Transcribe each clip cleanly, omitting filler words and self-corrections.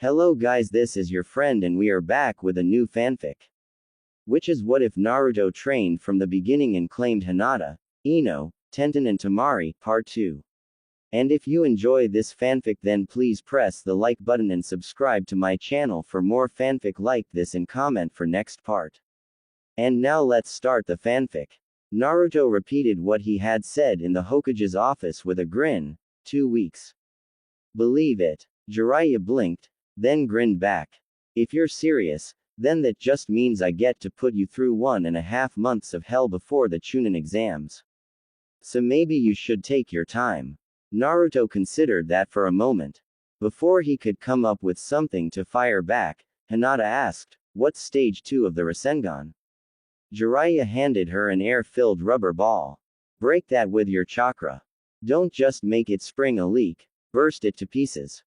Hello guys, this is your friend and we are back with a new fanfic. Which is what if Naruto trained from the beginning and claimed Hinata, Ino, Tenten and Temari, part 2. And if you enjoy this fanfic then please press the like button and subscribe to my channel for more fanfic like this and comment for next part. And now let's start the fanfic. Naruto repeated what he had said in the Hokage's office with a grin. 2 weeks. Believe it. Jiraiya blinked, then grinned back. If you're serious, then that just means I get to put you through 1.5 months of hell before the Chunin exams. So maybe you should take your time. Naruto considered that for a moment. Before he could come up with something to fire back, Hinata asked, "What's stage 2 of the Rasengan?" Jiraiya handed her an air-filled rubber ball. "Break that with your chakra. Don't just make it spring a leak, burst it to pieces."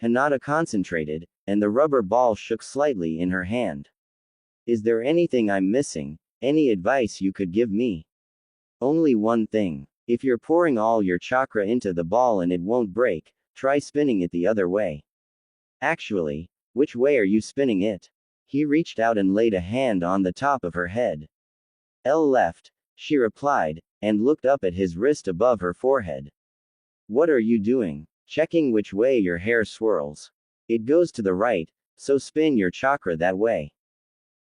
Hinata concentrated, and the rubber ball shook slightly in her hand. "Is there anything I'm missing? Any advice you could give me?" "Only one thing. If you're pouring all your chakra into the ball and it won't break, try spinning it the other way." "Actually, which way are you spinning it?" He reached out and laid a hand on the top of her head. "Left," she replied, and looked up at his wrist above her forehead. "What are you doing?" "Checking which way your hair swirls. It goes to the right, so spin your chakra that way."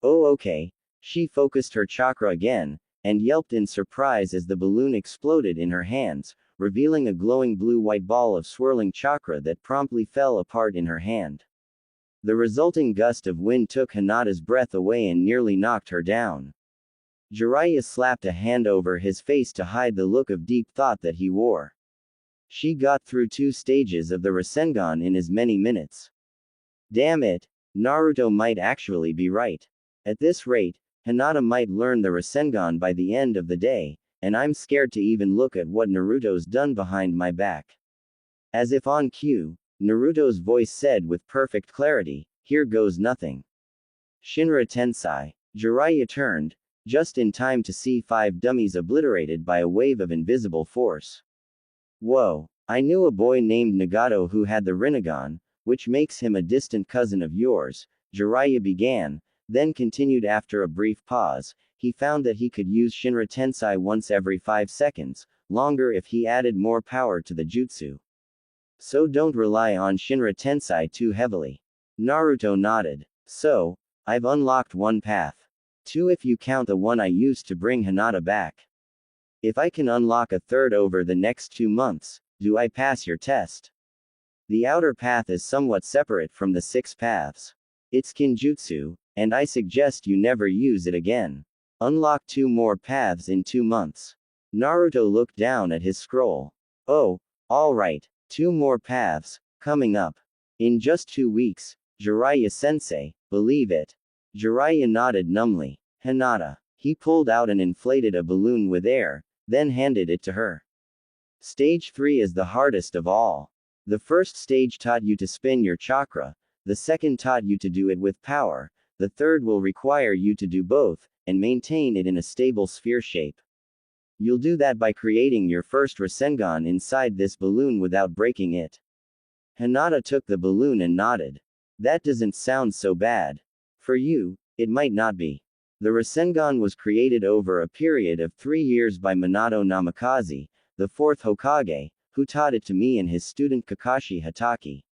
"Oh okay." She focused her chakra again, and yelped in surprise as the balloon exploded in her hands, revealing a glowing blue-white ball of swirling chakra that promptly fell apart in her hand. The resulting gust of wind took Hinata's breath away and nearly knocked her down. Jiraiya slapped a hand over his face to hide the look of deep thought that he wore. She got through 2 stages of the Rasengan in as many minutes. Damn it, Naruto might actually be right. At this rate, Hinata might learn the Rasengan by the end of the day, and I'm scared to even look at what Naruto's done behind my back. As if on cue, Naruto's voice said with perfect clarity, "Here goes nothing." Shinra Tensei. Jiraiya turned, just in time to see 5 dummies obliterated by a wave of invisible force. "Whoa, I knew a boy named Nagato who had the Rinnegan, which makes him a distant cousin of yours," Jiraiya began, then continued after a brief pause. He found that he could use Shinra Tensei once every 5 seconds, longer if he added more power to the jutsu. "So don't rely on Shinra Tensei too heavily." Naruto nodded. "So, I've unlocked 1 path. 2 if you count the one I used to bring Hinata back. If I can unlock a 3rd over the next 2 months, do I pass your test?" "The outer path is somewhat separate from the 6 paths. It's Kinjutsu, and I suggest you never use it again. Unlock 2 more paths in 2 months." Naruto looked down at his scroll. "Oh, alright, 2 more paths, coming up. In just 2 weeks, Jiraiya-sensei, believe it?" Jiraiya nodded numbly. "Hinata." He pulled out and inflated a balloon with air, then handed it to her. "Stage 3 is the hardest of all. The first stage taught you to spin your chakra, the second taught you to do it with power, the third will require you to do both, and maintain it in a stable sphere shape. You'll do that by creating your first Rasengan inside this balloon without breaking it." Hinata took the balloon and nodded. "That doesn't sound so bad. For you, it might not be. The Rasengan was created over a period of 3 years by Minato Namikaze, the 4th Hokage, who taught it to me and his student Kakashi Hatake.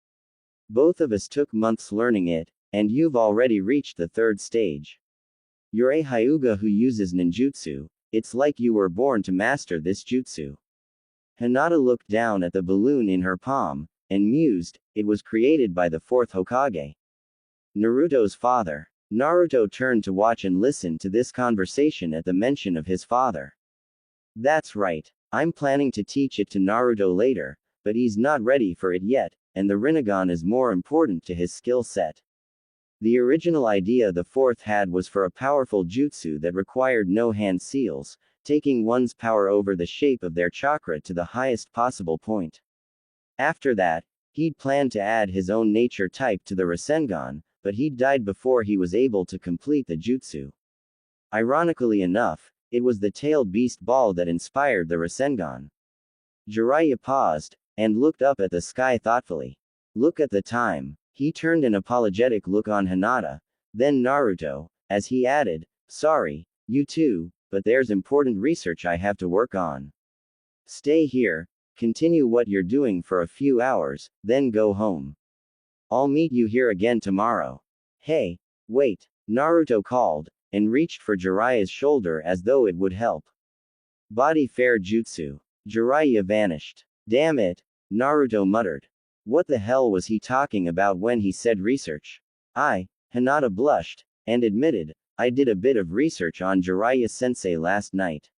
Both of us took months learning it, and you've already reached the 3rd stage. You're a Hyuga who uses ninjutsu. It's like you were born to master this jutsu." Hinata looked down at the balloon in her palm, and mused, "It was created by the 4th Hokage. Naruto's father." Naruto turned to watch and listen to this conversation at the mention of his father. "That's right. I'm planning to teach it to Naruto later, but he's not ready for it yet, and the Rinnegan is more important to his skill set. The original idea the 4th had was for a powerful jutsu that required no hand seals, taking one's power over the shape of their chakra to the highest possible point. After that, he'd planned to add his own nature type to the Rasengan, but he'd died before he was able to complete the jutsu. Ironically enough, it was the tailed beast ball that inspired the Rasengan." Jiraiya paused, and looked up at the sky thoughtfully. Look at the time. He turned an apologetic look on Hinata, then Naruto, as he added, sorry, you too, but there's important research I have to work on. Stay here, continue what you're doing for a few hours, then go home. I'll meet you here again tomorrow. Hey, wait, Naruto called, and reached for Jiraiya's shoulder as though it would help. Body fair jutsu. Jiraiya vanished. Damn it, Naruto muttered. What the hell was he talking about when he said research? Hinata blushed, and admitted, I did a bit of research on Jiraiya-sensei last night.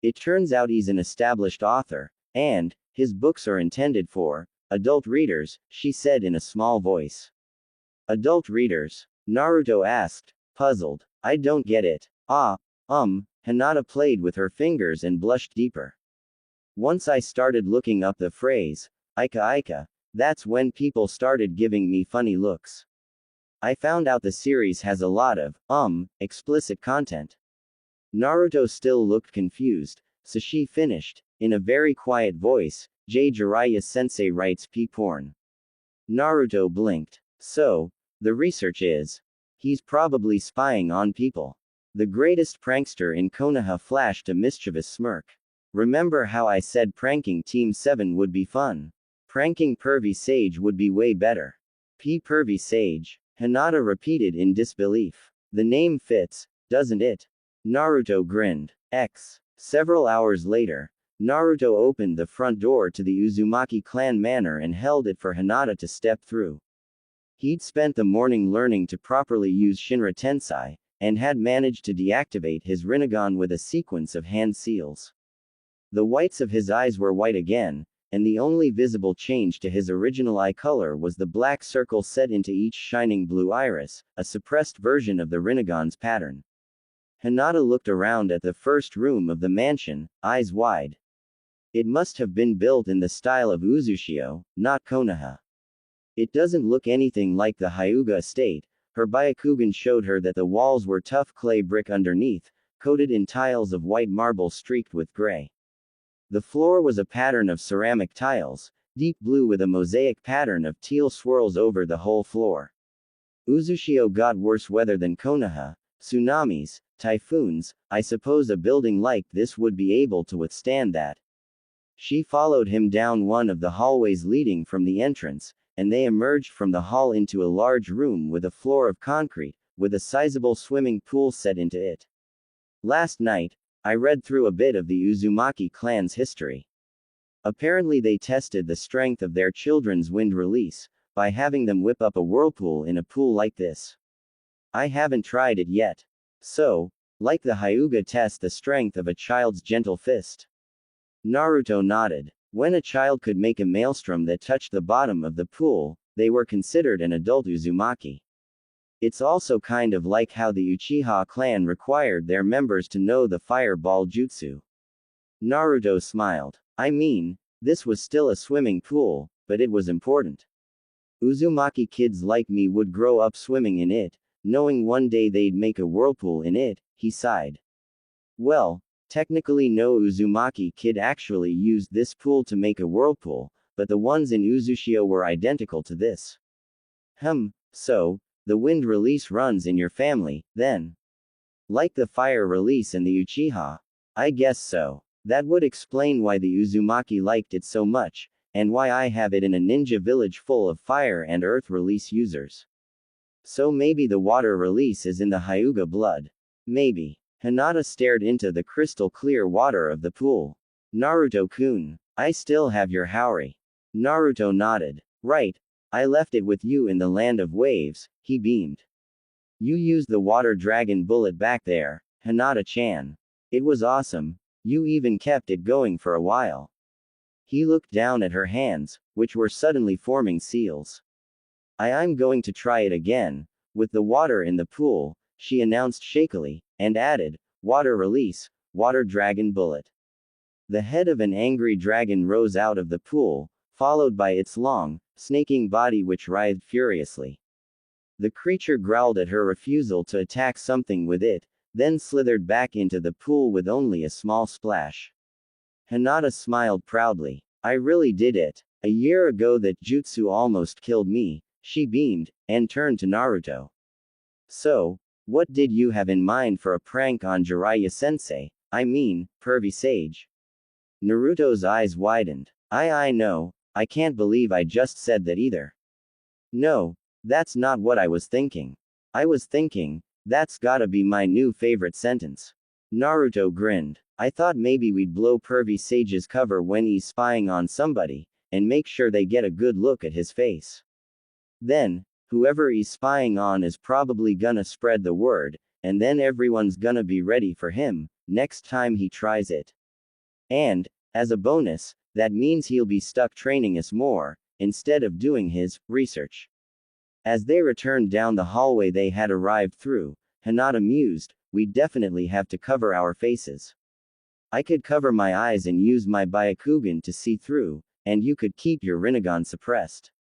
It turns out he's an established author, and his books are intended for adult readers, she said in a small voice. Adult readers? Naruto asked, puzzled. I don't get it. Hinata played with her fingers and blushed deeper. Once I started looking up the phrase, Ika, that's when people started giving me funny looks. I found out the series has a lot of, explicit content. Naruto still looked confused, so she finished, in a very quiet voice, Jiraiya-sensei writes p-porn. Naruto blinked. So, the research is. He's probably spying on people. The greatest prankster in Konoha flashed a mischievous smirk. Remember how I said pranking Team 7 would be fun? Pranking Pervy Sage would be way better. Pervy Sage? Hinata repeated in disbelief. The name fits, doesn't it? Naruto grinned. Several hours later, Naruto opened the front door to the Uzumaki clan manor and held it for Hinata to step through. He'd spent the morning learning to properly use Shinra Tensei, and had managed to deactivate his Rinnegan with a sequence of hand seals. The whites of his eyes were white again, and the only visible change to his original eye color was the black circle set into each shining blue iris, a suppressed version of the Rinnegan's pattern. Hinata looked around at the first room of the mansion, eyes wide. It must have been built in the style of Uzushio, not Konoha. It doesn't look anything like the Hyuga estate. Her Byakugan showed her that the walls were tough clay brick underneath, coated in tiles of white marble streaked with gray. The floor was a pattern of ceramic tiles, deep blue with a mosaic pattern of teal swirls over the whole floor. Uzushio got worse weather than Konoha, tsunamis, typhoons. I suppose a building like this would be able to withstand that. She followed him down one of the hallways leading from the entrance, and they emerged from the hall into a large room with a floor of concrete, with a sizable swimming pool set into it. Last night, I read through a bit of the Uzumaki clan's history. Apparently they tested the strength of their children's wind release, by having them whip up a whirlpool in a pool like this. I haven't tried it yet. So, like the Hyuga test the strength of a child's gentle fist. Naruto nodded. When a child could make a maelstrom that touched the bottom of the pool, they were considered an adult Uzumaki. It's also kind of like how the Uchiha clan required their members to know the fireball jutsu. Naruto smiled. I mean, this was still a swimming pool, but it was important. Uzumaki kids like me would grow up swimming in it, knowing one day they'd make a whirlpool in it, he sighed. Well, technically no Uzumaki kid actually used this pool to make a whirlpool, but the ones in Uzushio were identical to this. So, the wind release runs in your family, then. Like the fire release in the Uchiha? I guess so. That would explain why the Uzumaki liked it so much, and why I have it in a ninja village full of fire and earth release users. So maybe the water release is in the Hyuga blood. Maybe. Hinata stared into the crystal clear water of the pool. Naruto-kun, I still have your Haori. Naruto nodded. Right. I left it with you in the land of waves, he beamed. You used the water dragon bullet back there, Hinata-chan. It was awesome. You even kept it going for a while. He looked down at her hands, which were suddenly forming seals. I'm going to try it again, with the water in the pool, she announced shakily, and added, water release, water dragon bullet. The head of an angry dragon rose out of the pool, followed by its long, snaking body which writhed furiously. The creature growled at her refusal to attack something with it, then slithered back into the pool with only a small splash. Hinata smiled proudly. I really did it. A year ago that jutsu almost killed me, she beamed, and turned to Naruto. So, what did you have in mind for a prank on Jiraiya-sensei, I mean, pervy sage? Naruto's eyes widened. I know, I can't believe I just said that either. No, that's not what I was thinking. I was thinking, that's gotta be my new favorite sentence. Naruto grinned. I thought maybe we'd blow pervy sage's cover when he's spying on somebody, and make sure they get a good look at his face. Then, whoever he's spying on is probably gonna spread the word, and then everyone's gonna be ready for him, next time he tries it. And, as a bonus, that means he'll be stuck training us more, instead of doing his research. As they returned down the hallway they had arrived through, Hinata mused, we'd definitely have to cover our faces. I could cover my eyes and use my Byakugan to see through, and you could keep your Rinnegan suppressed.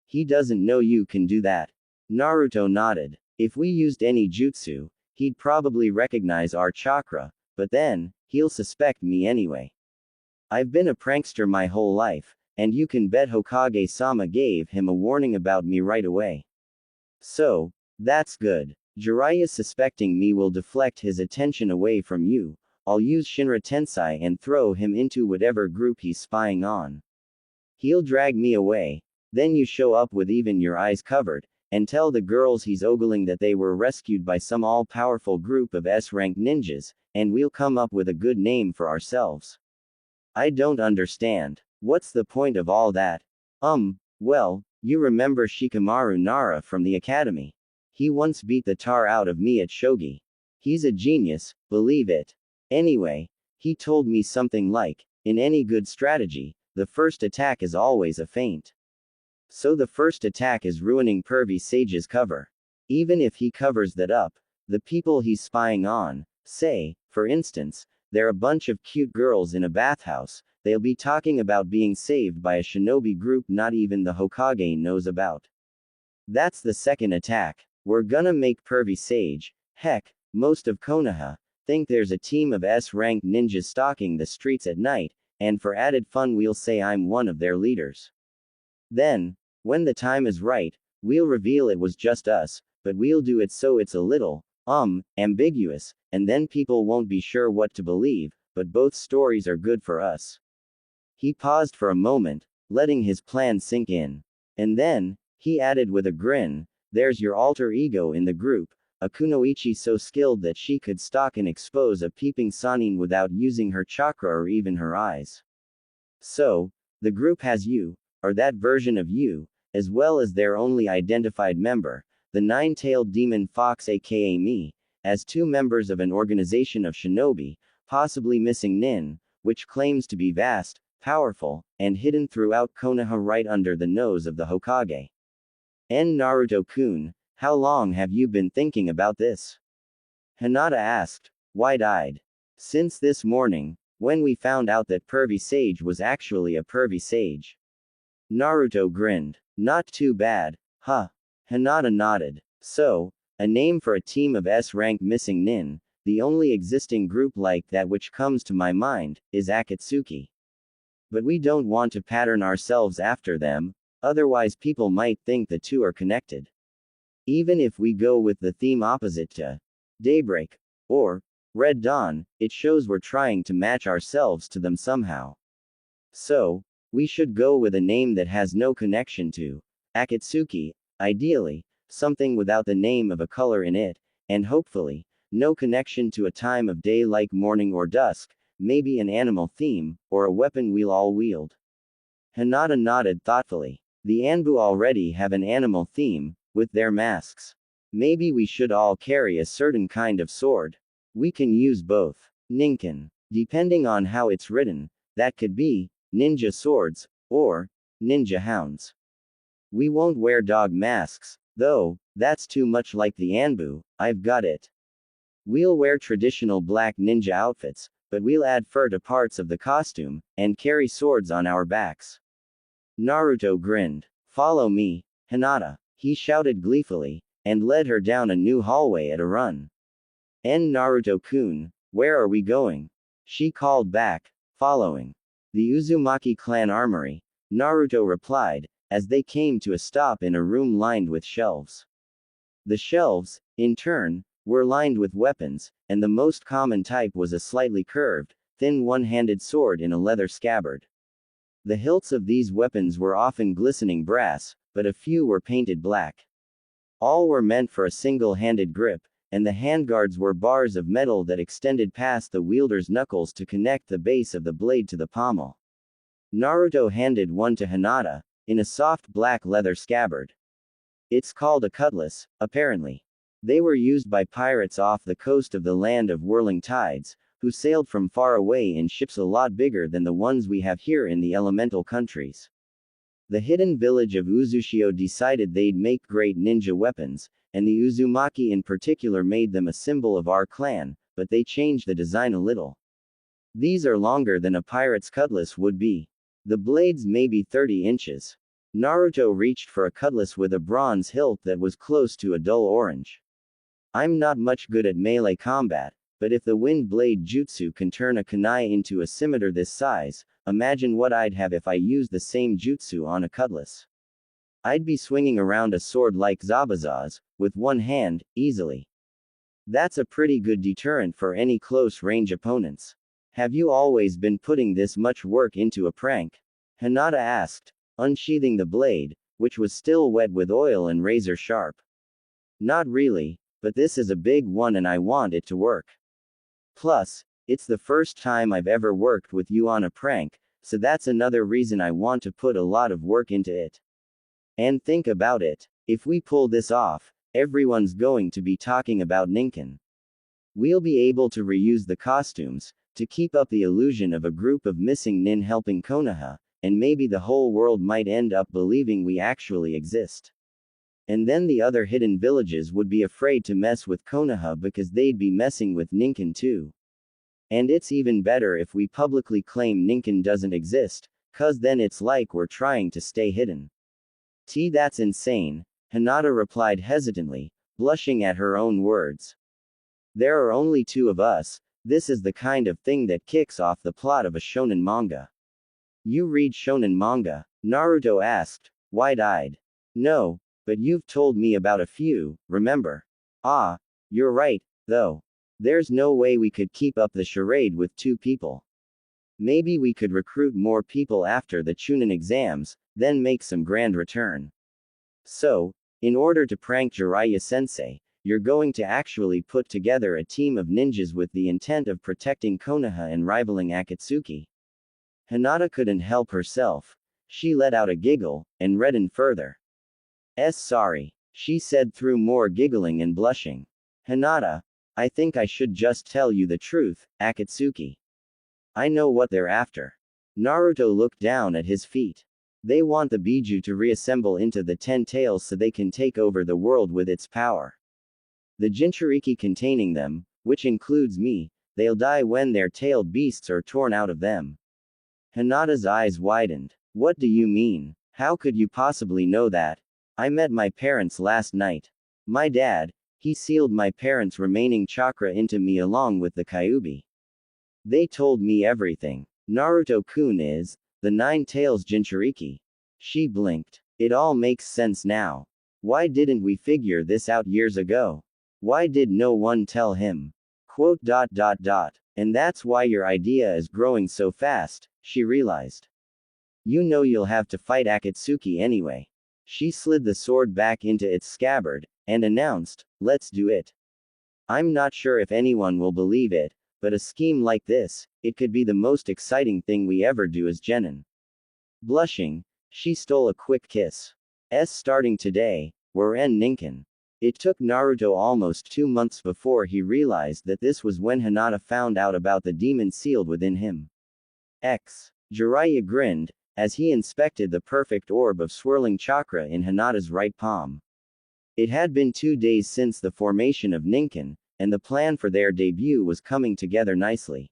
He doesn't know you can do that. Naruto nodded. If we used any jutsu, he'd probably recognize our chakra, but then, he'll suspect me anyway. I've been a prankster my whole life, and you can bet Hokage-sama gave him a warning about me right away. So, that's good. Jiraiya suspecting me will deflect his attention away from you. I'll use Shinra Tensei and throw him into whatever group he's spying on. He'll drag me away. Then you show up with even your eyes covered, and tell the girls he's ogling that they were rescued by some all-powerful group of S-rank ninjas, and we'll come up with a good name for ourselves. I don't understand. What's the point of all that? Well, you remember Shikamaru Nara from the academy. He once beat the tar out of me at shogi. He's a genius, believe it. Anyway, he told me something like, in any good strategy, the first attack is always a feint. So the first attack is ruining pervy sage's cover. Even if he covers that up, the people he's spying on, say, for instance, they're a bunch of cute girls in a bathhouse, they'll be talking about being saved by a shinobi group not even the Hokage knows about. That's the second attack. We're gonna make pervy sage, heck, most of Konoha, think there's a team of S-rank ninjas stalking the streets at night, and for added fun we'll say I'm one of their leaders. Then, when the time is right, we'll reveal it was just us, but we'll do it so it's a little, ambiguous, and then people won't be sure what to believe, but both stories are good for us. He paused for a moment, letting his plan sink in. And then, he added with a grin, there's your alter ego in the group, a kunoichi so skilled that she could stalk and expose a peeping Sannin without using her chakra or even her eyes. So, the group has you, or that version of you, as well as their only identified member, the nine-tailed demon fox aka me, as two members of an organization of shinobi, possibly missing Nin, which claims to be vast, powerful, and hidden throughout Konoha right under the nose of the Hokage. Naruto-kun, how long have you been thinking about this? Hinata asked, wide-eyed. Since this morning, when we found out that pervy sage was actually a pervy sage. Naruto grinned. Not too bad, huh? Hinata nodded. So, a name for a team of S-rank missing nin, the only existing group like that which comes to my mind, is Akatsuki. But we don't want to pattern ourselves after them, otherwise people might think the two are connected. Even if we go with the theme opposite to Daybreak, or Red Dawn, it shows we're trying to match ourselves to them somehow. So, we should go with a name that has no connection to Akatsuki, ideally, something without the name of a color in it, and hopefully, no connection to a time of day like morning or dusk, maybe an animal theme, or a weapon we'll all wield. Hinata nodded thoughtfully. The Anbu already have an animal theme, with their masks. Maybe we should all carry a certain kind of sword. We can use both. Ninken. Depending on how it's written, that could be ninja swords, or ninja hounds. We won't wear dog masks, though, that's too much like the Anbu, I've got it. We'll wear traditional black ninja outfits, but we'll add fur to parts of the costume, and carry swords on our backs. Naruto grinned. Follow me, Hinata, he shouted gleefully, and led her down a new hallway at a run. Naruto-kun, where are we going? She called back, following. The Uzumaki clan armory. Naruto replied, as they came to a stop in a room lined with shelves. The shelves, in turn, were lined with weapons, and the most common type was a slightly curved, thin one-handed sword in a leather scabbard. The hilts of these weapons were often glistening brass, but a few were painted black. All were meant for a single-handed grip, and the handguards were bars of metal that extended past the wielder's knuckles to connect the base of the blade to the pommel. Naruto handed one to Hinata, in a soft black leather scabbard. It's called a cutlass, apparently. They were used by pirates off the coast of the land of whirling tides, who sailed from far away in ships a lot bigger than the ones we have here in the elemental countries. The hidden village of Uzushio decided they'd make great ninja weapons, and the Uzumaki in particular made them a symbol of our clan, but they changed the design a little. These are longer than a pirate's cutlass would be. The blades may be 30 inches. Naruto reached for a cutlass with a bronze hilt that was close to a dull orange. I'm not much good at melee combat, but if the wind blade jutsu can turn a kunai into a scimitar this size, imagine what I'd have if I used the same jutsu on a cutlass. I'd be swinging around a sword like Zabuza's, with one hand, easily. That's a pretty good deterrent for any close-range opponents. Have you always been putting this much work into a prank? Hinata asked, unsheathing the blade, which was still wet with oil and razor sharp. Not really, but this is a big one and I want it to work. Plus, it's the first time I've ever worked with you on a prank, so that's another reason I want to put a lot of work into it. And think about it, if we pull this off, everyone's going to be talking about Ninken. We'll be able to reuse the costumes, to keep up the illusion of a group of missing nin helping Konoha, and maybe the whole world might end up believing we actually exist. And then the other hidden villages would be afraid to mess with Konoha because they'd be messing with Ninken too. And it's even better if we publicly claim Ninken doesn't exist, cause then it's like we're trying to stay hidden. That's insane, Hinata replied hesitantly, blushing at her own words. There are only two of us. This is the kind of thing that kicks off the plot of a shonen manga. You read shonen manga? Naruto asked, wide-eyed. No, but you've told me about a few, remember? Ah, you're right, though. There's no way we could keep up the charade with two people. Maybe we could recruit more people after the Chunin exams, then make some grand return. So, in order to prank Jiraiya-sensei, you're going to actually put together a team of ninjas with the intent of protecting Konoha and rivaling Akatsuki. Hinata couldn't help herself. She let out a giggle, and reddened further. Sorry, she said through more giggling and blushing. Hinata, I think I should just tell you the truth, Akatsuki. I know what they're after. Naruto looked down at his feet. They want the Biju to reassemble into the 10 tails so they can take over the world with its power. The Jinchuriki containing them, which includes me, they'll die when their tailed beasts are torn out of them. Hinata's eyes widened. What do you mean? How could you possibly know that? I met my parents last night. My dad, he sealed my parents' remaining chakra into me along with the Kyuubi. They told me everything. Naruto-kun is the 9 tails Jinchuriki. She blinked. It all makes sense now. Why didn't we figure this out years ago? Why did no one tell him? Quote. And that's why your idea is growing so fast, she realized. You know you'll have to fight Akatsuki anyway. She slid the sword back into its scabbard, and announced, let's do it. I'm not sure if anyone will believe it, but a scheme like this, it could be the most exciting thing we ever do as genin. Blushing, she stole a quick kiss. Starting today, we're en Ninken. It took Naruto almost 2 months before he realized that this was when Hinata found out about the demon sealed within him. Jiraiya grinned, as he inspected the perfect orb of swirling chakra in Hinata's right palm. It had been 2 days since the formation of Ninken, and the plan for their debut was coming together nicely.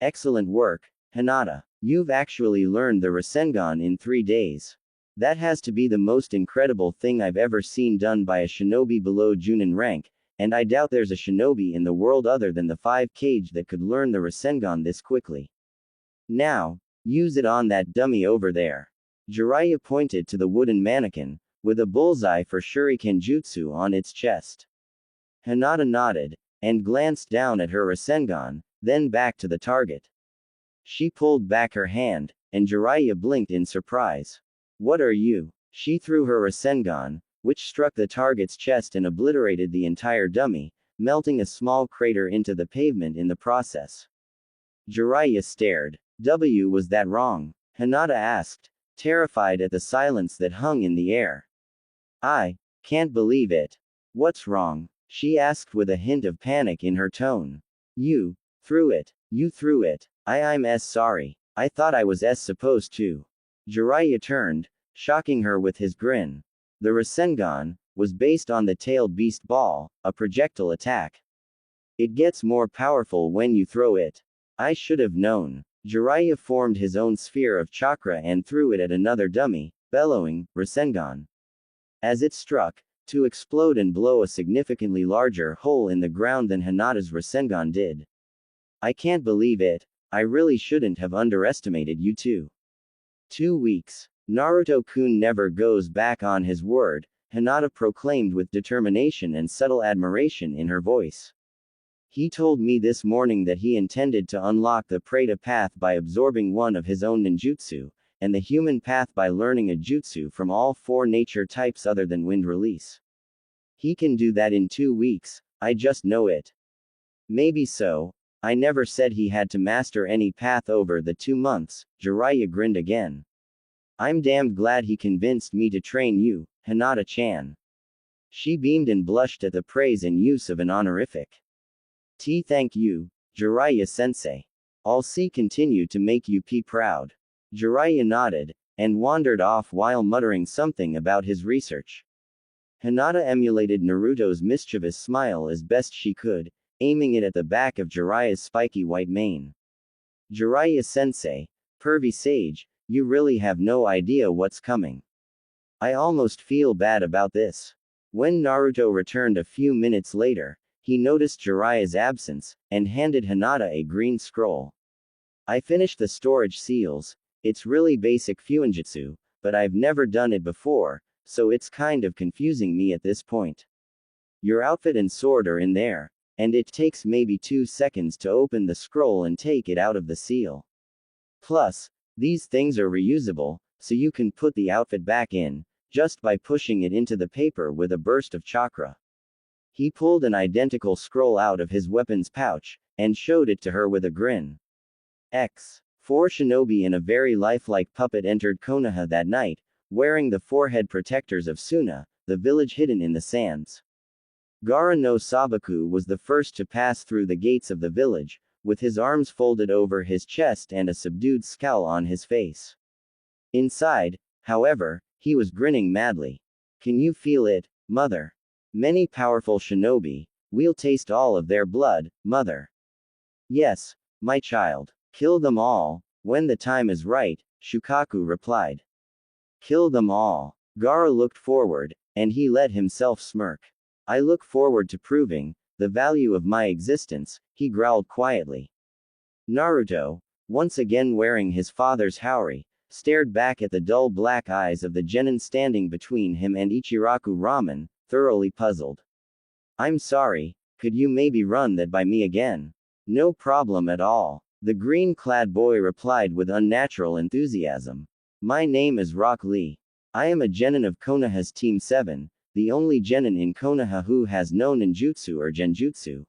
Excellent work, Hinata. You've actually learned the Rasengan in 3 days. That has to be the most incredible thing I've ever seen done by a shinobi below Junin rank, and I doubt there's a shinobi in the world other than the 5 Kage that could learn the Rasengan this quickly. Now, use it on that dummy over there. Jiraiya pointed to the wooden mannequin, with a bullseye for shuriken jutsu on its chest. Hinata nodded, and glanced down at her Rasengan, then back to the target. She pulled back her hand, and Jiraiya blinked in surprise. What are you? She threw her Rasengan, which struck the target's chest and obliterated the entire dummy, melting a small crater into the pavement in the process. Jiraiya stared. Was that wrong? Hinata asked, terrified at the silence that hung in the air. I can't believe it. What's wrong? She asked with a hint of panic in her tone. You threw it. You threw it. I'm sorry. I thought I was supposed to. Jiraiya turned, shocking her with his grin. The Rasengan was based on the tailed beast ball, a projectile attack. It gets more powerful when you throw it. I should have known. Jiraiya formed his own sphere of chakra and threw it at another dummy, bellowing, Rasengan. As it struck, to explode and blow a significantly larger hole in the ground than Hinata's Rasengan did. I can't believe it. I really shouldn't have underestimated you too. 2 weeks. Naruto-kun never goes back on his word, Hinata proclaimed with determination and subtle admiration in her voice. He told me this morning that he intended to unlock the Preta path by absorbing one of his own ninjutsu, and the human path by learning a jutsu from all 4 nature types other than wind release. He can do that in 2 weeks, I just know it. Maybe so. I never said he had to master any path over the 2 months, Jiraiya grinned again. I'm damned glad he convinced me to train you, Hinata-chan. She beamed and blushed at the praise and use of an honorific. Thank you, Jiraiya-sensei. I'll continue to make you proud. Jiraiya nodded, and wandered off while muttering something about his research. Hinata emulated Naruto's mischievous smile as best she could, aiming it at the back of Jiraiya's spiky white mane. Jiraiya-sensei, pervy sage, you really have no idea what's coming. I almost feel bad about this. When Naruto returned a few minutes later, he noticed Jiraiya's absence, and handed Hinata a green scroll. I finished the storage seals. It's really basic fuinjutsu, but I've never done it before, so it's kind of confusing me at this point. Your outfit and sword are in there, and it takes maybe 2 seconds to open the scroll and take it out of the seal. Plus, these things are reusable, so you can put the outfit back in, just by pushing it into the paper with a burst of chakra. He pulled an identical scroll out of his weapon's pouch, and showed it to her with a grin. 4 shinobi and a very lifelike puppet entered Konoha that night, wearing the forehead protectors of Suna, the village hidden in the sands. Gaara no Sabaku was the first to pass through the gates of the village, with his arms folded over his chest and a subdued scowl on his face. Inside, however, he was grinning madly. Can you feel it, mother? Many powerful shinobi, we'll taste all of their blood, mother. Yes, my child. Kill them all, when the time is right, Shukaku replied. Kill them all. Gaara looked forward, and he let himself smirk. I look forward to proving the value of my existence, he growled quietly. Naruto, once again wearing his father's haori, stared back at the dull black eyes of the genin standing between him and Ichiraku Ramen, thoroughly puzzled. I'm sorry, could you maybe run that by me again? No problem at all. The green-clad boy replied with unnatural enthusiasm. My name is Rock Lee. I am a genin of Konoha's Team 7, the only genin in Konoha who has no ninjutsu or genjutsu.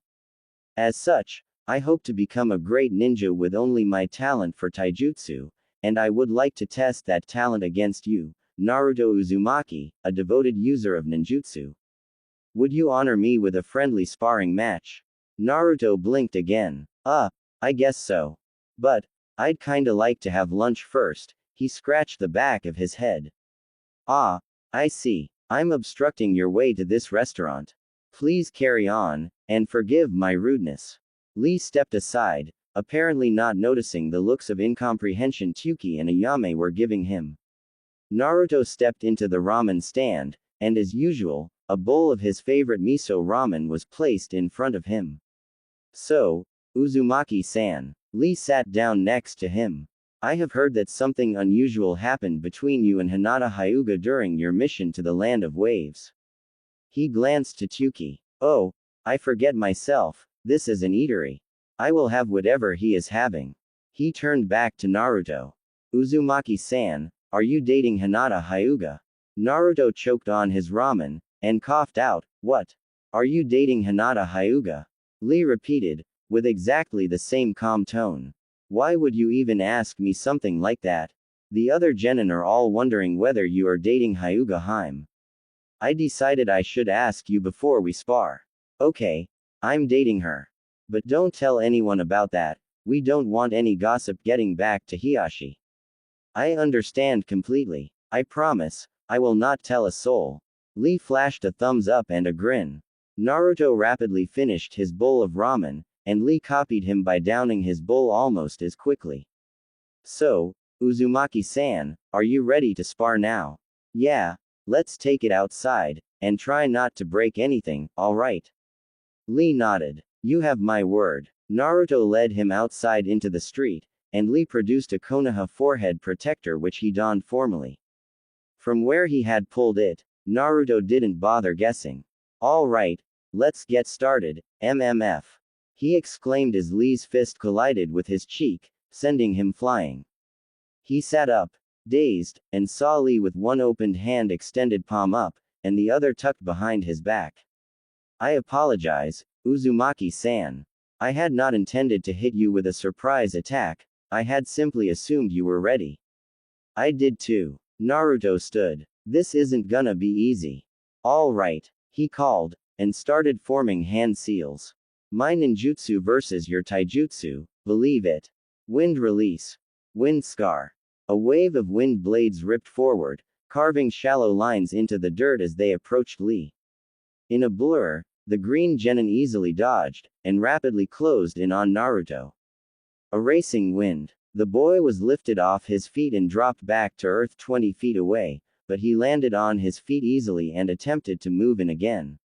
As such, I hope to become a great ninja with only my talent for taijutsu, and I would like to test that talent against you, Naruto Uzumaki, a devoted user of ninjutsu. Would you honor me with a friendly sparring match? Naruto blinked again. I guess so. But, I'd kinda like to have lunch first, he scratched the back of his head. Ah, I see. I'm obstructing your way to this restaurant. Please carry on, and forgive my rudeness. Lee stepped aside, apparently not noticing the looks of incomprehension Tuki and Ayame were giving him. Naruto stepped into the ramen stand, and as usual, a bowl of his favorite miso ramen was placed in front of him. So, Uzumaki-san. Lee sat down next to him. I have heard that something unusual happened between you and Hinata Hyuga during your mission to the Land of Waves. He glanced to Tuki. Oh, I forget myself, this is an eatery. I will have whatever he is having. He turned back to Naruto. Uzumaki-san, are you dating Hinata Hyuga? Naruto choked on his ramen, and coughed out, what? Are you dating Hinata Hyuga? Lee repeated, with exactly the same calm tone. Why would you even ask me something like that? The other genin are all wondering whether you are dating Hyuga Haim. I decided I should ask you before we spar. Okay, I'm dating her. But don't tell anyone about that, we don't want any gossip getting back to Hiyashi. I understand completely. I promise, I will not tell a soul. Lee flashed a thumbs up and a grin. Naruto rapidly finished his bowl of ramen, and Lee copied him by downing his bowl almost as quickly. So, Uzumaki-san, are you ready to spar now? Yeah, let's take it outside, and try not to break anything, alright? Lee nodded. You have my word. Naruto led him outside into the street, and Lee produced a Konoha forehead protector which he donned formally. From where he had pulled it, Naruto didn't bother guessing. Alright, let's get started, MMF. He exclaimed as Lee's fist collided with his cheek, sending him flying. He sat up, dazed, and saw Lee with one opened hand extended palm up, and the other tucked behind his back. I apologize, Uzumaki-san. I had not intended to hit you with a surprise attack, I had simply assumed you were ready. I did too. Naruto stood. This isn't gonna be easy. Alright, he called, and started forming hand seals. My ninjutsu versus your taijutsu, believe it. Wind release. Wind scar. A wave of wind blades ripped forward, carving shallow lines into the dirt as they approached Lee. In a blur, the green genin easily dodged, and rapidly closed in on Naruto. A racing wind. The boy was lifted off his feet and dropped back to earth 20 feet away, but he landed on his feet easily and attempted to move in again.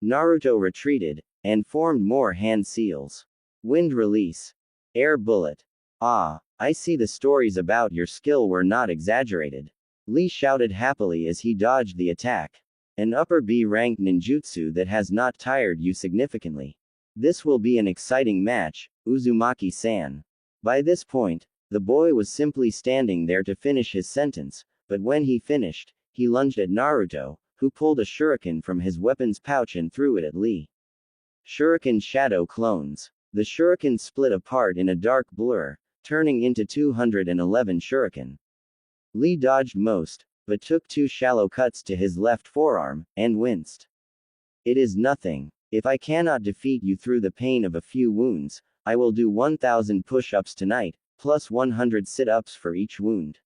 Naruto retreated, and formed more hand seals. Wind release. Air bullet. Ah, I see the stories about your skill were not exaggerated. Lee shouted happily as he dodged the attack. An upper B-rank ninjutsu that has not tired you significantly. This will be an exciting match, Uzumaki-san. By this point, the boy was simply standing there to finish his sentence, but when he finished, he lunged at Naruto, who pulled a shuriken from his weapon's pouch and threw it at Lee. Shuriken shadow clones. The shuriken split apart in a dark blur, turning into 211 shuriken. Lee dodged most, but took 2 shallow cuts to his left forearm, and winced. It is nothing. If I cannot defeat you through the pain of a few wounds, I will do 1,000 push-ups tonight, plus 100 sit-ups for each wound.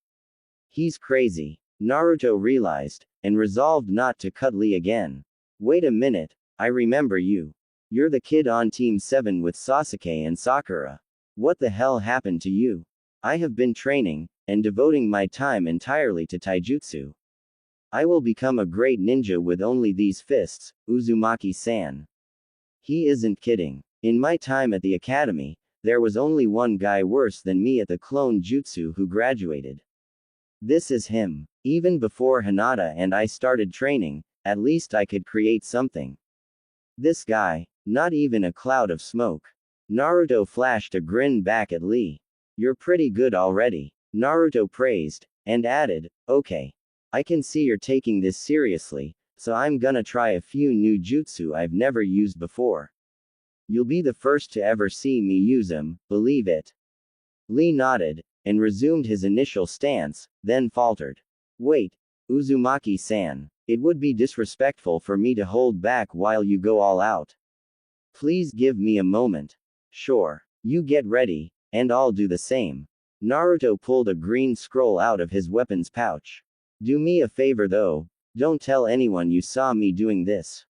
He's crazy. Naruto realized, and resolved not to cut Lee again. Wait a minute, I remember you. You're the kid on Team 7 with Sasuke and Sakura. What the hell happened to you? I have been training, and devoting my time entirely to taijutsu. I will become a great ninja with only these fists, Uzumaki-san. He isn't kidding. In my time at the academy, there was only one guy worse than me at the clone jutsu who graduated. This is him. Even before Hinata and I started training, at least I could create something. This guy, not even a cloud of smoke. Naruto flashed a grin back at Lee. You're pretty good already. Naruto praised, and added, okay. I can see you're taking this seriously, so I'm gonna try a few new jutsu I've never used before. You'll be the first to ever see me use them, believe it. Lee nodded, and resumed his initial stance, then faltered. Wait, Uzumaki-san, it would be disrespectful for me to hold back while you go all out. Please give me a moment. Sure, you get ready, and I'll do the same. Naruto pulled a green scroll out of his weapon's pouch. Do me a favor though, don't tell anyone you saw me doing this.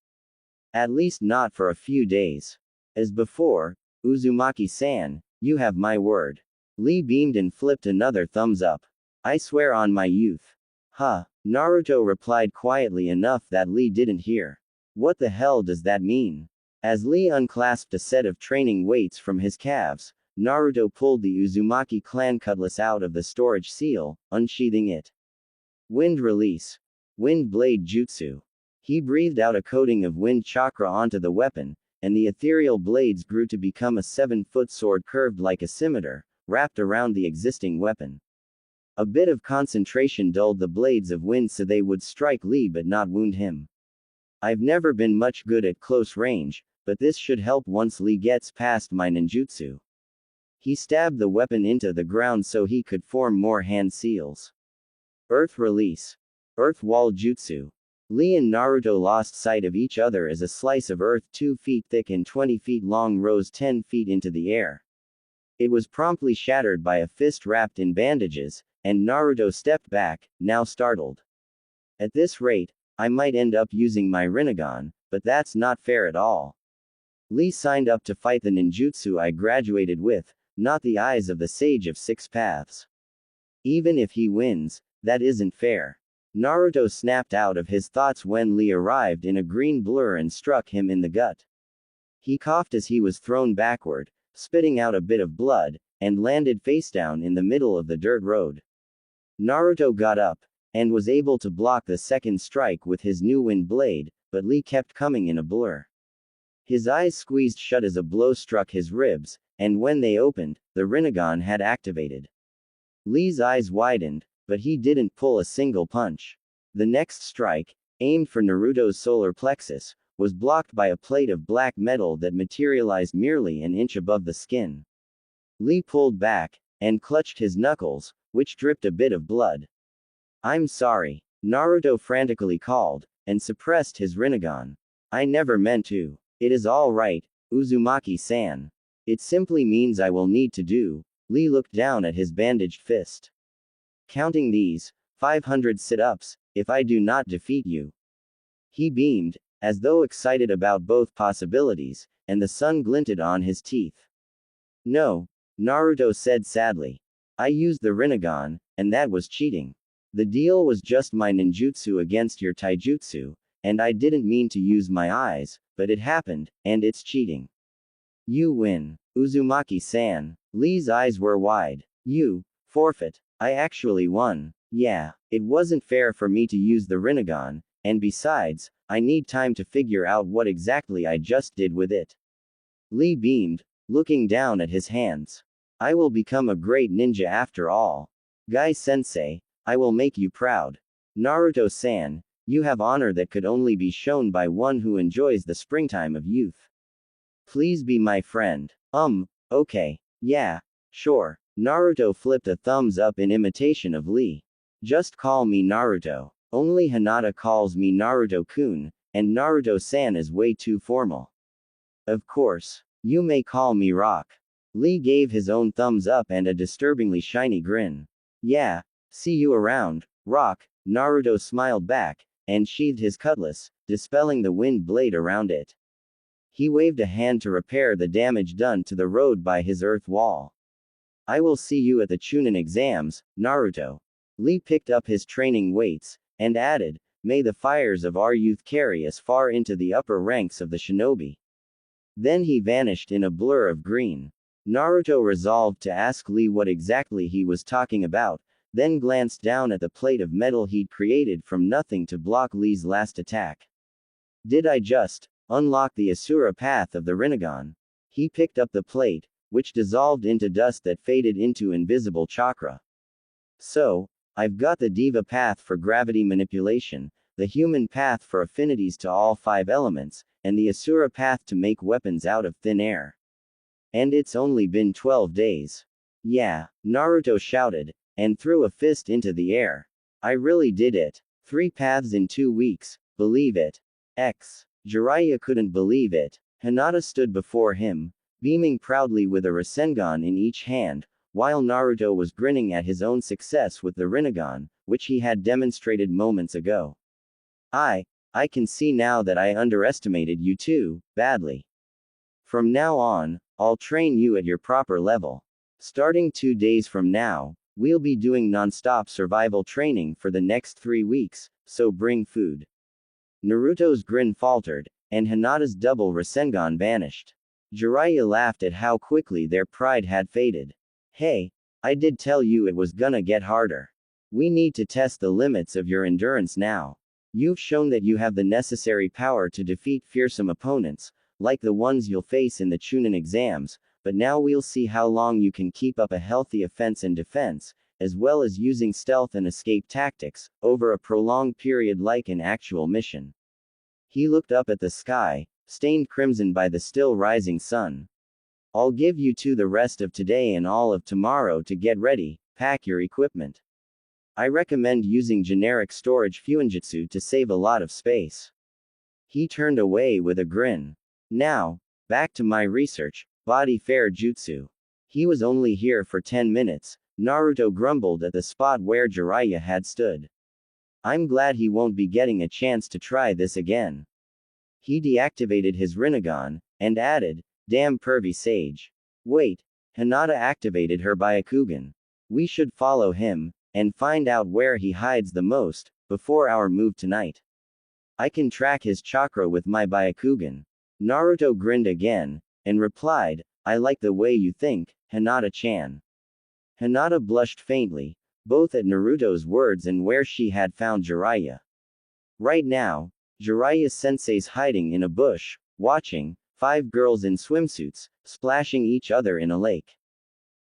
At least not for a few days. As before, Uzumaki-san, you have my word. Lee beamed and flipped another thumbs up. I swear on my youth. Huh, Naruto replied quietly enough that Lee didn't hear. What the hell does that mean? As Lee unclasped a set of training weights from his calves, Naruto pulled the Uzumaki clan cutlass out of the storage seal, unsheathing it. Wind release. Wind blade jutsu. He breathed out a coating of wind chakra onto the weapon, and the ethereal blades grew to become a 7-foot sword curved like a scimitar, wrapped around the existing weapon. A bit of concentration dulled the blades of wind so they would strike Lee but not wound him. I've never been much good at close range, but this should help once Lee gets past my ninjutsu. He stabbed the weapon into the ground so he could form more hand seals. Earth release. Earth wall jutsu. Lee and Naruto lost sight of each other as a slice of earth 2 feet thick and 20 feet long rose 10 feet into the air. It was promptly shattered by a fist wrapped in bandages, and Naruto stepped back, now startled. At this rate, I might end up using my Rinnegan, but that's not fair at all. Lee signed up to fight the ninjutsu I graduated with, not the eyes of the Sage of Six Paths. Even if he wins, that isn't fair. Naruto snapped out of his thoughts when Lee arrived in a green blur and struck him in the gut. He coughed as he was thrown backward, spitting out a bit of blood, and landed face down in the middle of the dirt road. Naruto got up, and was able to block the second strike with his new wind blade, but Lee kept coming in a blur. His eyes squeezed shut as a blow struck his ribs, and when they opened, the Rinnegan had activated. Lee's eyes widened, but he didn't pull a single punch. The next strike, aimed for Naruto's solar plexus, was blocked by a plate of black metal that materialized merely an inch above the skin. Lee pulled back, and clutched his knuckles, which dripped a bit of blood. "I'm sorry," Naruto frantically called, and suppressed his Rinnegan. "I never meant to. It is all right, Uzumaki-san. It simply means I will need to do." Lee looked down at his bandaged fist. "Counting these, 500 sit-ups, if I do not defeat you." He beamed, as though excited about both possibilities, and the sun glinted on his teeth. "No," Naruto said sadly. "I used the Rinnegan, and that was cheating. The deal was just my ninjutsu against your taijutsu, and I didn't mean to use my eyes, but it happened, and it's cheating." "You win, Uzumaki-san." Lee's eyes were wide. "You forfeit. I actually won. Yeah, it wasn't fair for me to use the Rinnegan, and besides, I need time to figure out what exactly I just did with it." Lee beamed, looking down at his hands. "I will become a great ninja after all. Guy-sensei, I will make you proud. Naruto-san, you have honor that could only be shown by one who enjoys the springtime of youth. Please be my friend." Okay. Yeah. Sure." Naruto flipped a thumbs up in imitation of Lee. "Just call me Naruto. Only Hinata calls me Naruto-kun, and Naruto-san is way too formal." "Of course. You may call me Rock." Lee gave his own thumbs up and a disturbingly shiny grin. "Yeah. See you around, Rock." Naruto smiled back, and sheathed his cutlass, dispelling the wind blade around it. He waved a hand to repair the damage done to the road by his earth wall. "I will see you at the Chunin exams, Naruto." Lee picked up his training weights, and added, "May the fires of our youth carry us far into the upper ranks of the shinobi." Then he vanished in a blur of green. Naruto resolved to ask Lee what exactly he was talking about, then glanced down at the plate of metal he'd created from nothing to block Lee's last attack. "Did I just unlock the Asura path of the Rinnegan?" He picked up the plate, which dissolved into dust that faded into invisible chakra. "So, I've got the Diva path for gravity manipulation, the human path for affinities to all 5 elements, and the Asura path to make weapons out of thin air. And it's only been 12 days. Yeah," Naruto shouted, and threw a fist into the air. "I really did it. 3 paths in 2 weeks, believe it." Jiraiya couldn't believe it. Hinata stood before him, beaming proudly with a Rasengan in each hand, while Naruto was grinning at his own success with the Rinnegan, which he had demonstrated moments ago. I can see now that I underestimated you too, badly. From now on, I'll train you at your proper level. Starting 2 days from now, we'll be doing non-stop survival training for the next 3 weeks, so bring food." Naruto's grin faltered, and Hinata's double Rasengan vanished. Jiraiya laughed at how quickly their pride had faded. Hey, I did tell you it was gonna get harder. We need to test the limits of your endurance now. You've shown that you have the necessary power to defeat fearsome opponents, like the ones you'll face in the Chunin exams, but now we'll see how long you can keep up a healthy offense and defense, as well as using stealth and escape tactics, over a prolonged period like an actual mission. He looked up at the sky, stained crimson by the still rising sun. I'll give you to the rest of today and all of tomorrow to get ready, pack your equipment. I recommend using generic storage fuinjutsu to save a lot of space. He turned away with a grin. Now, back to my research, body fair jutsu. He was only here for 10 minutes, Naruto grumbled at the spot where Jiraiya had stood. I'm glad he won't be getting a chance to try this again. He deactivated his Rinnegan, and added, damn pervy sage. Wait, Hinata activated her Byakugan. We should follow him, and find out where he hides the most, before our move tonight. I can track his chakra with my Byakugan. Naruto grinned again, and replied, I like the way you think, Hinata-chan. Hinata blushed faintly, both at Naruto's words and where she had found Jiraiya. Right now, Jiraiya-sensei's hiding in a bush, watching 5 girls in swimsuits, splashing each other in a lake.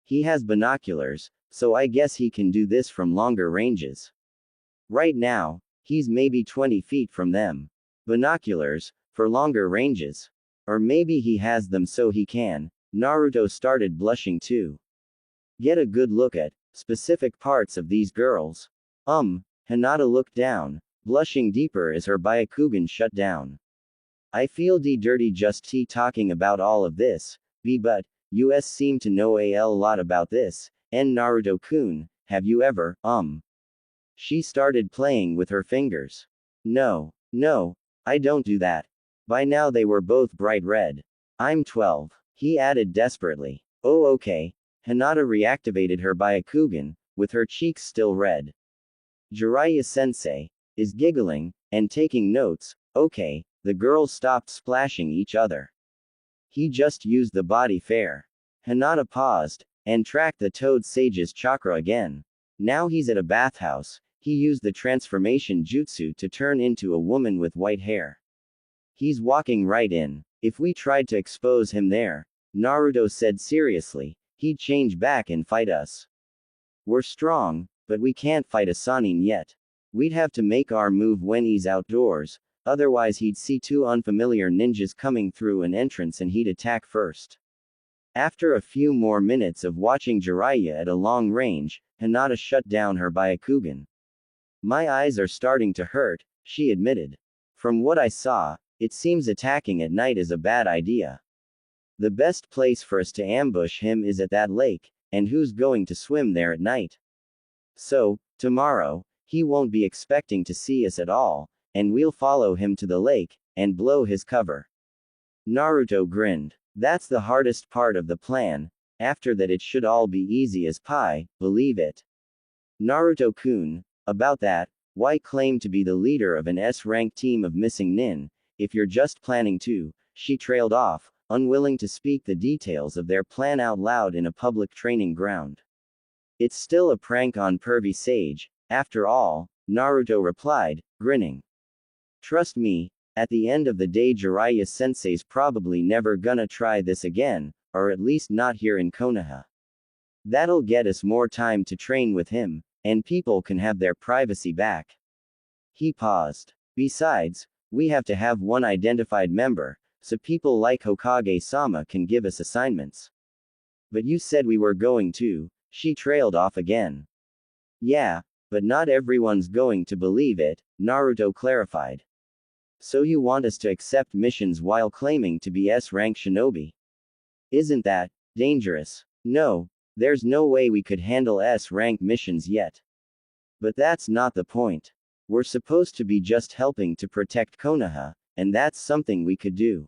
He has binoculars, so I guess he can do this from longer ranges. Right now, he's maybe 20 feet from them. Binoculars, for longer ranges. Or maybe he has them so he can. Naruto started blushing too. Get a good look at specific parts of these girls. Hinata looked down, blushing deeper as her Byakugan shut down. I feel dirty just talking about all of this, but us seem to know a lot about this, and Naruto-kun, have you ever, She started playing with her fingers. No, I don't do that. By now they were both bright red. I'm 12, he added desperately. Oh okay. Hinata reactivated her Byakugan, with her cheeks still red. Jiraiya-sensei is giggling, and taking notes. Okay, the girls stopped splashing each other. He just used the body fair. Hinata paused, and tracked the Toad Sage's chakra again. Now he's at a bathhouse. He used the transformation jutsu to turn into a woman with white hair. He's walking right in. If we tried to expose him there, Naruto said seriously, he'd change back and fight us. We're strong, but we can't fight a Sannin yet. We'd have to make our move when he's outdoors, otherwise he'd see 2 unfamiliar ninjas coming through an entrance and he'd attack first. After a few more minutes of watching Jiraiya at a long range, Hinata shut down her Byakugan. My eyes are starting to hurt, she admitted. From what I saw, it seems attacking at night is a bad idea. The best place for us to ambush him is at that lake, and who's going to swim there at night? So, tomorrow, he won't be expecting to see us at all, and we'll follow him to the lake, and blow his cover. Naruto grinned. That's the hardest part of the plan, after that it should all be easy as pie, believe it. Naruto-kun, about that, why claim to be the leader of an S-rank team of missing nin, if you're just planning to, she trailed off, unwilling to speak the details of their plan out loud in a public training ground. It's still a prank on pervy sage, after all, Naruto replied, grinning. Trust me, at the end of the day Jiraiya-sensei's probably never gonna try this again, or at least not here in Konoha. That'll get us more time to train with him, and people can have their privacy back. He paused. Besides, we have to have one identified member, so people like Hokage-sama can give us assignments. But you said we were going to, she trailed off again. Yeah, but not everyone's going to believe it, Naruto clarified. So you want us to accept missions while claiming to be S-rank shinobi? Isn't that dangerous? No, there's no way we could handle S-rank missions yet. But that's not the point. We're supposed to be just helping to protect Konoha, and that's something we could do.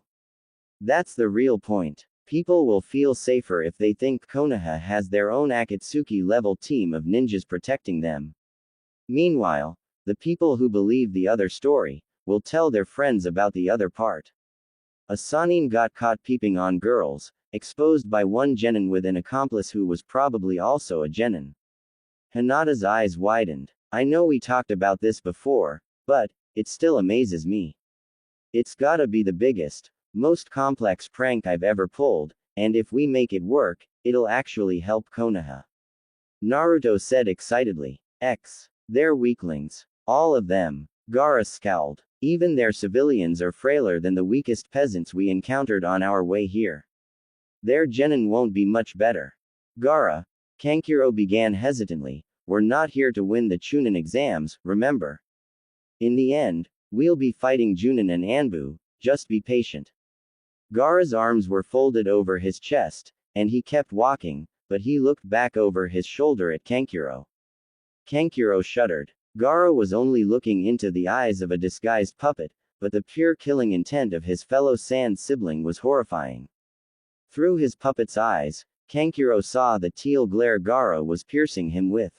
That's the real point. People will feel safer if they think Konoha has their own Akatsuki-level team of ninjas protecting them. Meanwhile, the people who believe the other story will tell their friends about the other part. A Sanin got caught peeping on girls, exposed by one genin with an accomplice who was probably also a genin. Hinata's eyes widened. I know we talked about this before, but it still amazes me. It's gotta be the biggest, most complex prank I've ever pulled, and if we make it work, it'll actually help Konoha. Naruto said excitedly. They're weaklings. All of them. Gaara scowled. Even their civilians are frailer than the weakest peasants we encountered on our way here. Their genin won't be much better. Gaara, Kankuro began hesitantly, we're not here to win the Chunin exams, remember? In the end, we'll be fighting Junin and Anbu, just be patient. Gaara's arms were folded over his chest, and he kept walking, but he looked back over his shoulder at Kankuro. Kankuro shuddered. Gaara was only looking into the eyes of a disguised puppet, but the pure killing intent of his fellow sand sibling was horrifying. Through his puppet's eyes, Kankuro saw the teal glare Gaara was piercing him with.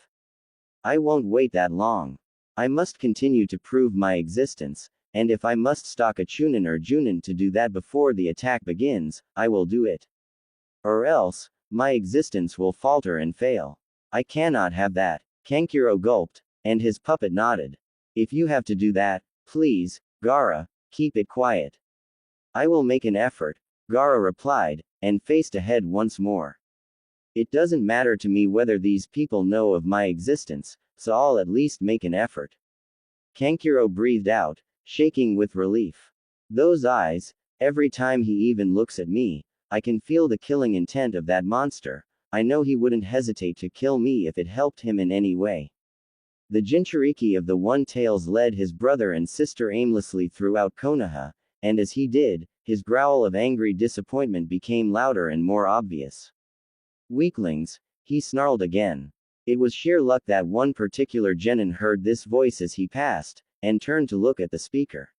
I won't wait that long. I must continue to prove my existence, and if I must stalk a Chunin or Junin to do that before the attack begins, I will do it. Or else, my existence will falter and fail. I cannot have that. Kankuro gulped, and his puppet nodded. If you have to do that, please, Gaara, keep it quiet. I will make an effort, Gaara replied, and faced ahead once more. It doesn't matter to me whether these people know of my existence, so I'll at least make an effort. Kankuro breathed out, shaking with relief. Those eyes, every time he even looks at me, I can feel the killing intent of that monster. I know he wouldn't hesitate to kill me if it helped him in any way. The Jinchuriki of the One-Tails led his brother and sister aimlessly throughout Konoha, and as he did, his growl of angry disappointment became louder and more obvious. Weaklings, he snarled again. It was sheer luck that one particular genin heard this voice as he passed, and turned to look at the speaker.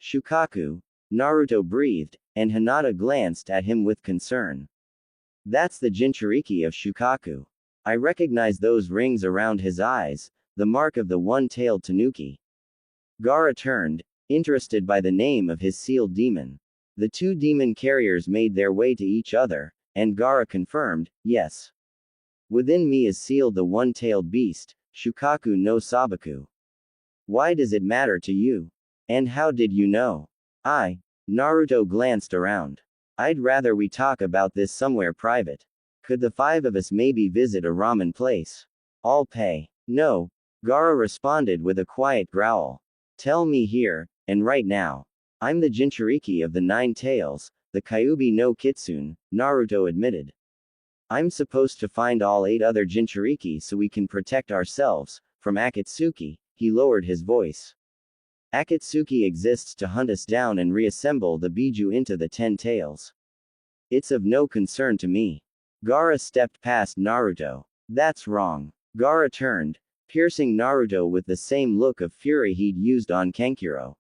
Shukaku, Naruto breathed, and Hinata glanced at him with concern. That's the Jinchuriki of Shukaku. I recognize those rings around his eyes, the mark of the one-tailed tanuki. Gaara turned, interested by the name of his sealed demon. The two demon carriers made their way to each other, and Gaara confirmed, yes. Within me is sealed the one-tailed beast, Shukaku no Sabaku. Why does it matter to you? And how did you know? Naruto glanced around. I'd rather we talk about this somewhere private. Could the five of us maybe visit a ramen place? I'll pay. No. Gaara responded with a quiet growl. Tell me here, and right now. I'm the Jinchuriki of the Nine Tails, the Kyuubi no Kitsune, Naruto admitted. I'm supposed to find all 8 other Jinchuriki so we can protect ourselves, from Akatsuki. He lowered his voice. Akatsuki exists to hunt us down and reassemble the Biju into the 10 tails. It's of no concern to me. Gaara stepped past Naruto. That's wrong. Gaara turned, piercing Naruto with the same look of fury he'd used on Kankuro.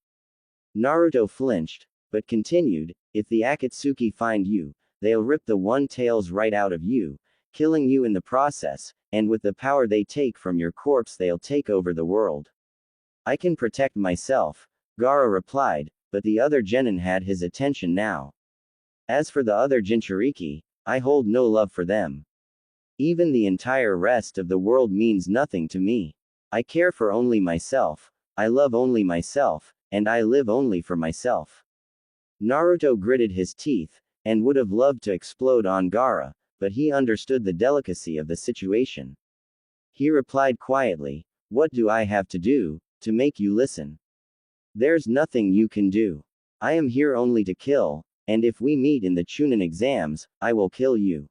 Naruto flinched, but continued, if the Akatsuki find you, they'll rip the one-tails right out of you, killing you in the process, and with the power they take from your corpse they'll take over the world. I can protect myself, Gaara replied, but the other genin had his attention now. As for the other Jinchuriki, I hold no love for them. Even the entire rest of the world means nothing to me. I care for only myself, I love only myself, and I live only for myself. Naruto gritted his teeth, and would have loved to explode on Gaara, but he understood the delicacy of the situation. He replied quietly, what do I have to do, to make you listen? There's nothing you can do. I am here only to kill, and if we meet in the Chunin exams, I will kill you.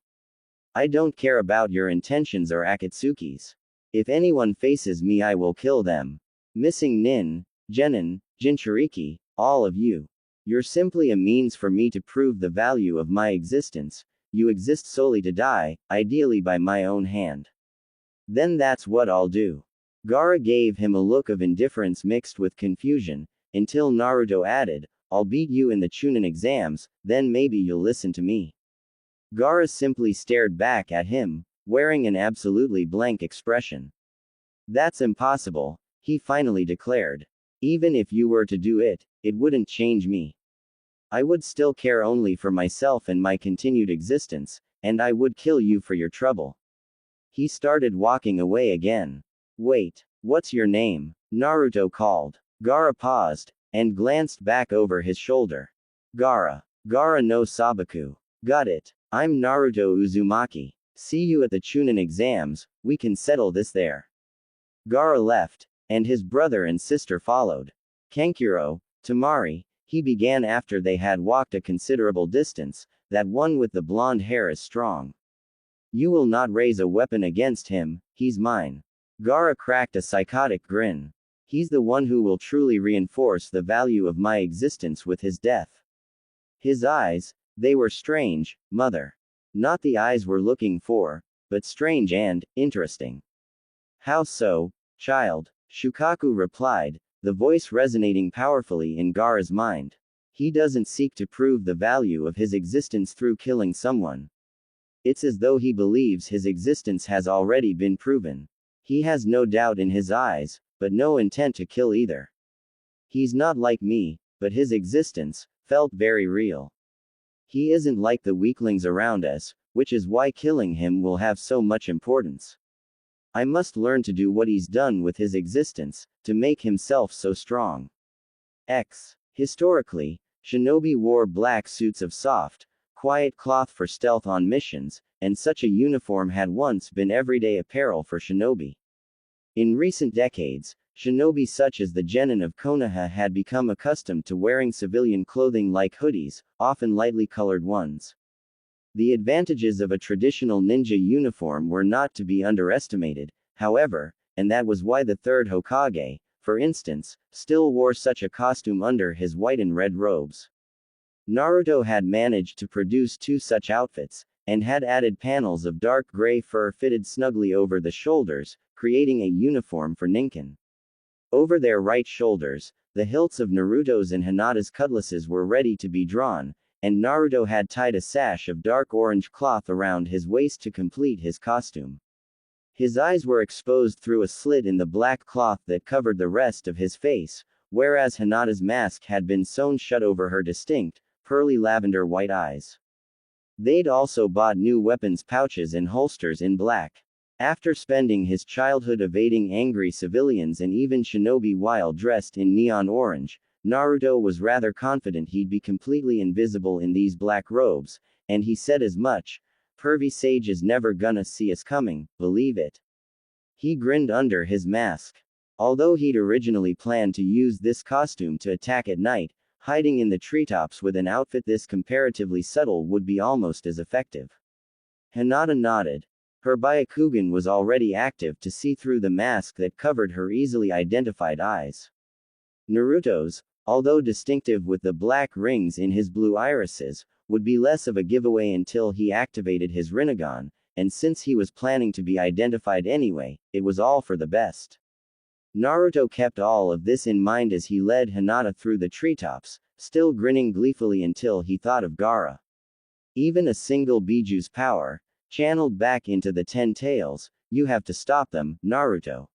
I don't care about your intentions or Akatsuki's. If anyone faces me I will kill them. Missing Nin, Genin, Jinchuriki, all of you. You're simply a means for me to prove the value of my existence. You exist solely to die, ideally by my own hand. Then that's what I'll do. Gaara gave him a look of indifference mixed with confusion, until Naruto added, I'll beat you in the Chunin exams, then maybe you'll listen to me. Gaara simply stared back at him, wearing an absolutely blank expression. That's impossible, he finally declared. Even if you were to do it, it wouldn't change me. I would still care only for myself and my continued existence, and I would kill you for your trouble. He started walking away again. Wait, what's your name? Naruto called. Gaara paused, and glanced back over his shoulder. Gaara no Sabaku. Got it. I'm Naruto Uzumaki. See you at the Chunin exams, we can settle this there. Gaara left, and his brother and sister followed. Kankuro, Temari, he began after they had walked a considerable distance, that one with the blonde hair is strong. You will not raise a weapon against him, he's mine. Gaara cracked a psychotic grin. He's the one who will truly reinforce the value of my existence with his death. His eyes, they were strange, mother. Not the eyes we're looking for, but strange and interesting. How so, child? Shukaku replied, the voice resonating powerfully in Gaara's mind. He doesn't seek to prove the value of his existence through killing someone. It's as though he believes his existence has already been proven. He has no doubt in his eyes, but no intent to kill either. He's not like me, but his existence felt very real. He isn't like the weaklings around us, which is why killing him will have so much importance. I must learn to do what he's done with his existence, to make himself so strong. Historically, shinobi wore black suits of soft, quiet cloth for stealth on missions, and such a uniform had once been everyday apparel for shinobi. In recent decades, shinobi such as the genin of Konoha had become accustomed to wearing civilian clothing like hoodies, often lightly colored ones. The advantages of a traditional ninja uniform were not to be underestimated, however, and that was why the third Hokage, for instance, still wore such a costume under his white and red robes. Naruto had managed to produce 2 such outfits, and had added panels of dark gray fur fitted snugly over the shoulders, creating a uniform for Ninken. Over their right shoulders, the hilts of Naruto's and Hinata's cutlasses were ready to be drawn, and Naruto had tied a sash of dark orange cloth around his waist to complete his costume. His eyes were exposed through a slit in the black cloth that covered the rest of his face, whereas Hinata's mask had been sewn shut over her distinct, pearly lavender white eyes. They'd also bought new weapons pouches and holsters in black. After spending his childhood evading angry civilians and even shinobi while dressed in neon orange, Naruto was rather confident he'd be completely invisible in these black robes, and he said as much. Pervy Sage is never gonna see us coming, believe it. He grinned under his mask. Although he'd originally planned to use this costume to attack at night, hiding in the treetops with an outfit this comparatively subtle would be almost as effective. Hinata nodded. Her Byakugan was already active to see through the mask that covered her easily identified eyes. Naruto's, although distinctive with the black rings in his blue irises, would be less of a giveaway until he activated his Rinnegan, and since he was planning to be identified anyway, it was all for the best. Naruto kept all of this in mind as he led Hinata through the treetops, still grinning gleefully until he thought of Gaara. Even a single Bijuu's power, channeled back into the 10 tails, you have to stop them, Naruto.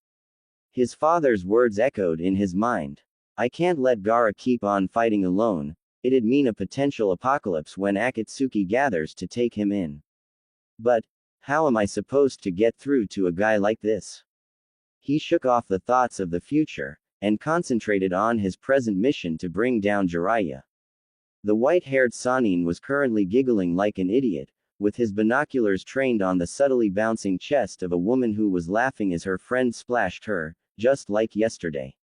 His father's words echoed in his mind. I can't let Gaara keep on fighting alone, it'd mean a potential apocalypse when Akatsuki gathers to take him in. But, how am I supposed to get through to a guy like this? He shook off the thoughts of the future, and concentrated on his present mission to bring down Jiraiya. The white-haired Sannin was currently giggling like an idiot, with his binoculars trained on the subtly bouncing chest of a woman who was laughing as her friend splashed her, just like yesterday.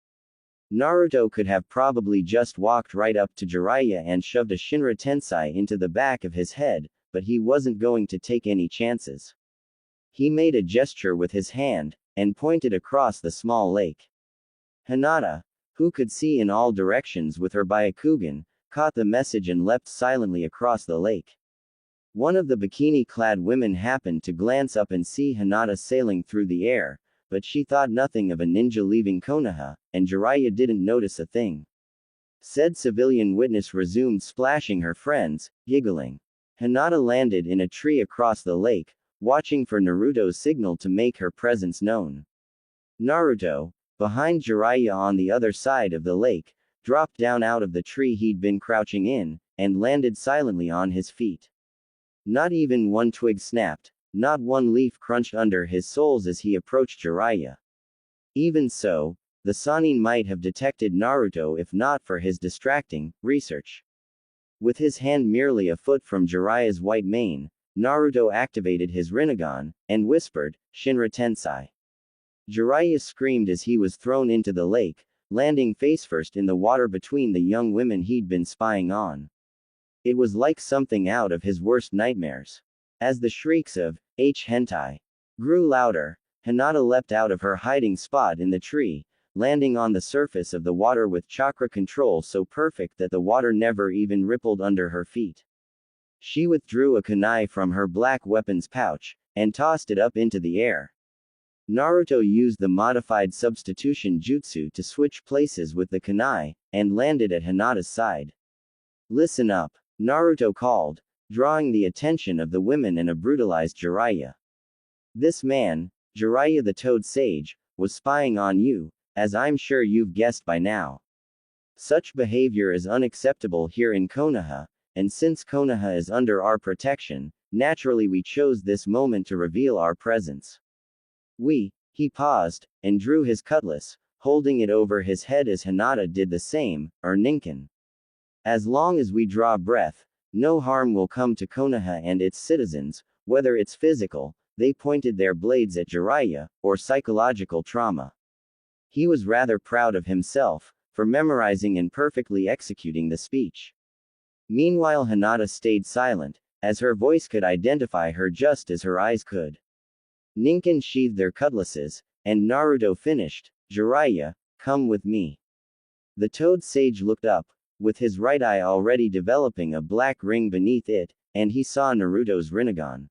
Naruto could have probably just walked right up to Jiraiya and shoved a Shinra Tensei into the back of his head, but he wasn't going to take any chances. He made a gesture with his hand, and pointed across the small lake. Hinata, who could see in all directions with her Byakugan, caught the message and leapt silently across the lake. One of the bikini-clad women happened to glance up and see Hinata sailing through the air, but she thought nothing of a ninja leaving Konoha, and Jiraiya didn't notice a thing. Said civilian witness resumed splashing her friends, giggling. Hinata landed in a tree across the lake, watching for Naruto's signal to make her presence known. Naruto, behind Jiraiya on the other side of the lake, dropped down out of the tree he'd been crouching in, and landed silently on his feet. Not even one twig snapped, not one leaf crunched under his soles as he approached Jiraiya. Even so, the Sannin might have detected Naruto if not for his distracting research. With his hand merely a foot from Jiraiya's white mane, Naruto activated his Rinnegan, and whispered, Shinra Tensei. Jiraiya screamed as he was thrown into the lake, landing face-first in the water between the young women he'd been spying on. It was like something out of his worst nightmares. As the shrieks of, hentai, grew louder, Hinata leapt out of her hiding spot in the tree, landing on the surface of the water with chakra control so perfect that the water never even rippled under her feet. She withdrew a kunai from her black weapons pouch, and tossed it up into the air. Naruto used the modified substitution jutsu to switch places with the kunai, and landed at Hinata's side. Listen up, Naruto called, drawing the attention of the women and a brutalized Jiraiya. This man, Jiraiya the Toad Sage, was spying on you, as I'm sure you've guessed by now. Such behavior is unacceptable here in Konoha, and since Konoha is under our protection, naturally we chose this moment to reveal our presence. He paused, and drew his cutlass, holding it over his head as Hinata did the same, Ninken. As long as we draw breath, no harm will come to Konoha and its citizens, whether it's physical, they pointed their blades at Jiraiya, or psychological trauma. He was rather proud of himself, for memorizing and perfectly executing the speech. Meanwhile Hinata stayed silent, as her voice could identify her just as her eyes could. Ninken sheathed their cutlasses, and Naruto finished, Jiraiya, come with me. The Toad Sage looked up, with his right eye already developing a black ring beneath it, and he saw Naruto's Rinnegan.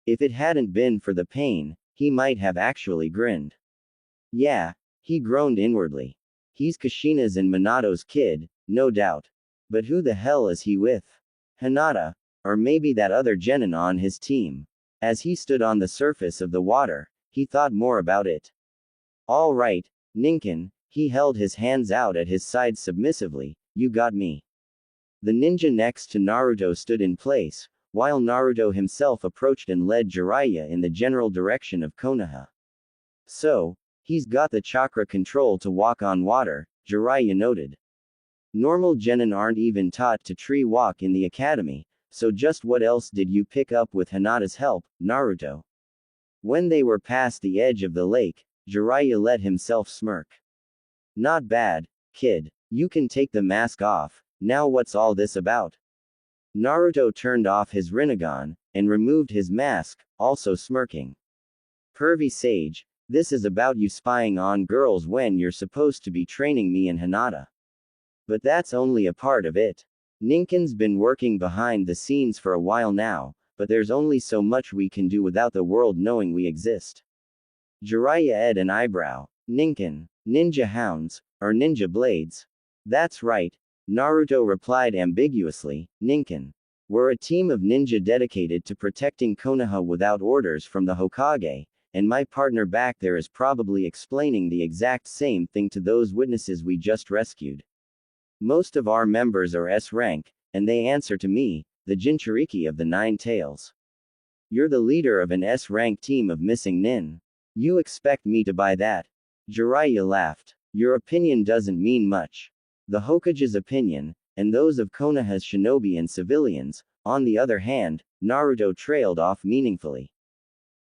If it hadn't been for the pain, he might have actually grinned. Yeah, he groaned inwardly. He's Kushina's and Minato's kid, no doubt. But who the hell is he with? Hinata, or maybe that other genin on his team. As he stood on the surface of the water, he thought more about it. All right, Ninken, he held his hands out at his sides submissively, you got me. The ninja next to Naruto stood in place, while Naruto himself approached and led Jiraiya in the general direction of Konoha. So, he's got the chakra control to walk on water, Jiraiya noted. Normal genin aren't even taught to tree walk in the academy, so just what else did you pick up with Hinata's help, Naruto? When they were past the edge of the lake, Jiraiya let himself smirk. Not bad, kid. You can take the mask off, now what's all this about? Naruto turned off his Rinnegan, and removed his mask, also smirking. Pervy Sage, this is about you spying on girls when you're supposed to be training me and Hinata. But that's only a part of it. Ninken's been working behind the scenes for a while now, but there's only so much we can do without the world knowing we exist. Jiraiya ed an eyebrow. Ninken, ninja hounds, or ninja blades? That's right, Naruto replied ambiguously, Ninken. We're a team of ninja dedicated to protecting Konoha without orders from the Hokage, and my partner back there is probably explaining the exact same thing to those witnesses we just rescued. Most of our members are S rank, and they answer to me, the Jinchuriki of the Nine Tails. You're the leader of an S rank team of missing nin. You expect me to buy that? Jiraiya laughed. Your opinion doesn't mean much. The Hokage's opinion, and those of Konoha's shinobi and civilians, on the other hand, Naruto trailed off meaningfully.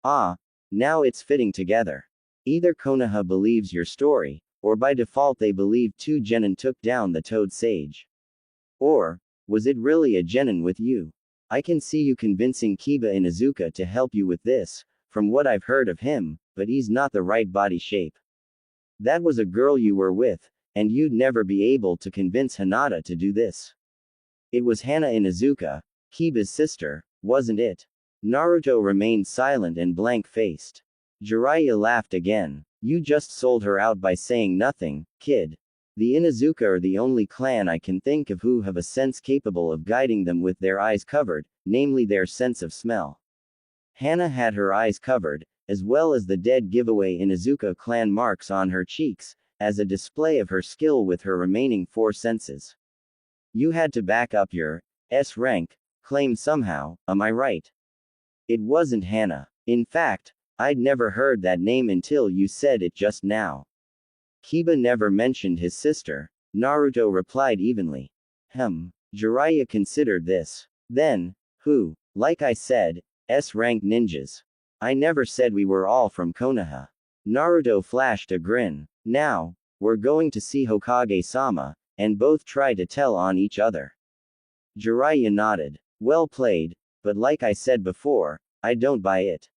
Ah, now it's fitting together. Either Konoha believes your story, or by default they believe two genin took down the Toad Sage. Or, was it really a genin with you? I can see you convincing Kiba Inuzuka to help you with this, from what I've heard of him, but he's not the right body shape. That was a girl you were with, and you'd never be able to convince Hinata to do this. It was Hana Inuzuka, Kiba's sister, wasn't it? Naruto remained silent and blank-faced. Jiraiya laughed again. You just sold her out by saying nothing, kid. The Inuzuka are the only clan I can think of who have a sense capable of guiding them with their eyes covered, namely their sense of smell. Hana had her eyes covered, as well as the dead giveaway Inuzuka clan marks on her cheeks, as a display of her skill with her remaining 4 senses. You had to back up your S rank claim somehow, am I right? It wasn't Hana. In fact, I'd never heard that name until you said it just now. Kiba never mentioned his sister, Naruto replied evenly. Jiraiya considered this. Then, who? Like I said, S-rank ninjas. I never said we were all from Konoha. Naruto flashed a grin. Now, we're going to see Hokage-sama, and both try to tell on each other. Jiraiya nodded. Well played, but like I said before, I don't buy it.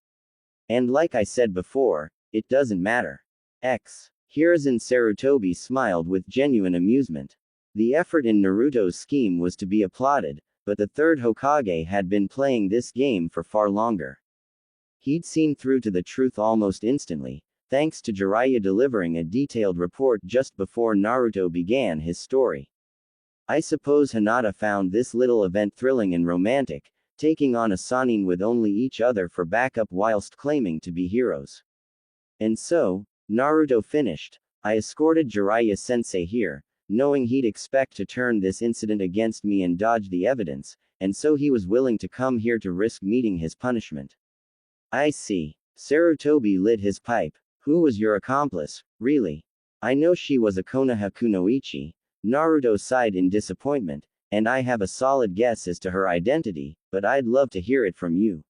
And like I said before, it doesn't matter. Hiruzen Sarutobi smiled with genuine amusement. The effort in Naruto's scheme was to be applauded, but the third Hokage had been playing this game for far longer. He'd seen through to the truth almost instantly, thanks to Jiraiya delivering a detailed report just before Naruto began his story. I suppose Hinata found this little event thrilling and romantic, taking on a Sannin with only each other for backup whilst claiming to be heroes. And so, Naruto finished. I escorted Jiraiya-sensei here, knowing he'd expect to turn this incident against me and dodge the evidence, and so he was willing to come here to risk meeting his punishment. I see. Sarutobi lit his pipe. Who was your accomplice, really? I know she was a Konoha kunoichi. Naruto sighed in disappointment, and I have a solid guess as to her identity, but I'd love to hear it from you.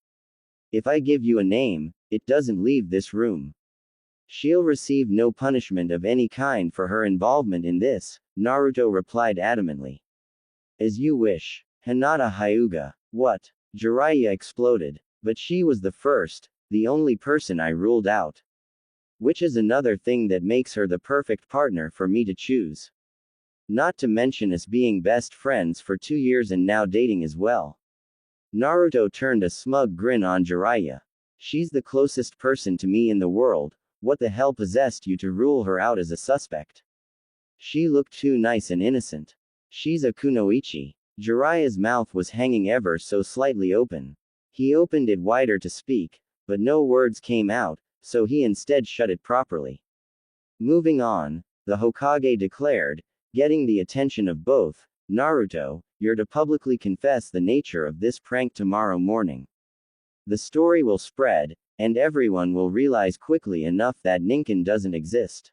If I give you a name, it doesn't leave this room. She'll receive no punishment of any kind for her involvement in this, Naruto replied adamantly. As you wish. Hinata Hyuga. What? Jiraiya exploded. But she was the first, the only person I ruled out. Which is another thing that makes her the perfect partner for me to choose. Not to mention us being best friends for 2 years and now dating as well. Naruto turned a smug grin on Jiraiya. She's the closest person to me in the world, what the hell possessed you to rule her out as a suspect? She looked too nice and innocent. She's a kunoichi. Jiraiya's mouth was hanging ever so slightly open. He opened it wider to speak, but no words came out, so he instead shut it properly. Moving on, the Hokage declared, getting the attention of both. Naruto, you're to publicly confess the nature of this prank tomorrow morning. The story will spread, and everyone will realize quickly enough that Ninken doesn't exist.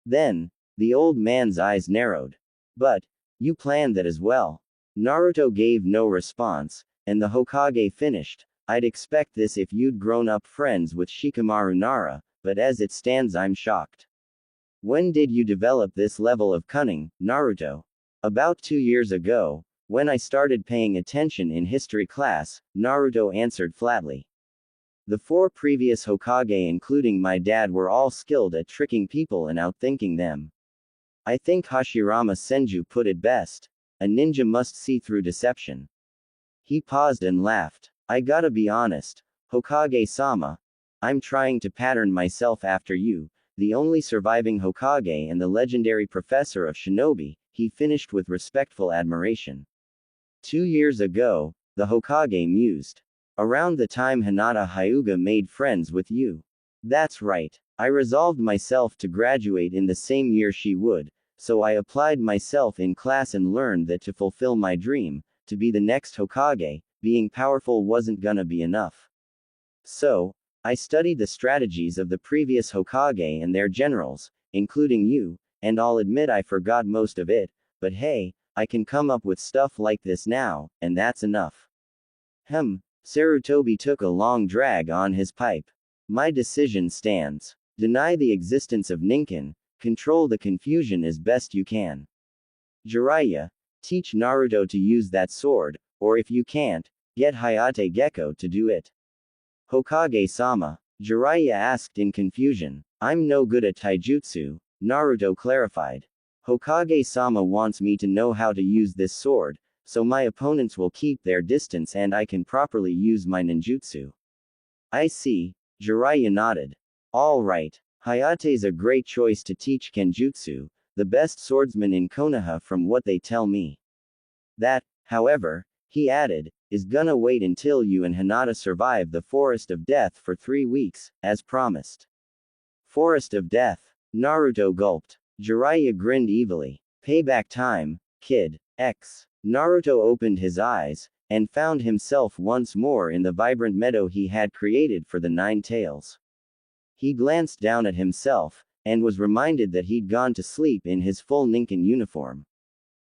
Then, the old man's eyes narrowed. But, you planned that as well. Naruto gave no response, and the Hokage finished. I'd expect this if you'd grown up friends with Shikamaru Nara, but as it stands I'm shocked. When did you develop this level of cunning, Naruto? About 2 years ago, when I started paying attention in history class, Naruto answered flatly. The 4 previous Hokage including my dad were all skilled at tricking people and outthinking them. I think Hashirama Senju put it best. A ninja must see through deception. He paused and laughed. I gotta be honest, Hokage-sama. I'm trying to pattern myself after you, the only surviving Hokage and the legendary professor of shinobi, he finished with respectful admiration. 2 years ago, the Hokage mused. Around the time Hinata Hyuga made friends with you. That's right. I resolved myself to graduate in the same year she would, so I applied myself in class and learned that to fulfill my dream, to be the next Hokage, being powerful wasn't gonna be enough. So, I studied the strategies of the previous Hokage and their generals, including you, and I'll admit I forgot most of it, but hey, I can come up with stuff like this now, and that's enough. Sarutobi took a long drag on his pipe. My decision stands. Deny the existence of Ninken, control the confusion as best you can. Jiraiya, teach Naruto to use that sword, or if you can't, get Hayate Gecko to do it. Hokage-sama, Jiraiya asked in confusion. I'm no good at taijutsu, Naruto clarified. Hokage-sama wants me to know how to use this sword, so my opponents will keep their distance and I can properly use my ninjutsu. I see, Jiraiya nodded. All right, Hayate's a great choice to teach Kenjutsu, the best swordsman in Konoha from what they tell me. That, however, he added, is gonna wait until you and Hinata survive the Forest of Death for 3 weeks, as promised. Forest of Death. Naruto gulped. Jiraiya grinned evilly. Payback time, kid. X. Naruto opened his eyes, and found himself once more in the vibrant meadow he had created for the Nine Tails. He glanced down at himself, and was reminded that he'd gone to sleep in his full Ninken uniform.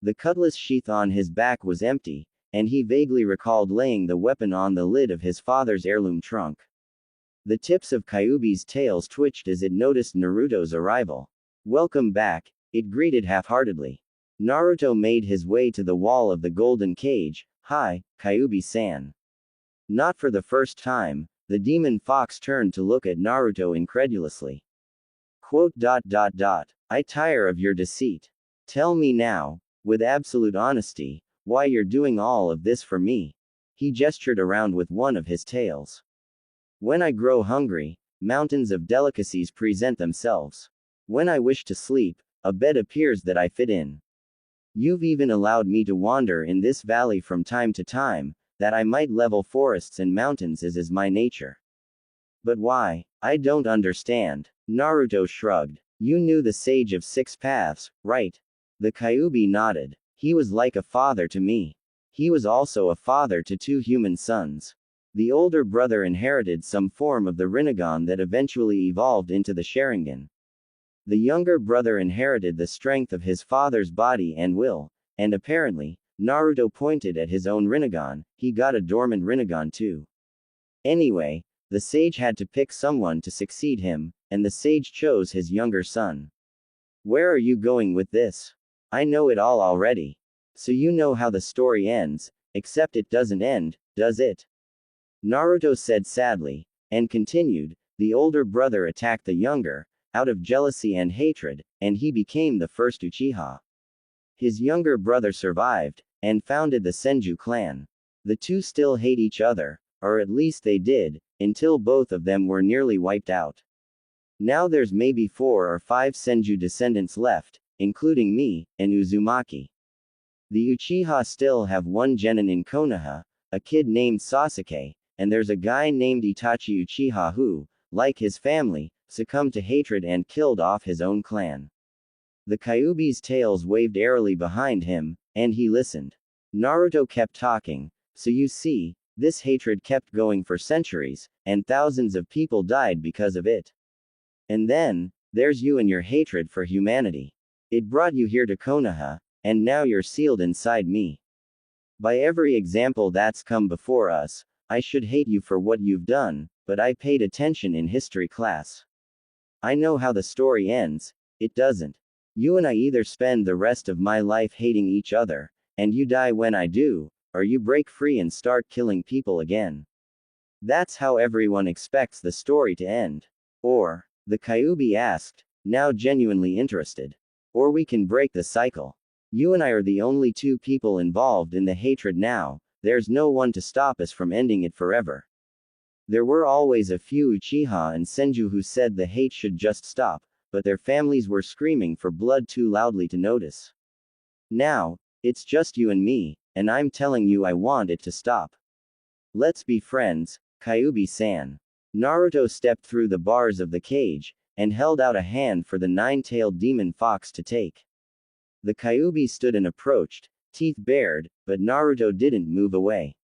The cutlass sheath on his back was empty, and he vaguely recalled laying the weapon on the lid of his father's heirloom trunk. The tips of Kyuubi's tails twitched as it noticed Naruto's arrival. Welcome back, it greeted half-heartedly. Naruto made his way to the wall of the golden cage. Hi, Kyuubi-san. Not for the first time, the demon fox turned to look at Naruto incredulously. Quote. I tire of your deceit. Tell me now, with absolute honesty, why you're doing all of this for me. He gestured around with one of his tails. When I grow hungry, mountains of delicacies present themselves. When I wish to sleep, a bed appears that I fit in. You've even allowed me to wander in this valley from time to time, that I might level forests and mountains as is my nature. But why? I don't understand. Naruto shrugged. You knew the Sage of Six Paths, right? The Kyuubi nodded. He was like a father to me. He was also a father to two human sons. The older brother inherited some form of the Rinnegan that eventually evolved into the Sharingan. The younger brother inherited the strength of his father's body and will, and apparently, Naruto pointed at his own Rinnegan, he got a dormant Rinnegan too. Anyway, the sage had to pick someone to succeed him, and the sage chose his younger son. Where are you going with this? I know it all already. So you know how the story ends, except it doesn't end, does it? Naruto said sadly, and continued, the older brother attacked the younger, out of jealousy and hatred, and he became the first Uchiha. His younger brother survived, and founded the Senju clan. The two still hate each other, or at least they did, until both of them were nearly wiped out. Now there's maybe 4 or 5 Senju descendants left, including me, and Uzumaki. The Uchiha still have one genin in Konoha, a kid named Sasuke, and there's a guy named Itachi Uchiha who, like his family, succumbed to hatred and killed off his own clan. The Kyuubi's tails waved airily behind him, and he listened. Naruto kept talking, so you see, this hatred kept going for centuries, and thousands of people died because of it. And then, there's you and your hatred for humanity. It brought you here to Konoha, and now you're sealed inside me. By every example that's come before us, I should hate you for what you've done, but I paid attention in history class. I know how the story ends, it doesn't. You and I either spend the rest of my life hating each other, and you die when I do, or you break free and start killing people again. That's how everyone expects the story to end. Or, the Kyuubi asked, now genuinely interested. Or we can break the cycle. You and I are the only two people involved in the hatred now, there's no one to stop us from ending it forever. There were always a few Uchiha and Senju who said the hate should just stop, but their families were screaming for blood too loudly to notice. Now, it's just you and me, and I'm telling you I want it to stop. Let's be friends, Kyuubi-san. Naruto stepped through the bars of the cage, and held out a hand for the nine-tailed demon fox to take. The Kyuubi stood and approached, teeth bared, but Naruto didn't move away.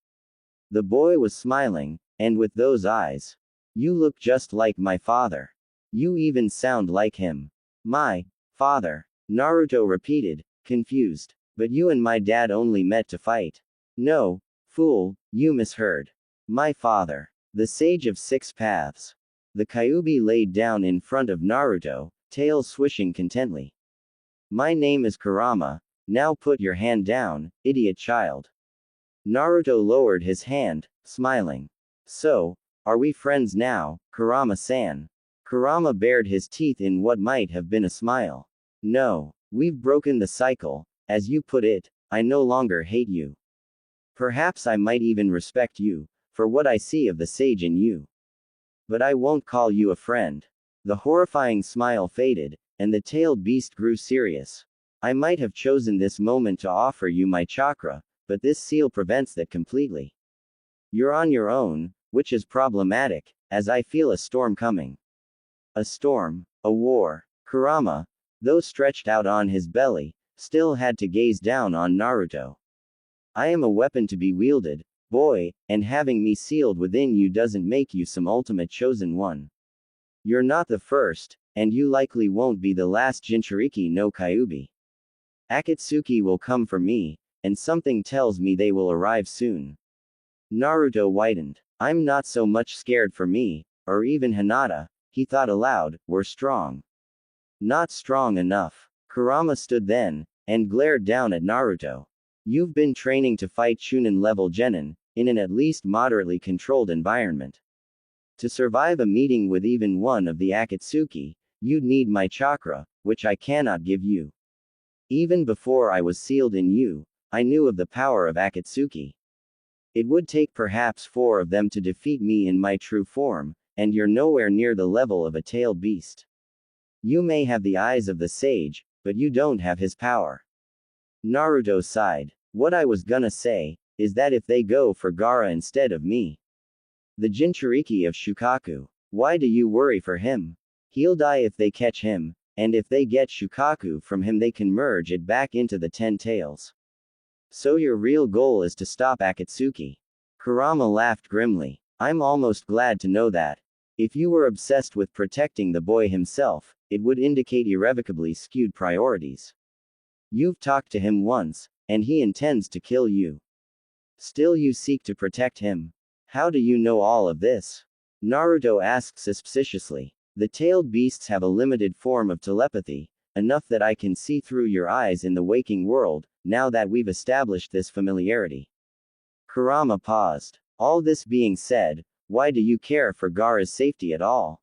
The boy was smiling, and with those eyes. You look just like my father. You even sound like him. My father. Naruto repeated, confused. But you and my dad only met to fight. No, fool, you misheard. My father. The Sage of Six Paths. The Kyuubi laid down in front of Naruto, tail swishing contently. My name is Kurama, now put your hand down, idiot child. Naruto lowered his hand, smiling. So, are we friends now, Kurama-san? Kurama bared his teeth in what might have been a smile. No, we've broken the cycle, as you put it, I no longer hate you. Perhaps I might even respect you, for what I see of the sage in you. But I won't call you a friend. The horrifying smile faded, and the tailed beast grew serious. I might have chosen this moment to offer you my chakra, but this seal prevents that completely. You're on your own, which is problematic, as I feel a storm coming. A storm, a war. Kurama, though stretched out on his belly, still had to gaze down on Naruto. I am a weapon to be wielded, boy, and having me sealed within you doesn't make you some ultimate chosen one. You're not the first, and you likely won't be the last Jinchuriki no Kyuubi. Akatsuki will come for me, and something tells me they will arrive soon. Naruto whitened. I'm not so much scared for me, or even Hinata, he thought aloud, we're strong. Not strong enough. Kurama stood then, and glared down at Naruto. You've been training to fight Chunin level genin, in an at least moderately controlled environment. To survive a meeting with even one of the Akatsuki, you'd need my chakra, which I cannot give you. Even before I was sealed in you, I knew of the power of Akatsuki. It would take perhaps 4 of them to defeat me in my true form, and you're nowhere near the level of a tailed beast. You may have the eyes of the sage, but you don't have his power. Naruto sighed. What I was gonna say, is that if they go for Gaara instead of me, the Jinchuriki of Shukaku, why do you worry for him? He'll die if they catch him, and if they get Shukaku from him they can merge it back into the 10 tails. So your real goal is to stop Akatsuki. Kurama laughed grimly. I'm almost glad to know that. If you were obsessed with protecting the boy himself, it would indicate irrevocably skewed priorities. You've talked to him once, and he intends to kill you. Still you seek to protect him. How do you know all of this? Naruto asked suspiciously. The tailed beasts have a limited form of telepathy, enough that I can see through your eyes in the waking world, now that we've established this familiarity. Kurama paused. All this being said, why do you care for Gaara's safety at all?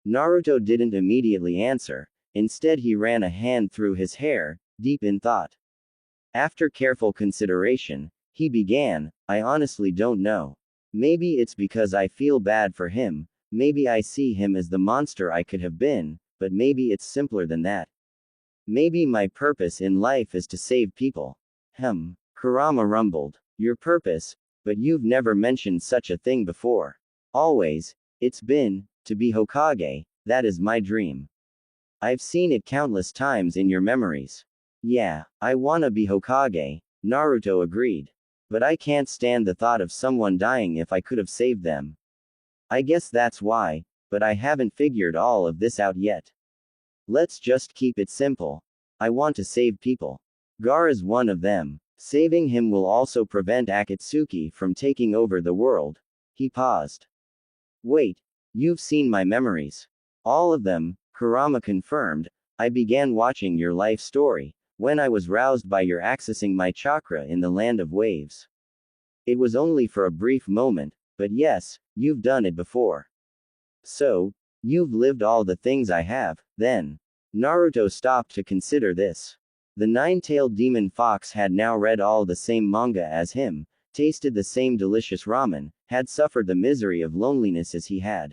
Naruto didn't immediately answer, instead he ran a hand through his hair, deep in thought. After careful consideration, he began, I honestly don't know. Maybe it's because I feel bad for him, maybe I see him as the monster I could have been, but maybe it's simpler than that. Maybe my purpose in life is to save people. Kurama rumbled. Your purpose, but you've never mentioned such a thing before. Always, it's been, to be Hokage, that is my dream. I've seen it countless times in your memories. Yeah, I wanna be Hokage, Naruto agreed. But I can't stand the thought of someone dying if I could have saved them. I guess that's why, but I haven't figured all of this out yet. Let's just keep it simple. I want to save people. Gaara's one of them. Saving him will also prevent Akatsuki from taking over the world. He paused. Wait, you've seen my memories. All of them, Kurama confirmed. I began watching your life story, when I was roused by your accessing my chakra in the land of waves. It was only for a brief moment, but yes, you've done it before. So, you've lived all the things I have, then. Naruto stopped to consider this. The nine-tailed demon fox had now read all the same manga as him, tasted the same delicious ramen, had suffered the misery of loneliness as he had.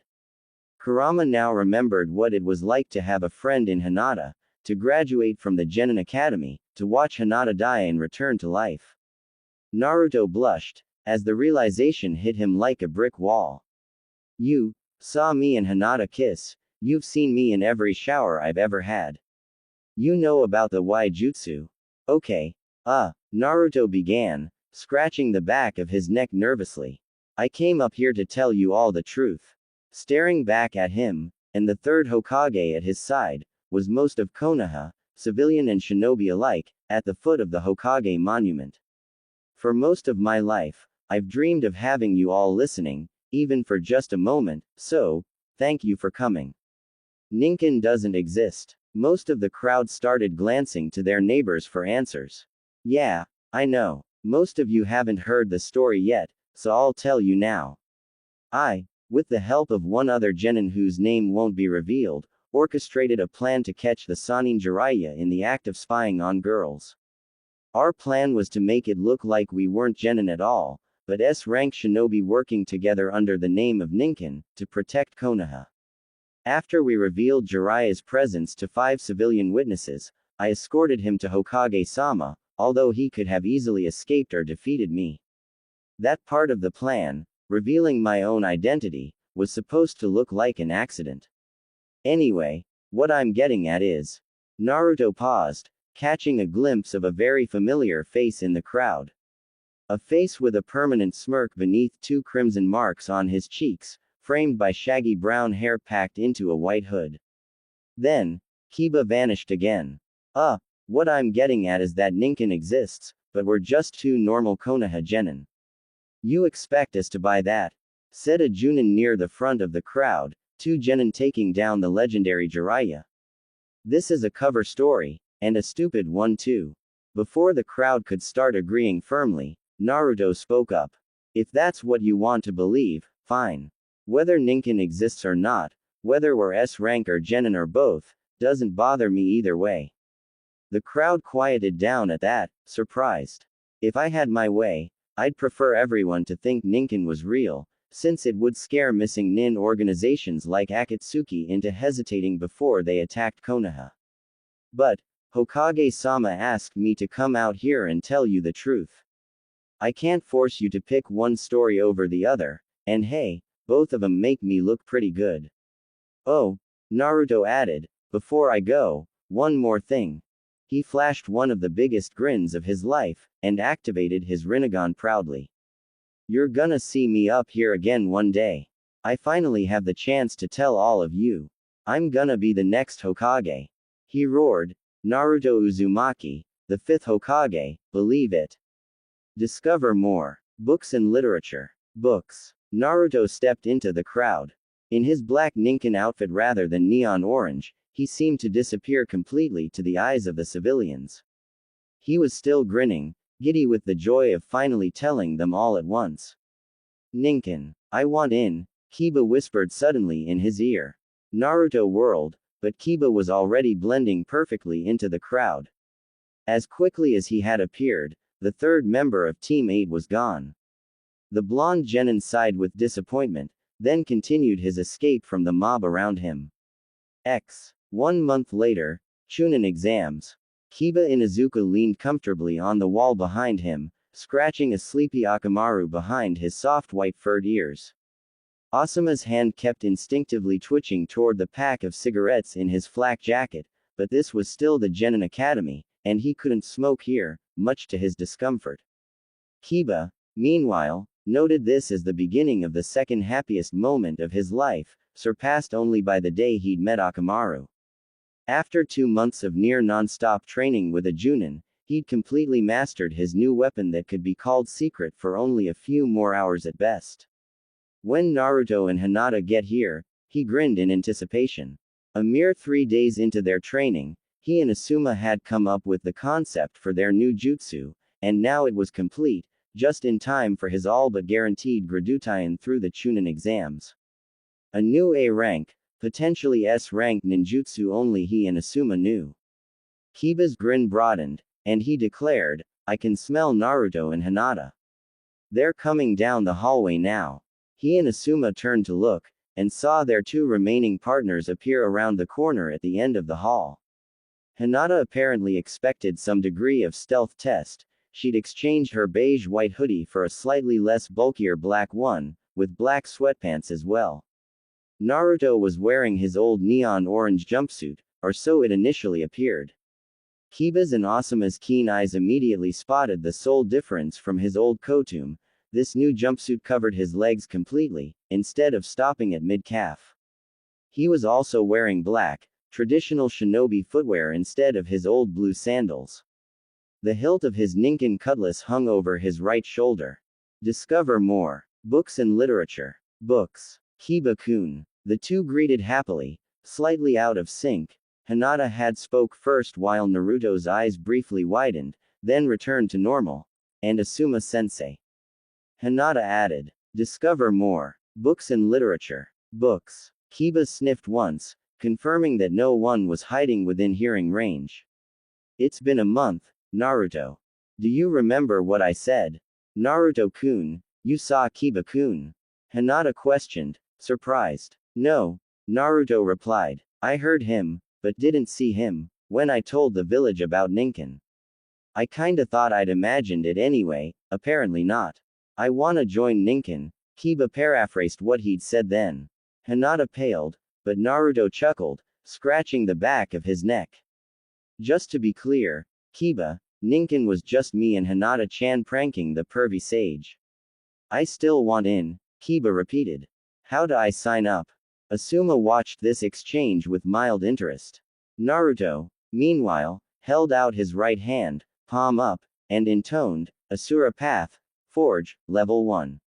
Kurama now remembered what it was like to have a friend in Hinata, to graduate from the Genin Academy, to watch Hinata die and return to life. Naruto blushed, as the realization hit him like a brick wall. You saw me and Hinata kiss, you've seen me in every shower I've ever had. You know about the Waijutsu. Okay. Naruto began, scratching the back of his neck nervously. I came up here to tell you all the truth. Staring back at him, and the third Hokage at his side, was most of Konoha, civilian and shinobi alike, at the foot of the Hokage monument. For most of my life, I've dreamed of having you all listening, even for just a moment, so, thank you for coming. Ninken doesn't exist. Most of the crowd started glancing to their neighbors for answers. Yeah, I know. Most of you haven't heard the story yet, so I'll tell you now. I, with the help of one other genin whose name won't be revealed, orchestrated a plan to catch the Sannin Jiraiya in the act of spying on girls. Our plan was to make it look like we weren't genin at all, but S-rank shinobi working together under the name of Ninken, to protect Konoha. After we revealed Jiraiya's presence to 5 civilian witnesses, I escorted him to Hokage-sama, although he could have easily escaped or defeated me. That part of the plan, revealing my own identity, was supposed to look like an accident. Anyway, what I'm getting at is, Naruto paused, catching a glimpse of a very familiar face in the crowd. A face with a permanent smirk beneath two crimson marks on his cheeks, framed by shaggy brown hair packed into a white hood. Then, Kiba vanished again. What I'm getting at is that Ninken exists, but we're just two normal Konoha genin. You expect us to buy that? Said a Junin near the front of the crowd, two genin taking down the legendary Jiraiya. This is a cover story, and a stupid one too. Before the crowd could start agreeing firmly, Naruto spoke up. If that's what you want to believe, fine. Whether Ninken exists or not, whether we're S rank or genin or both, doesn't bother me either way. The crowd quieted down at that, surprised. If I had my way, I'd prefer everyone to think Ninken was real, since it would scare missing nin organizations like Akatsuki into hesitating before they attacked Konoha. But, Hokage-sama asked me to come out here and tell you the truth. I can't force you to pick one story over the other, and hey, both of them make me look pretty good. Oh, Naruto added, before I go, one more thing. He flashed one of the biggest grins of his life, and activated his Rinnegan proudly. You're gonna see me up here again one day. I finally have the chance to tell all of you. I'm gonna be the next Hokage. He roared. Naruto Uzumaki, the fifth Hokage, believe it. Discover more. Books and literature. Books. Naruto stepped into the crowd. In his black Ninken outfit rather than neon orange, he seemed to disappear completely to the eyes of the civilians. He was still grinning, giddy with the joy of finally telling them all at once. Ninken. I want in, Kiba whispered suddenly in his ear. Naruto whirled, but Kiba was already blending perfectly into the crowd. As quickly as he had appeared, the third member of Team 8 was gone. The blonde genin sighed with disappointment, then continued his escape from the mob around him. 1 month later, Chunin exams. Kiba Inuzuka leaned comfortably on the wall behind him, scratching a sleepy Akamaru behind his soft white furred ears. Asuma's hand kept instinctively twitching toward the pack of cigarettes in his flak jacket, but this was still the Genin Academy, and he couldn't smoke here, much to his discomfort. Kiba, meanwhile, noted this as the beginning of the second happiest moment of his life, surpassed only by the day he'd met Akamaru. After 2 months of near non-stop training with a Junin, he'd completely mastered his new weapon that could be called secret for only a few more hours at best. When Naruto and Hinata get here, he grinned in anticipation. A mere 3 days into their training, he and Asuma had come up with the concept for their new jutsu, and now it was complete, just in time for his all but guaranteed Gradutian through the Chunin exams. A new A rank, potentially S rank ninjutsu only he and Asuma knew. Kiba's grin broadened, and he declared, I can smell Naruto and Hinata. They're coming down the hallway now. He and Asuma turned to look, and saw their 2 remaining partners appear around the corner at the end of the hall. Hinata apparently expected some degree of stealth test. She'd exchanged her beige-white hoodie for a slightly less bulkier black one, with black sweatpants as well. Naruto was wearing his old neon orange jumpsuit, or so it initially appeared. Kiba's and Asuma's keen eyes immediately spotted the sole difference from his old kotume. This new jumpsuit covered his legs completely, instead of stopping at mid-calf. He was also wearing black, traditional shinobi footwear instead of his old blue sandals. The hilt of his Ninken cutlass hung over his right shoulder. Discover more. Books and literature. Books. Kiba-kun. The two greeted happily, slightly out of sync. Hinata had spoke first while Naruto's eyes briefly widened, then returned to normal. And Asuma-sensei. Hinata added. Discover more. Books and literature. Books. Kiba sniffed once, confirming that no one was hiding within hearing range. It's been a month, Naruto. Do you remember what I said? Naruto-kun, you saw Kiba-kun? Hinata questioned, surprised. No, Naruto replied. I heard him, but didn't see him, when I told the village about Ninken. I kinda thought I'd imagined it anyway, apparently not. I wanna join Ninken, Kiba paraphrased what he'd said then. Hinata paled, but Naruto chuckled, scratching the back of his neck. Just to be clear, Kiba, Ninken was just me and Hinata-chan pranking the pervy sage. I still want in, Kiba repeated. How do I sign up? Asuma watched this exchange with mild interest. Naruto, meanwhile, held out his right hand, palm up, and intoned, Asura Path, Forge, Level 1.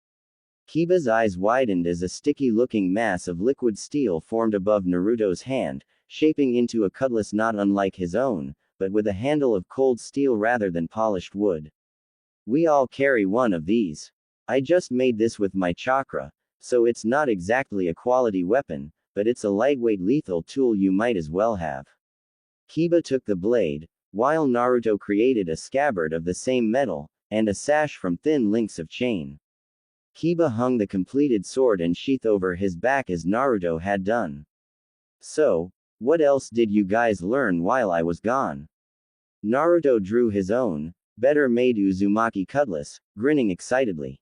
Kiba's eyes widened as a sticky-looking mass of liquid steel formed above Naruto's hand, shaping into a cutlass not unlike his own, but with a handle of cold steel rather than polished wood. We all carry one of these. I just made this with my chakra, so it's not exactly a quality weapon, but it's a lightweight lethal tool you might as well have. Kiba took the blade, while Naruto created a scabbard of the same metal, and a sash from thin links of chain. Kiba hung the completed sword and sheath over his back as Naruto had done. So, what else did you guys learn while I was gone? Naruto drew his own, better-made Uzumaki cutlass, grinning excitedly.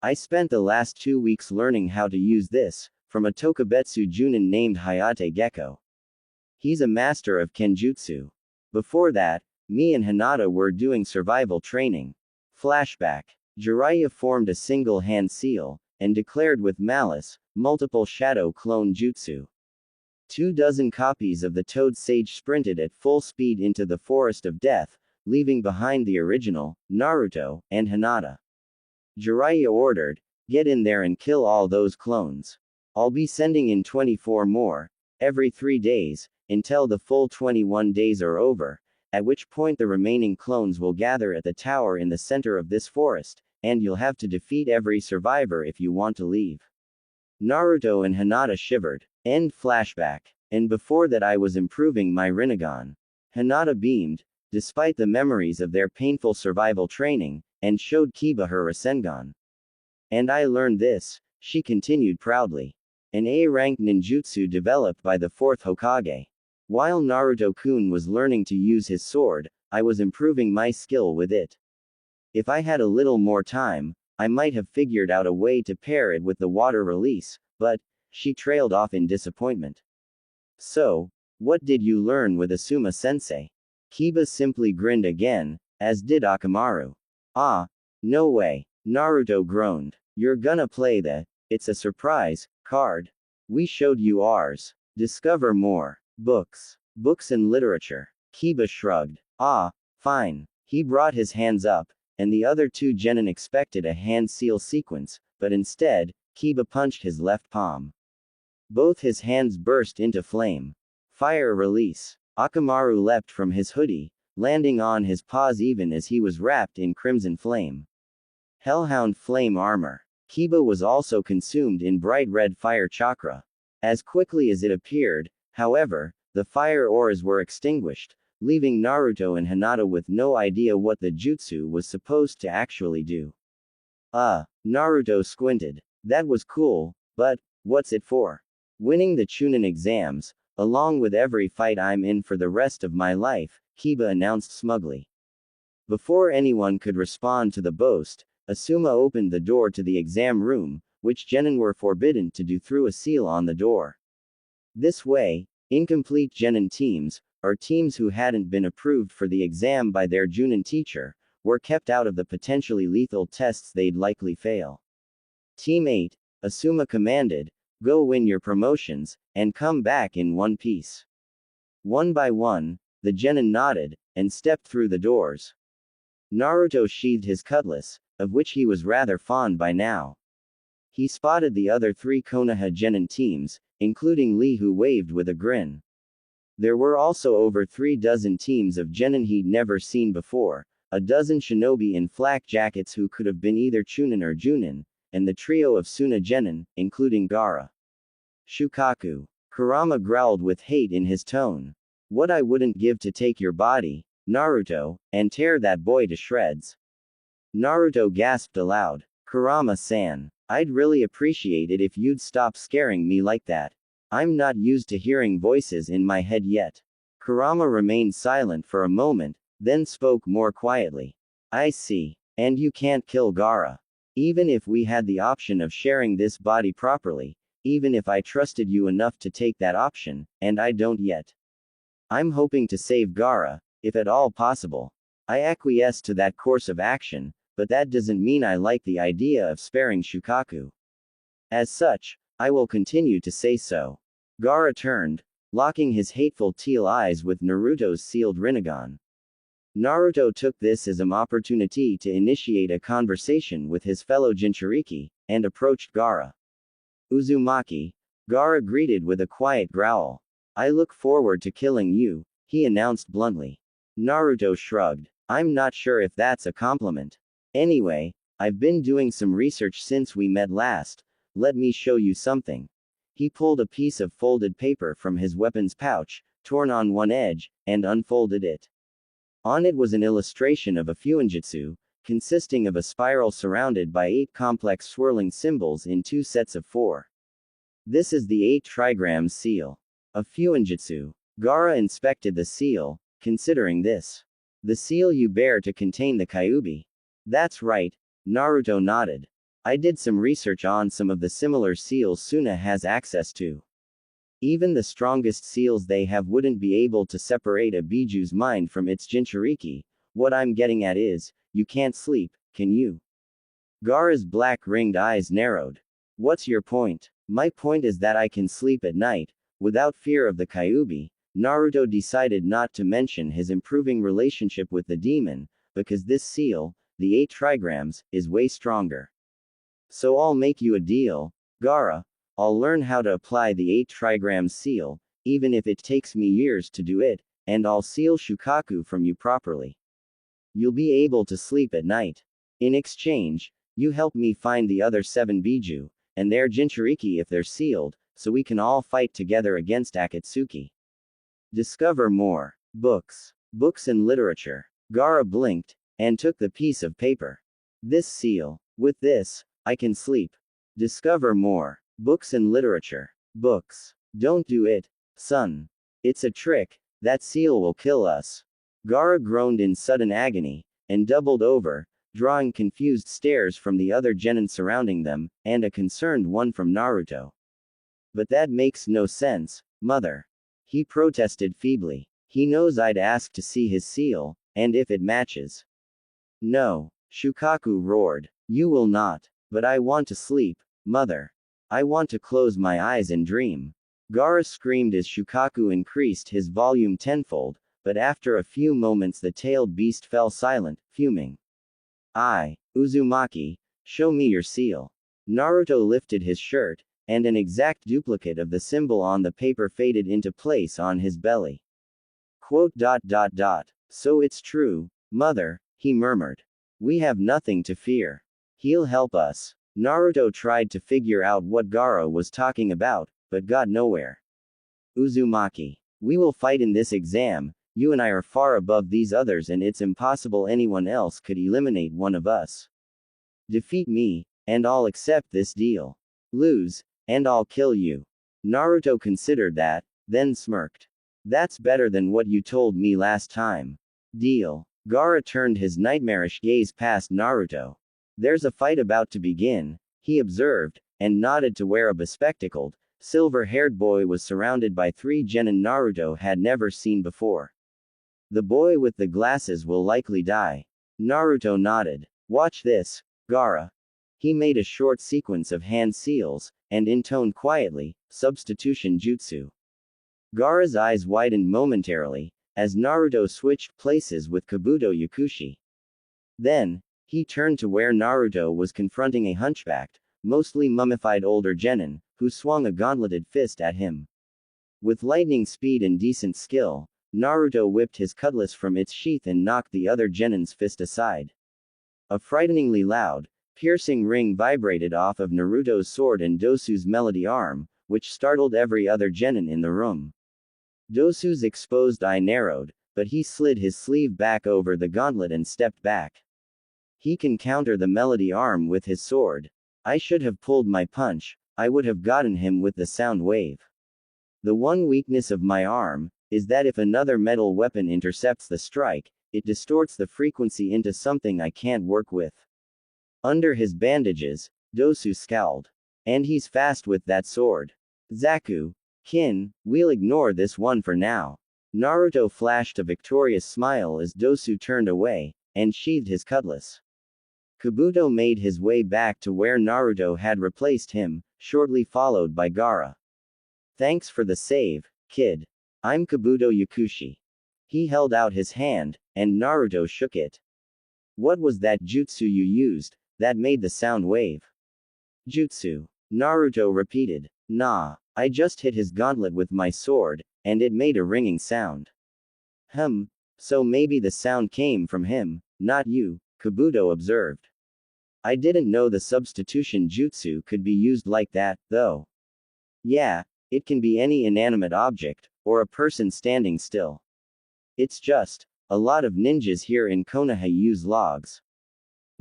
I spent the last 2 weeks learning how to use this, from a Tokubetsu Junin named Hayate Gecko. He's a master of Kenjutsu. Before that, me and Hinata were doing survival training. Flashback. Jiraiya formed a single hand seal, and declared with malice, multiple shadow clone jutsu. 24 copies of the Toad Sage sprinted at full speed into the Forest of Death, leaving behind the original, Naruto, and Hinata. Jiraiya ordered, get in there and kill all those clones. I'll be sending in 24 more, every 3 days, until the full 21 days are over, at which point the remaining clones will gather at the tower in the center of this forest, and you'll have to defeat every survivor if you want to leave. Naruto and Hinata shivered. End flashback. And before that I was improving my Rinnegan. Hinata beamed, despite the memories of their painful survival training, and showed Kiba her Rasengan. And I learned this, she continued proudly. An A-rank ninjutsu developed by the 4th Hokage. While Naruto-kun was learning to use his sword, I was improving my skill with it. If I had a little more time, I might have figured out a way to pair it with the water release, but, she trailed off in disappointment. So, what did you learn with Asuma-sensei? Kiba simply grinned again, as did Akamaru. Ah, no way, Naruto groaned. You're gonna play the, it's a surprise, card. We showed you ours. Discover more. Books. Books and literature. Kiba shrugged. Ah, fine. He brought his hands up, and the other 2 genin expected a hand seal sequence, but instead, Kiba punched his left palm. Both his hands burst into flame. Fire release. Akamaru leapt from his hoodie, landing on his paws even as he was wrapped in crimson flame. Hellhound flame armor. Kiba was also consumed in bright red fire chakra. As quickly as it appeared, however, the fire auras were extinguished, leaving Naruto and Hinata with no idea what the jutsu was supposed to actually do. Naruto squinted. That was cool, but, what's it for? Winning the Chunin exams, along with every fight I'm in for the rest of my life, Kiba announced smugly. Before anyone could respond to the boast, Asuma opened the door to the exam room, which genin were forbidden to do through a seal on the door. This way, incomplete genin teams, or teams who hadn't been approved for the exam by their Junin teacher, were kept out of the potentially lethal tests they'd likely fail. Team 8, Asuma commanded, go win your promotions, and come back in one piece. One by one, the genin nodded, and stepped through the doors. Naruto sheathed his cutlass, of which he was rather fond by now. He spotted the other 3 Konoha genin teams, including Lee, who waved with a grin. There were also over 3 dozen teams of genin he'd never seen before, a dozen shinobi in flak jackets who could have been either Chunin or Junin, and the trio of Suna genin, including Gaara. Shukaku. Kurama growled with hate in his tone. What I wouldn't give to take your body, Naruto, and tear that boy to shreds. Naruto gasped aloud. Kurama-san, I'd really appreciate it if you'd stop scaring me like that. I'm not used to hearing voices in my head yet. Kurama remained silent for a moment, then spoke more quietly. I see. And you can't kill Gaara. Even if we had the option of sharing this body properly, even if I trusted you enough to take that option, and I don't yet. I'm hoping to save Gaara, if at all possible. I acquiesce to that course of action, but that doesn't mean I like the idea of sparing Shukaku. As such, I will continue to say so. Gaara turned, locking his hateful teal eyes with Naruto's sealed Rinnegan. Naruto took this as an opportunity to initiate a conversation with his fellow Jinchuriki, and approached Gaara. Uzumaki. Gaara greeted with a quiet growl. I look forward to killing you, he announced bluntly. Naruto shrugged. I'm not sure if that's a compliment. Anyway, I've been doing some research since we met last. Let me show you something. He pulled a piece of folded paper from his weapons pouch, torn on one edge, and unfolded it. On it was an illustration of a fuinjutsu, consisting of a spiral surrounded by 8 complex swirling symbols in 2 sets of 4. This is the 8 trigrams seal. A fuinjutsu. Gaara inspected the seal, considering this. The seal you bear to contain the Kyuubi. That's right, Naruto nodded. I did some research on some of the similar seals Suna has access to. Even the strongest seals they have wouldn't be able to separate a Biju's mind from its Jinchuriki. What I'm getting at is, you can't sleep, can you? Gaara's black-ringed eyes narrowed. What's your point? My point is that I can sleep at night, without fear of the Kyuubi. Naruto decided not to mention his improving relationship with the demon, because this seal, the 8 trigrams, is way stronger. So I'll make you a deal, Gaara. I'll learn how to apply the 8 trigrams seal, even if it takes me years to do it, and I'll seal Shukaku from you properly. You'll be able to sleep at night. In exchange, you help me find the other 7 Biju, and their Jinchuriki if they're sealed, so we can all fight together against Akatsuki. Discover more. Books. Books and literature. Gaara blinked, and took the piece of paper. This seal. With this, I can sleep. Discover more. Books and literature. Books. Don't do it, son. It's a trick. That seal will kill us. Gaara groaned in sudden agony, and doubled over, drawing confused stares from the other genin surrounding them, and a concerned one from Naruto. But that makes no sense, mother. He protested feebly. He knows I'd ask to see his seal, and if it matches. No, Shukaku roared. You will not. But I want to sleep, mother. I want to close my eyes and dream. Gaara screamed as Shukaku increased his volume tenfold, but after a few moments the tailed beast fell silent, fuming. Uzumaki, show me your seal. Naruto lifted his shirt, and an exact duplicate of the symbol on the paper faded into place on his belly. Quote. So it's true, mother, he murmured. We have nothing to fear. He'll help us. Naruto tried to figure out what Gaara was talking about, but got nowhere. Uzumaki. We will fight in this exam. You and I are far above these others and it's impossible anyone else could eliminate one of us. Defeat me, and I'll accept this deal. Lose, and I'll kill you. Naruto considered that, then smirked. That's better than what you told me last time. Deal. Gaara turned his nightmarish gaze past Naruto. There's a fight about to begin, he observed, and nodded to where a bespectacled, silver-haired boy was surrounded by 3 genin Naruto had never seen before. The boy with the glasses will likely die. Naruto nodded. Watch this, Gaara. He made a short sequence of hand seals, and intoned quietly, substitution jutsu. Gaara's eyes widened momentarily, as Naruto switched places with Kabuto Yakushi. Then, he turned to where Naruto was confronting a hunchbacked, mostly mummified older genin, who swung a gauntleted fist at him. With lightning speed and decent skill, Naruto whipped his cutlass from its sheath and knocked the other genin's fist aside. A frighteningly loud, piercing ring vibrated off of Naruto's sword and Dosu's melody arm, which startled every other genin in the room. Dosu's exposed eye narrowed, but he slid his sleeve back over the gauntlet and stepped back. He can counter the melody arm with his sword. I should have pulled my punch, I would have gotten him with the sound wave. The one weakness of my arm, is that if another metal weapon intercepts the strike, it distorts the frequency into something I can't work with. Under his bandages, Dosu scowled. And he's fast with that sword. Zaku, Kin, we'll ignore this one for now. Naruto flashed a victorious smile as Dosu turned away, and sheathed his cutlass. Kabuto made his way back to where Naruto had replaced him, shortly followed by Gaara. Thanks for the save, kid. I'm Kabuto Yakushi. He held out his hand, and Naruto shook it. What was that jutsu you used, that made the sound wave? Jutsu. Naruto repeated. Nah, I just hit his gauntlet with my sword, and it made a ringing sound. So maybe the sound came from him, not you, Kabuto observed. I didn't know the substitution jutsu could be used like that, though. Yeah, it can be any inanimate object, or a person standing still. It's just, a lot of ninjas here in Konoha use logs.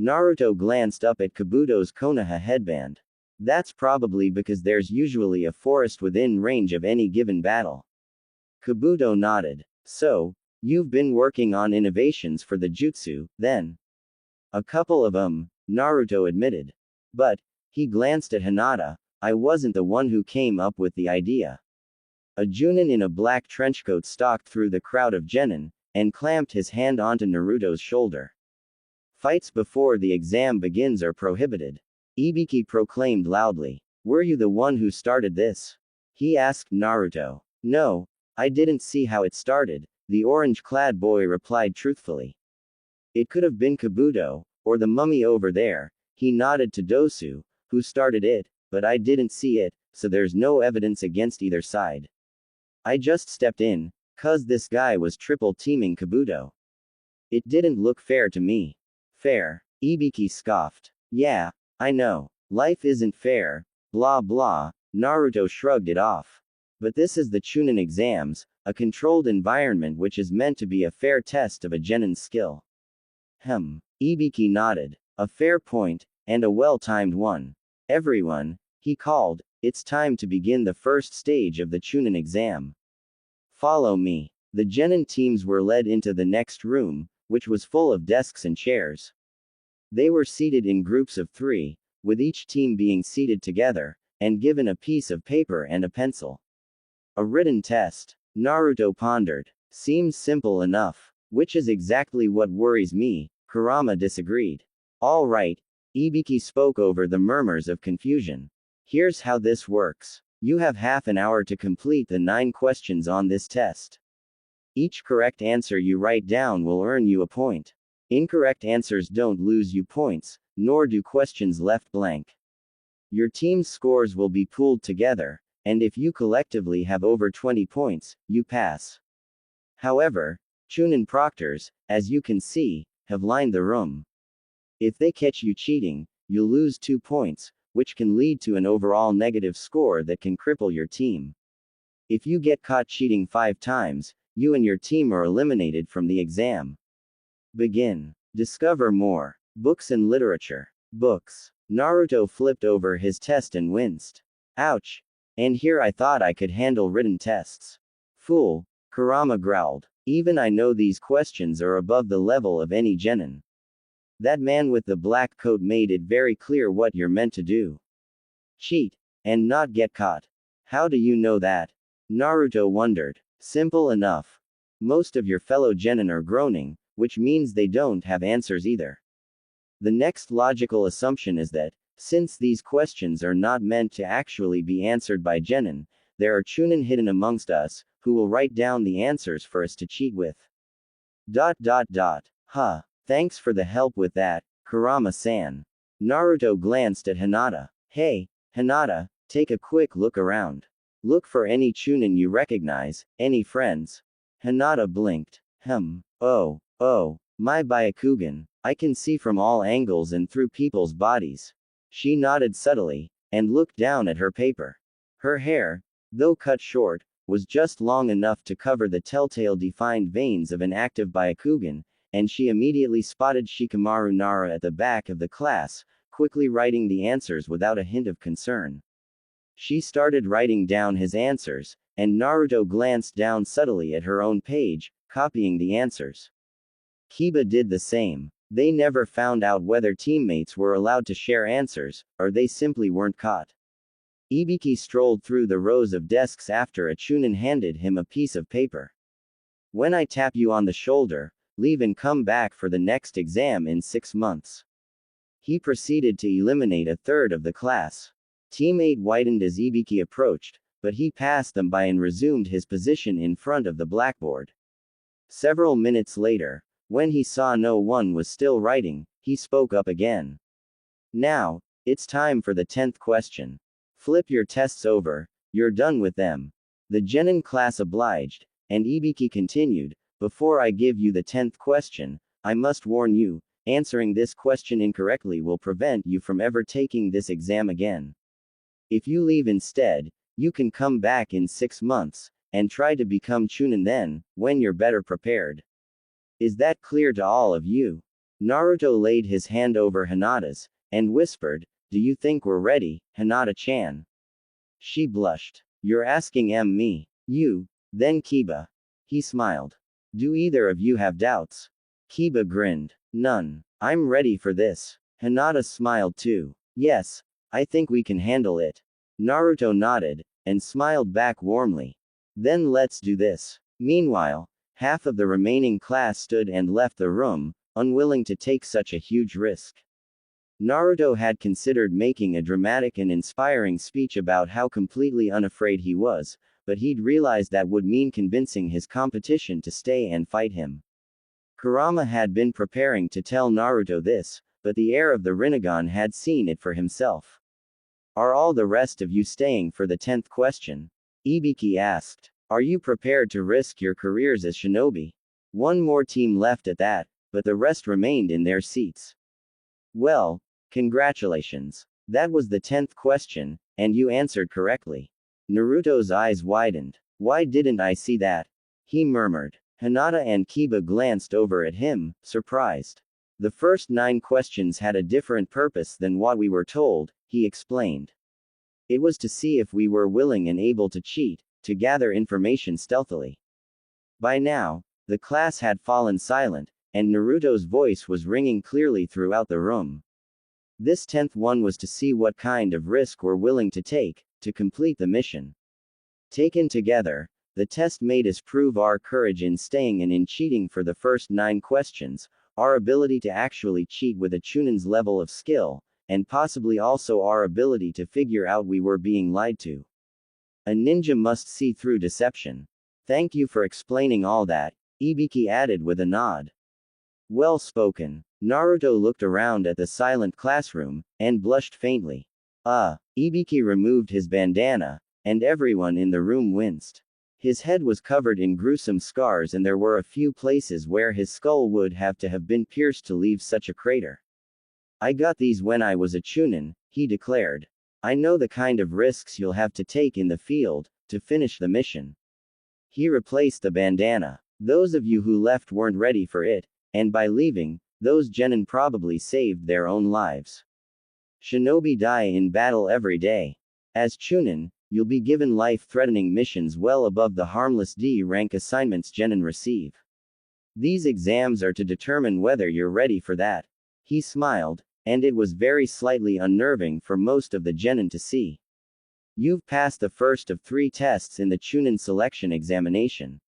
Naruto glanced up at Kabuto's Konoha headband. That's probably because there's usually a forest within range of any given battle. Kabuto nodded. So, you've been working on innovations for the jutsu, then? A couple of Naruto admitted. But, he glanced at Hinata, I wasn't the one who came up with the idea. A Junin in a black trenchcoat stalked through the crowd of genin, and clamped his hand onto Naruto's shoulder. Fights before the exam begins are prohibited. Ibiki proclaimed loudly. Were you the one who started this? He asked Naruto. No, I didn't see how it started, the orange-clad boy replied truthfully. It could have been Kabuto, or the mummy over there. He nodded to Dosu, who started it, but I didn't see it, so there's no evidence against either side. I just stepped in, 'cause this guy was triple-teaming Kabuto. It didn't look fair to me. Fair? Ibiki scoffed. Yeah, I know. Life isn't fair, blah blah, Naruto shrugged it off. But this is the Chunin exams, a controlled environment which is meant to be a fair test of a genin's skill. Ibiki nodded. A fair point, and a well-timed one. Everyone, he called, it's time to begin the first stage of the Chunin exam. Follow me. The genin teams were led into the next room, which was full of desks and chairs. They were seated in groups of 3, with each team being seated together, and given a piece of paper and a pencil. A written test. Naruto pondered. Seems simple enough. Which is exactly what worries me, Kurama disagreed. All right. Ibiki spoke over the murmurs of confusion. Here's how this works. You have half an hour to complete the 9 questions on this test. Each correct answer you write down will earn you a point. Incorrect answers don't lose you points, nor do questions left blank. Your team's scores will be pooled together, and if you collectively have over 20 points, you pass. However, Chunin proctors, as you can see, have lined the room. If they catch you cheating, you'll lose 2 points, which can lead to an overall negative score that can cripple your team. If you get caught cheating 5 times, you and your team are eliminated from the exam. Begin. Discover more. Books and literature. Books. Naruto flipped over his test and winced. Ouch. And here I thought I could handle written tests. Fool. Kurama growled. Even I know these questions are above the level of any genin. That man with the black coat made it very clear what you're meant to do. Cheat. And not get caught. How do you know that? Naruto wondered. Simple enough. Most of your fellow genin are groaning, which means they don't have answers either. The next logical assumption is that, since these questions are not meant to actually be answered by genin, there are chunin hidden amongst us, who will write down the answers for us to cheat with. Huh. Thanks for the help with that, Kurama-san. Naruto glanced at Hinata. Hey, Hinata, take a quick look around. Look for any chunin you recognize, any friends. Hinata blinked. Oh, my Byakugan. I can see from all angles and through people's bodies. She nodded subtly, and looked down at her paper. Her hair, though cut short, was just long enough to cover the telltale defined veins of an active Byakugan, and she immediately spotted Shikamaru Nara at the back of the class, quickly writing the answers without a hint of concern. She started writing down his answers, and Naruto glanced down subtly at her own page, copying the answers. Kiba did the same. They never found out whether teammates were allowed to share answers, or they simply weren't caught. Ibiki strolled through the rows of desks after a chunin handed him a piece of paper. When I tap you on the shoulder, leave and come back for the next exam in 6 months. He proceeded to eliminate a third of the class. Team 8 widened as Ibiki approached, but he passed them by and resumed his position in front of the blackboard. Several minutes later, when he saw no one was still writing, he spoke up again. Now, it's time for the 10th question. Flip your tests over, you're done with them. The genin class obliged, and Ibiki continued, before I give you the 10th question, I must warn you, answering this question incorrectly will prevent you from ever taking this exam again. If you leave instead, you can come back in 6 months, and try to become Chunin then, when you're better prepared. Is that clear to all of you? Naruto laid his hand over Hinata's, and whispered, do you think we're ready, Hinata-chan? She blushed. You're asking me. You, then Kiba. He smiled. Do either of you have doubts? Kiba grinned. None. I'm ready for this. Hinata smiled too. Yes, I think we can handle it. Naruto nodded, and smiled back warmly. Then let's do this. Meanwhile, half of the remaining class stood and left the room, unwilling to take such a huge risk. Naruto had considered making a dramatic and inspiring speech about how completely unafraid he was, but he'd realized that would mean convincing his competition to stay and fight him. Kurama had been preparing to tell Naruto this, but the heir of the Rinnegan had seen it for himself. Are all the rest of you staying for the 10th question? Ibiki asked. Are you prepared to risk your careers as shinobi? One more team left at that, but the rest remained in their seats. Well, congratulations. That was the 10th question, and you answered correctly. Naruto's eyes widened. Why didn't I see that? He murmured. Hinata and Kiba glanced over at him, surprised. The first 9 questions had a different purpose than what we were told, he explained. It was to see if we were willing and able to cheat, to gather information stealthily. By now, the class had fallen silent, and Naruto's voice was ringing clearly throughout the room. This 10th one was to see what kind of risk we're willing to take, to complete the mission. Taken together, the test made us prove our courage in staying and in cheating for the first 9 questions, our ability to actually cheat with a Chunin's level of skill, and possibly also our ability to figure out we were being lied to. A ninja must see through deception. Thank you for explaining all that, Ibiki added with a nod. Well spoken. Naruto looked around at the silent classroom, and blushed faintly. Ibiki removed his bandana, and everyone in the room winced. His head was covered in gruesome scars and there were a few places where his skull would have to have been pierced to leave such a crater. I got these when I was a Chunin, he declared. I know the kind of risks you'll have to take in the field, to finish the mission. He replaced the bandana. Those of you who left weren't ready for it, and by leaving, those genin probably saved their own lives. Shinobi die in battle every day. As Chunin, you'll be given life-threatening missions well above the harmless D-rank assignments genin receive. These exams are to determine whether you're ready for that. He smiled, and it was very slightly unnerving for most of the genin to see. You've passed the first of 3 tests in the Chunin selection examination.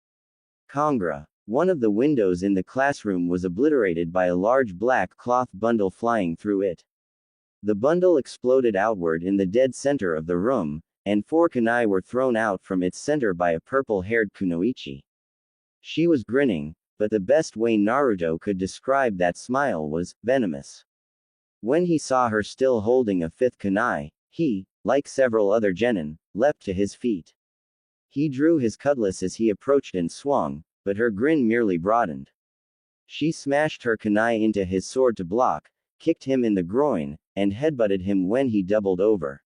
Congra. One of the windows in the classroom was obliterated by a large black cloth bundle flying through it. The bundle exploded outward in the dead center of the room, and 4 kunai were thrown out from its center by a purple-haired kunoichi. She was grinning, but the best way Naruto could describe that smile was venomous. When he saw her still holding a 5th kunai, he, like several other genin, leapt to his feet. He drew his cutlass as he approached and swung, but her grin merely broadened. She smashed her kunai into his sword to block, kicked him in the groin, and headbutted him when he doubled over.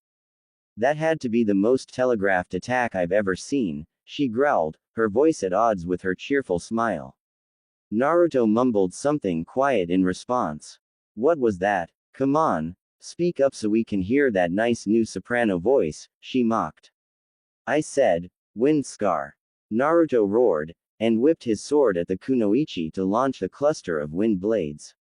That had to be the most telegraphed attack I've ever seen, she growled, her voice at odds with her cheerful smile. Naruto mumbled something quiet in response. What was that? Come on, speak up so we can hear that nice new soprano voice, she mocked. I said, wind scar. Naruto roared, and whipped his sword at the kunoichi to launch the cluster of wind blades.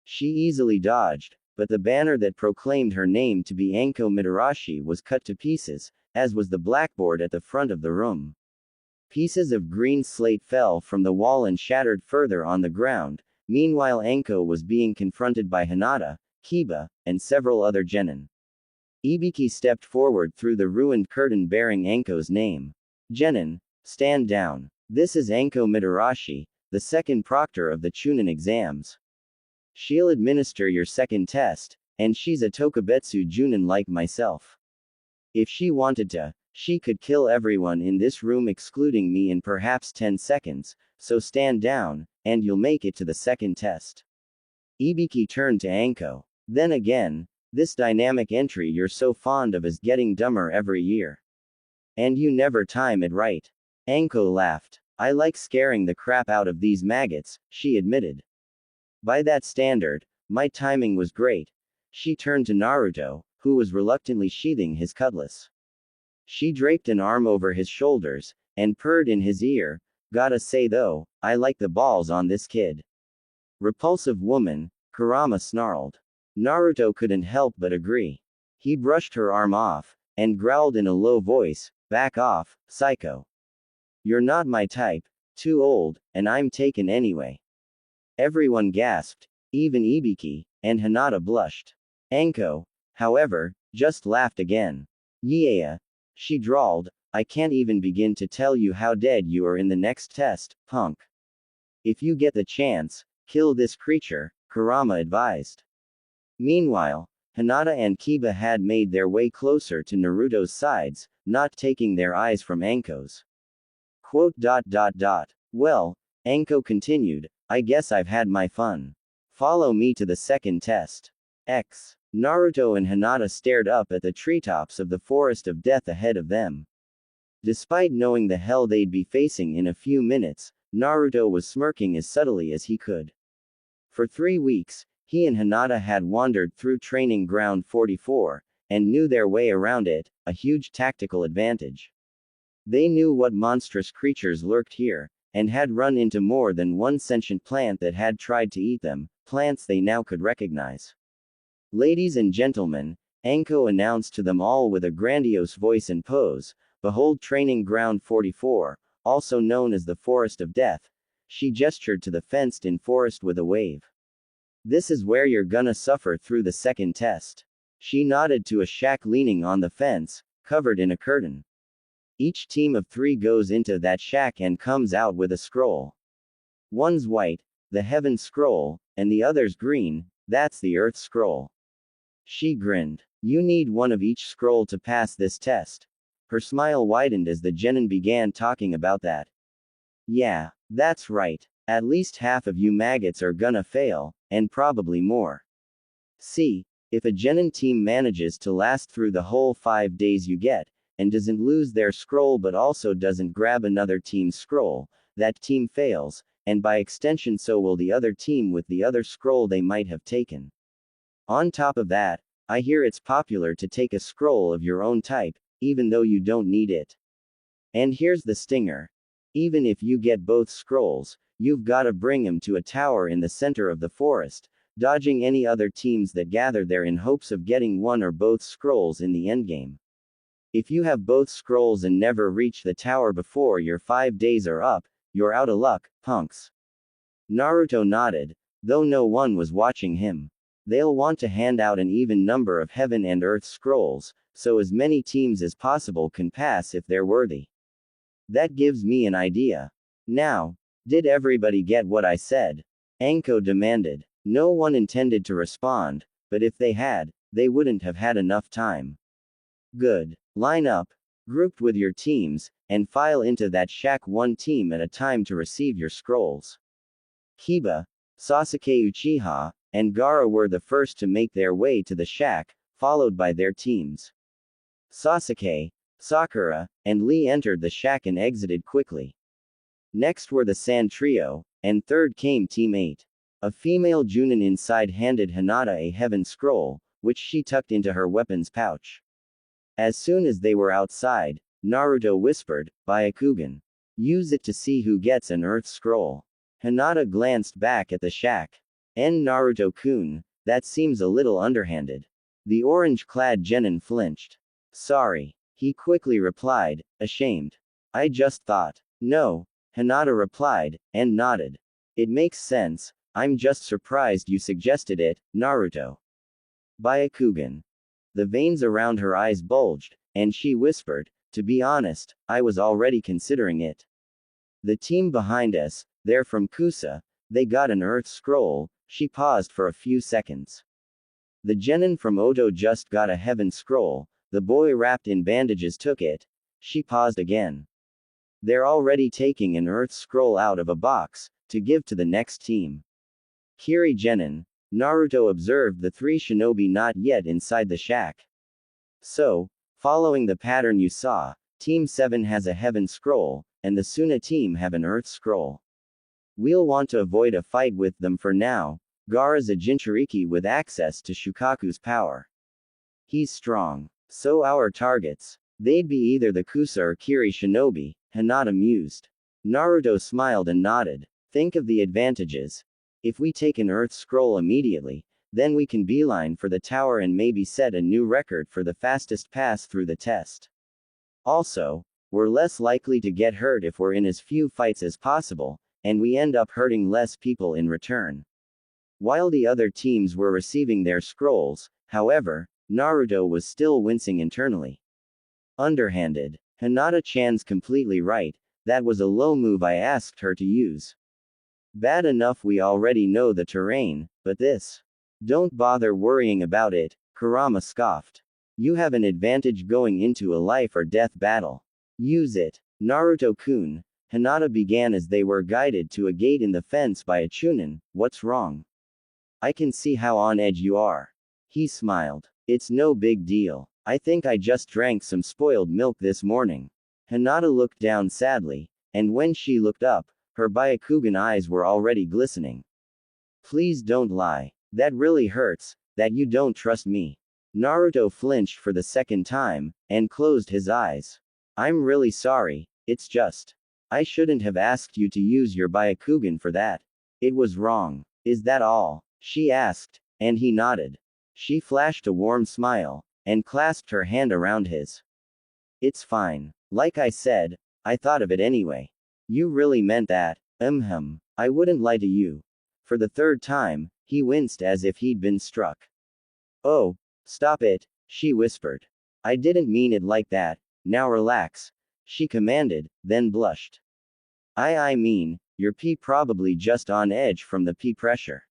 She easily dodged, but the banner that proclaimed her name to be Anko Mitarashi was cut to pieces, as was the blackboard at the front of the room. Pieces of green slate fell from the wall and shattered further on the ground. Meanwhile, Anko was being confronted by Hinata, Kiba, and several other genin. Ibiki stepped forward through the ruined curtain bearing Anko's name. Genin, stand down. This is Anko Mitarashi, the second proctor of the Chunin exams. She'll administer your second test, and she's a Tokubetsu Junin like myself. If she wanted to, she could kill everyone in this room excluding me in perhaps 10 seconds, so stand down, and you'll make it to the second test. Ibiki turned to Anko. Then again, this dynamic entry you're so fond of is getting dumber every year. And you never time it right. Anko laughed. I like scaring the crap out of these maggots, she admitted. By that standard, my timing was great. She turned to Naruto, who was reluctantly sheathing his cutlass. She draped an arm over his shoulders, and purred in his ear, gotta say though, I like the balls on this kid. Repulsive woman, Kurama snarled. Naruto couldn't help but agree. He brushed her arm off, and growled in a low voice, back off, psycho. You're not my type, too old, and I'm taken anyway. Everyone gasped, even Ibiki, and Hinata blushed. Anko, however, just laughed again. Yeah, she drawled, I can't even begin to tell you how dead you are in the next test, punk. If you get the chance, kill this creature, Kurama advised. Meanwhile, Hinata and Kiba had made their way closer to Naruto's sides, not taking their eyes from Anko's. Well, Anko continued, I guess I've had my fun. Follow me to the second test. Naruto and Hinata stared up at the treetops of the forest of death ahead of them. Despite knowing the hell they'd be facing in a few minutes, Naruto was smirking as subtly as he could. For 3 weeks, he and Hinata had wandered through Training Ground 44, and knew their way around it, a huge tactical advantage. They knew what monstrous creatures lurked here, and had run into more than one sentient plant that had tried to eat them, plants they now could recognize. Ladies and gentlemen, Anko announced to them all with a grandiose voice and pose, behold Training Ground 44, also known as the Forest of Death. She gestured to the fenced-in forest with a wave. This is where you're gonna suffer through the second test. She nodded to a shack leaning on the fence, covered in a curtain. Each team of 3 goes into that shack and comes out with a scroll. One's white, the Heaven Scroll, and the other's green, that's the Earth Scroll. She grinned. You need one of each scroll to pass this test. Her smile widened as the genin began talking about that. Yeah, that's right. At least half of you maggots are gonna fail, and probably more. See, if a genin team manages to last through the whole 5 days you get, and doesn't lose their scroll but also doesn't grab another team's scroll, that team fails, and by extension so will the other team with the other scroll they might have taken. On top of that, I hear it's popular to take a scroll of your own type, even though you don't need it. And here's the stinger. Even if you get both scrolls, you've gotta bring them to a tower in the center of the forest, dodging any other teams that gather there in hopes of getting one or both scrolls in the endgame. If you have both scrolls and never reach the tower before your 5 days are up, you're out of luck, punks. Naruto nodded, though no one was watching him. They'll want to hand out an even number of Heaven and Earth scrolls, so as many teams as possible can pass if they're worthy. That gives me an idea. Now, did everybody get what I said? Anko demanded. No one intended to respond, but if they had, they wouldn't have had enough time. Good. Line up, grouped with your teams, and file into that shack one team at a time to receive your scrolls. Kiba, Sasuke Uchiha, and Gaara were the first to make their way to the shack, followed by their teams. Sasuke, Sakura, and Lee entered the shack and exited quickly. Next were the Sand Trio, and third came Team 8. A female Junin inside handed Hinata a Heaven Scroll, which she tucked into her weapons pouch. As soon as they were outside, Naruto whispered, Byakugan. Use it to see who gets an Earth Scroll. Hinata glanced back at the shack. Naruto-kun, that seems a little underhanded. The orange-clad genin flinched. Sorry. He quickly replied, ashamed. I just thought. No, Hinata replied, and nodded. It makes sense, I'm just surprised you suggested it, Naruto. Byakugan. The veins around her eyes bulged, and she whispered, to be honest, I was already considering it. The team behind us, they're from Kusa, they got an Earth Scroll. She paused for a few seconds. The genin from Oto just got a Heaven Scroll, the boy wrapped in bandages took it. She paused again. They're already taking an Earth Scroll out of a box, to give to the next team. Kiri genin. Naruto observed the three shinobi not yet inside the shack. So, following the pattern you saw, Team 7 has a Heaven Scroll, and the Suna team have an Earth Scroll. We'll want to avoid a fight with them for now. Gaara's a Jinchuriki with access to Shukaku's power. He's strong. So our targets. They'd be either the Kusa or Kiri shinobi, Hinata mused. Naruto smiled and nodded. Think of the advantages. If we take an Earth Scroll immediately, then we can beeline for the tower and maybe set a new record for the fastest pass through the test. Also, we're less likely to get hurt if we're in as few fights as possible, and we end up hurting less people in return. While the other teams were receiving their scrolls, however, Naruto was still wincing internally. Underhanded. Hinata-chan's completely right, that was a low move I asked her to use. Bad enough we already know the terrain, but this. Don't bother worrying about it, Kurama scoffed. You have an advantage going into a life or death battle. Use it. Naruto-kun. Hinata began as they were guided to a gate in the fence by a chunin. What's wrong? I can see how on edge you are. He smiled. It's no big deal. I think I just drank some spoiled milk this morning. Hinata looked down sadly, and when she looked up, her Byakugan eyes were already glistening. Please don't lie. That really hurts, that you don't trust me. Naruto flinched for the second time, and closed his eyes. I'm really sorry, it's just. I shouldn't have asked you to use your Byakugan for that. It was wrong. Is that all? She asked, and he nodded. She flashed a warm smile, and clasped her hand around his. It's fine. Like I said, I thought of it anyway. You really meant that. I wouldn't lie to you. For the third time, he winced as if he'd been struck. Oh, stop it, she whispered. I didn't mean it like that. Now relax, she commanded, then blushed. I mean, your pee probably just on edge from the pee pressure.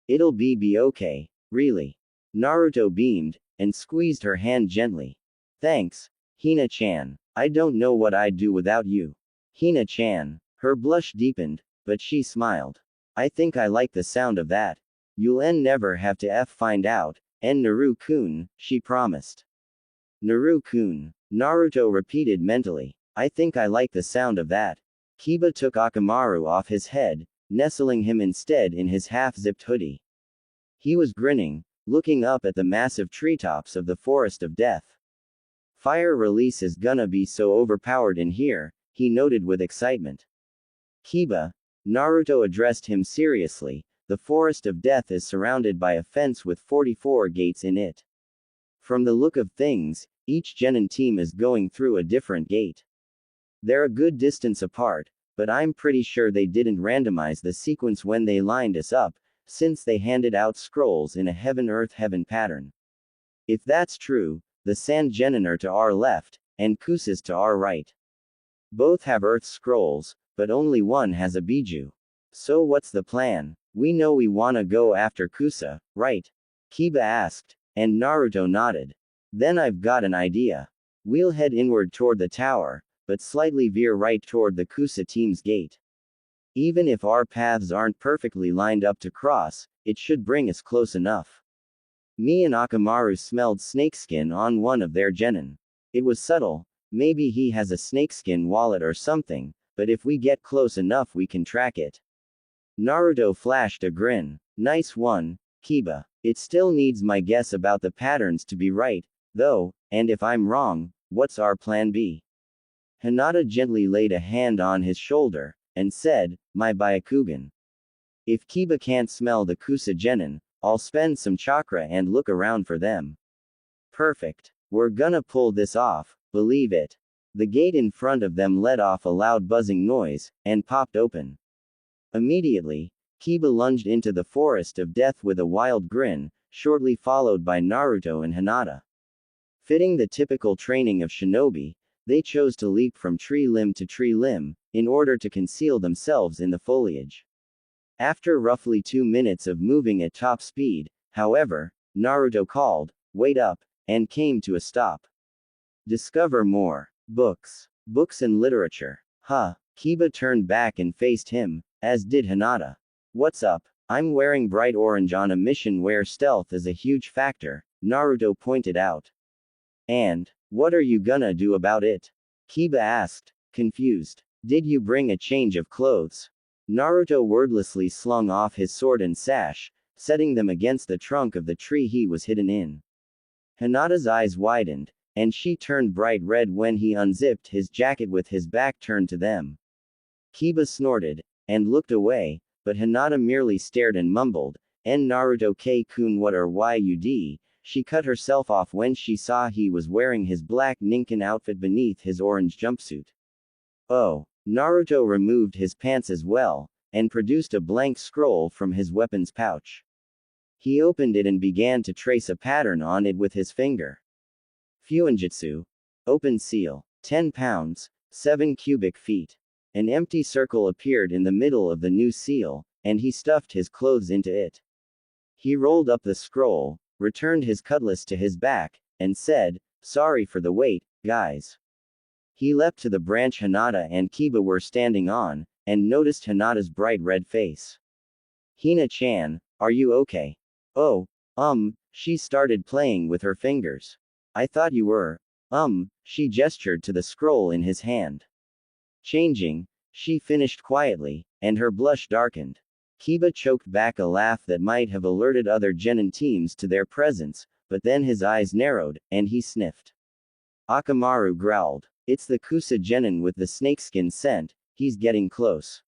It'll be okay, really. Naruto beamed, and squeezed her hand gently. Thanks, Hina-chan. I don't know what I'd do without you. Hina-chan. Her blush deepened, but she smiled. I think I like the sound of that. You'll never have to find out, Naru-kun, she promised. Naru-kun. Naruto repeated mentally. I think I like the sound of that. Kiba took Akamaru off his head, nestling him instead in his half-zipped hoodie. He was grinning, looking up at the massive treetops of the Forest of Death. Fire release is gonna be so overpowered in here, he noted with excitement. Kiba. Naruto addressed him seriously. The Forest of Death is surrounded by a fence with 44 gates in it. From the look of things, each genin team is going through a different gate. They're a good distance apart, but I'm pretty sure they didn't randomize the sequence when they lined us up, since they handed out scrolls in a heaven-earth-heaven pattern. If that's true, the Sand genin are to our left, and Kusa's to our right. Both have earth scrolls, but only one has a Biju. So what's the plan? We know we wanna go after Kusa, right? Kiba asked, and Naruto nodded. Then I've got an idea. We'll head inward toward the tower, but slightly veer right toward the Kusa team's gate. Even if our paths aren't perfectly lined up to cross, it should bring us close enough. Me and Akamaru smelled snakeskin on one of their genin. It was subtle, maybe he has a snakeskin wallet or something, but if we get close enough we can track it. Naruto flashed a grin. Nice one, Kiba. It still needs my guess about the patterns to be right, though, and if I'm wrong, what's our plan B? Hinata gently laid a hand on his shoulder, and said, my Byakugan. If Kiba can't smell the Kusa genin, I'll spend some chakra and look around for them. Perfect. We're gonna pull this off, believe it. The gate in front of them let off a loud buzzing noise, and popped open. Immediately, Kiba lunged into the forest of death with a wild grin, shortly followed by Naruto and Hinata. Fitting the typical training of shinobi, they chose to leap from tree limb to tree limb, in order to conceal themselves in the foliage. After roughly 2 minutes of moving at top speed, however, Naruto called, "Wait up," and came to a stop. Discover more. Books. Books and literature. Huh. Kiba turned back and faced him, as did Hinata. What's up? I'm wearing bright orange on a mission where stealth is a huge factor, Naruto pointed out. And, what are you gonna do about it? Kiba asked, confused. Did you bring a change of clothes? Naruto wordlessly slung off his sword and sash, setting them against the trunk of the tree he was hidden in. Hinata's eyes widened, and she turned bright red when he unzipped his jacket with his back turned to them. Kiba snorted, and looked away, but Hinata merely stared and mumbled, "En Naruto K-kun what are yud?" She cut herself off when she saw he was wearing his black ninkin outfit beneath his orange jumpsuit. Oh. Naruto removed his pants as well, and produced a blank scroll from his weapons pouch. He opened it and began to trace a pattern on it with his finger. Fuinjutsu. Open seal. 10 pounds, 7 cubic feet. An empty circle appeared in the middle of the new seal, and he stuffed his clothes into it. He rolled up the scroll, returned his cutlass to his back, and said, "Sorry for the wait, guys." He leapt to the branch Hinata and Kiba were standing on, and noticed Hinata's bright red face. "Hina-chan, are you okay?" "Oh, she started playing with her fingers. I thought you were, she gestured to the scroll in his hand. Changing, she finished quietly, and her blush darkened. Kiba choked back a laugh that might have alerted other genin teams to their presence, but then his eyes narrowed, and he sniffed. Akamaru growled. It's the Kusa genin with the snakeskin scent, he's getting close.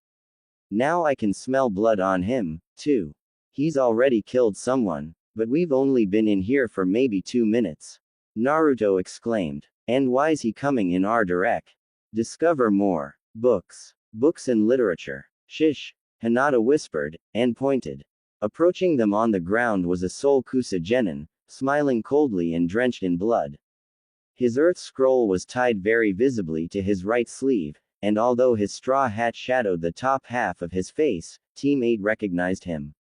Now I can smell blood on him, too. He's already killed someone, but we've only been in here for maybe 2 minutes. Naruto exclaimed. And why's he coming in our direct? Discover more. Books. Books and literature. Shish, Hinata whispered, and pointed. Approaching them on the ground was a Soul Kusa genin, smiling coldly and drenched in blood. His earth scroll was tied very visibly to his right sleeve, and although his straw hat shadowed the top half of his face, Team 8 recognized him.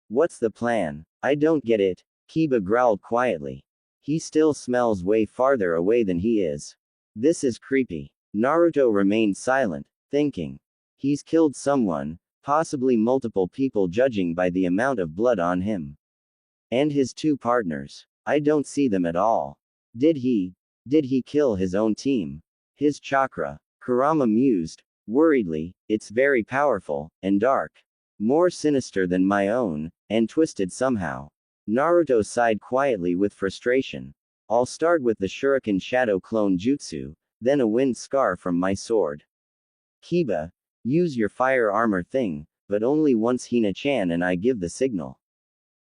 What's the plan? I don't get it, Kiba growled quietly. He still smells way farther away than he is. This is creepy. Naruto remained silent, thinking. He's killed someone, possibly multiple people judging by the amount of blood on him. And his 2 partners. I don't see them at all. Did he kill his own team? His chakra. Kurama mused, worriedly, it's very powerful, and dark. More sinister than my own, and twisted somehow. Naruto sighed quietly with frustration. I'll start with the Shuriken Shadow Clone Jutsu, then a wind scar from my sword. Kiba, use your fire armor thing, but only once Hina-chan and I give the signal.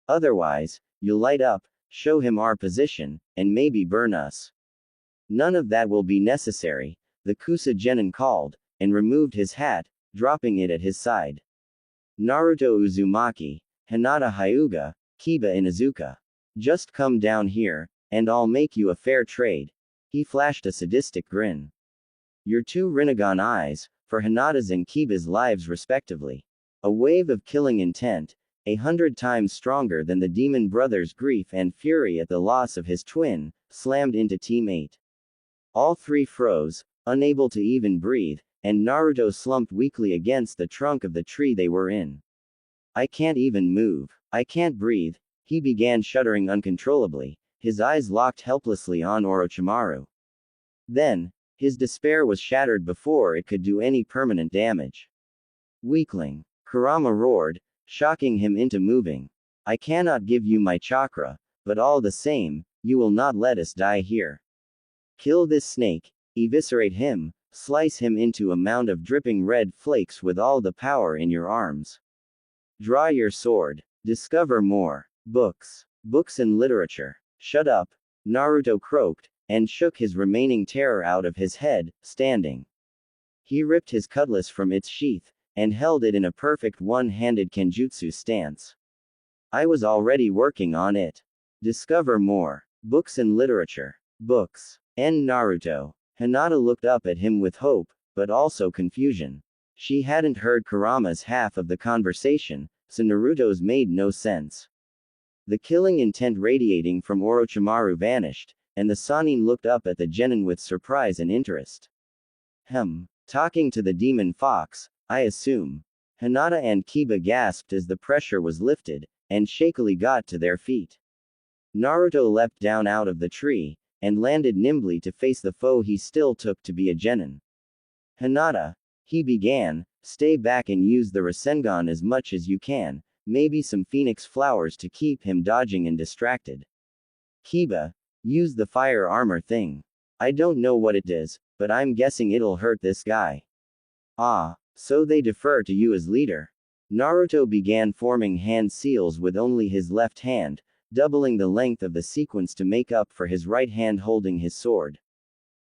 Otherwise, you'll light up, show him our position, and maybe burn us. None of that will be necessary, the Kusa genin called, and removed his hat, dropping it at his side. Naruto Uzumaki, Hinata Hyuga, Kiba Inuzuka. Just come down here, and I'll make you a fair trade. He flashed a sadistic grin. Your 2 Rinnegan eyes, for Hinata's and Kiba's lives respectively. A wave of killing intent, 100 times stronger than the demon brother's grief and fury at the loss of his twin, slammed into Team 8. All 3 froze, unable to even breathe, and Naruto slumped weakly against the trunk of the tree they were in. I can't even move. I can't breathe. He began shuddering uncontrollably, his eyes locked helplessly on Orochimaru. Then, his despair was shattered before it could do any permanent damage. Weakling. Kurama roared, shocking him into moving. I cannot give you my chakra, but all the same, you will not let us die here. Kill this snake, eviscerate him, slice him into a mound of dripping red flakes with all the power in your arms. Draw your sword. Discover more. Books. Books and literature. Shut up. Naruto croaked, and shook his remaining terror out of his head, standing. He ripped his cutlass from its sheath, and held it in a perfect one-handed kenjutsu stance. I was already working on it. Discover more. Books and literature. Books. Naruto. Hinata looked up at him with hope, but also confusion. She hadn't heard Kurama's half of the conversation, so Naruto's made no sense. The killing intent radiating from Orochimaru vanished, and the Sannin looked up at the genin with surprise and interest. Talking to the demon fox, I assume. Hinata and Kiba gasped as the pressure was lifted, and shakily got to their feet. Naruto leapt down out of the tree, and landed nimbly to face the foe he still took to be a genin. Hinata, he began, stay back and use the Rasengan as much as you can, maybe some phoenix flowers to keep him dodging and distracted. Kiba, use the fire armor thing. I don't know what it does, but I'm guessing it'll hurt this guy. Ah, so they defer to you as leader. Naruto began forming hand seals with only his left hand, doubling the length of the sequence to make up for his right hand holding his sword.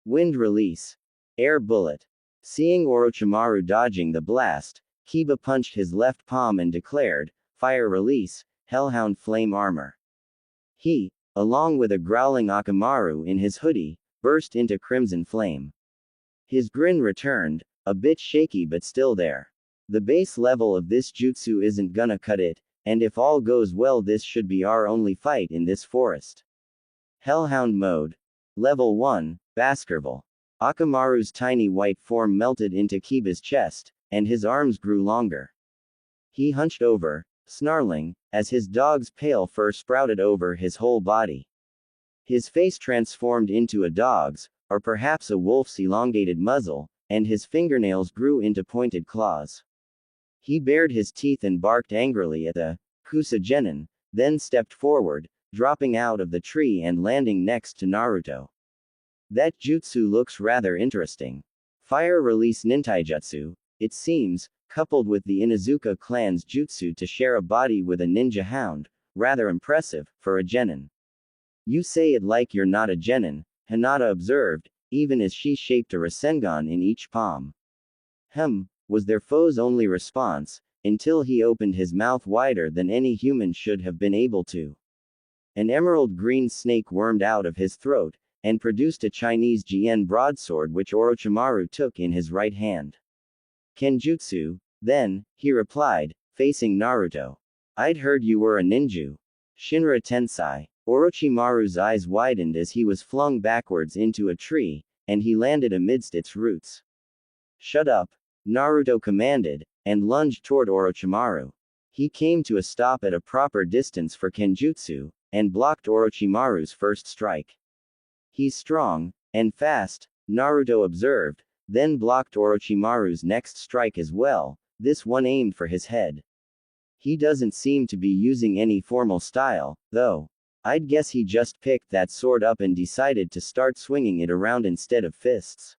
Wind release. Air bullet. Seeing Orochimaru dodging the blast, Kiba punched his left palm and declared, fire release, hellhound flame armor. He, along with a growling Akamaru in his hoodie, burst into crimson flame. His grin returned, a bit shaky but still there. The base level of this jutsu isn't gonna cut it, and if all goes well this should be our only fight in this forest. Hellhound mode. Level 1, Baskerville. Akamaru's tiny white form melted into Kiba's chest, and his arms grew longer. He hunched over, snarling, as his dog's pale fur sprouted over his whole body. His face transformed into a dog's, or perhaps a wolf's elongated muzzle, and his fingernails grew into pointed claws. He bared his teeth and barked angrily at the Kusa genin, then stepped forward, dropping out of the tree and landing next to Naruto. That jutsu looks rather interesting. Fire release nintaijutsu, it seems, coupled with the Inuzuka clan's jutsu to share a body with a ninja hound, rather impressive, for a genin. You say it like you're not a genin, Hinata observed, even as she shaped a Rasengan in each palm. Was their foe's only response, until he opened his mouth wider than any human should have been able to. An emerald green snake wormed out of his throat, and produced a Chinese Jian broadsword which Orochimaru took in his right hand. Kenjutsu, then, he replied, facing Naruto. I'd heard you were a ninja. Shinra Tensei. Orochimaru's eyes widened as he was flung backwards into a tree, and he landed amidst its roots. Shut up, Naruto commanded, and lunged toward Orochimaru. He came to a stop at a proper distance for Kenjutsu, and blocked Orochimaru's first strike. He's strong, and fast, Naruto observed, then blocked Orochimaru's next strike as well, this one aimed for his head. He doesn't seem to be using any formal style, though. I'd guess he just picked that sword up and decided to start swinging it around instead of fists.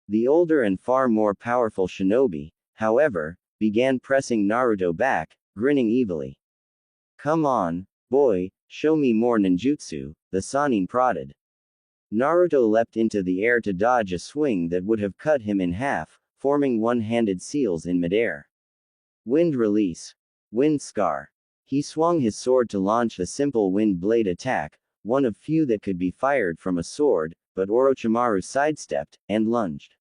The older and far more powerful shinobi, however, began pressing Naruto back, grinning evilly. Come on, boy, show me more ninjutsu, the Sannin prodded. Naruto leapt into the air to dodge a swing that would have cut him in half, forming one-handed seals in midair. Wind release. Wind scar. He swung his sword to launch a simple wind blade attack, one of few that could be fired from a sword, but Orochimaru sidestepped, and lunged.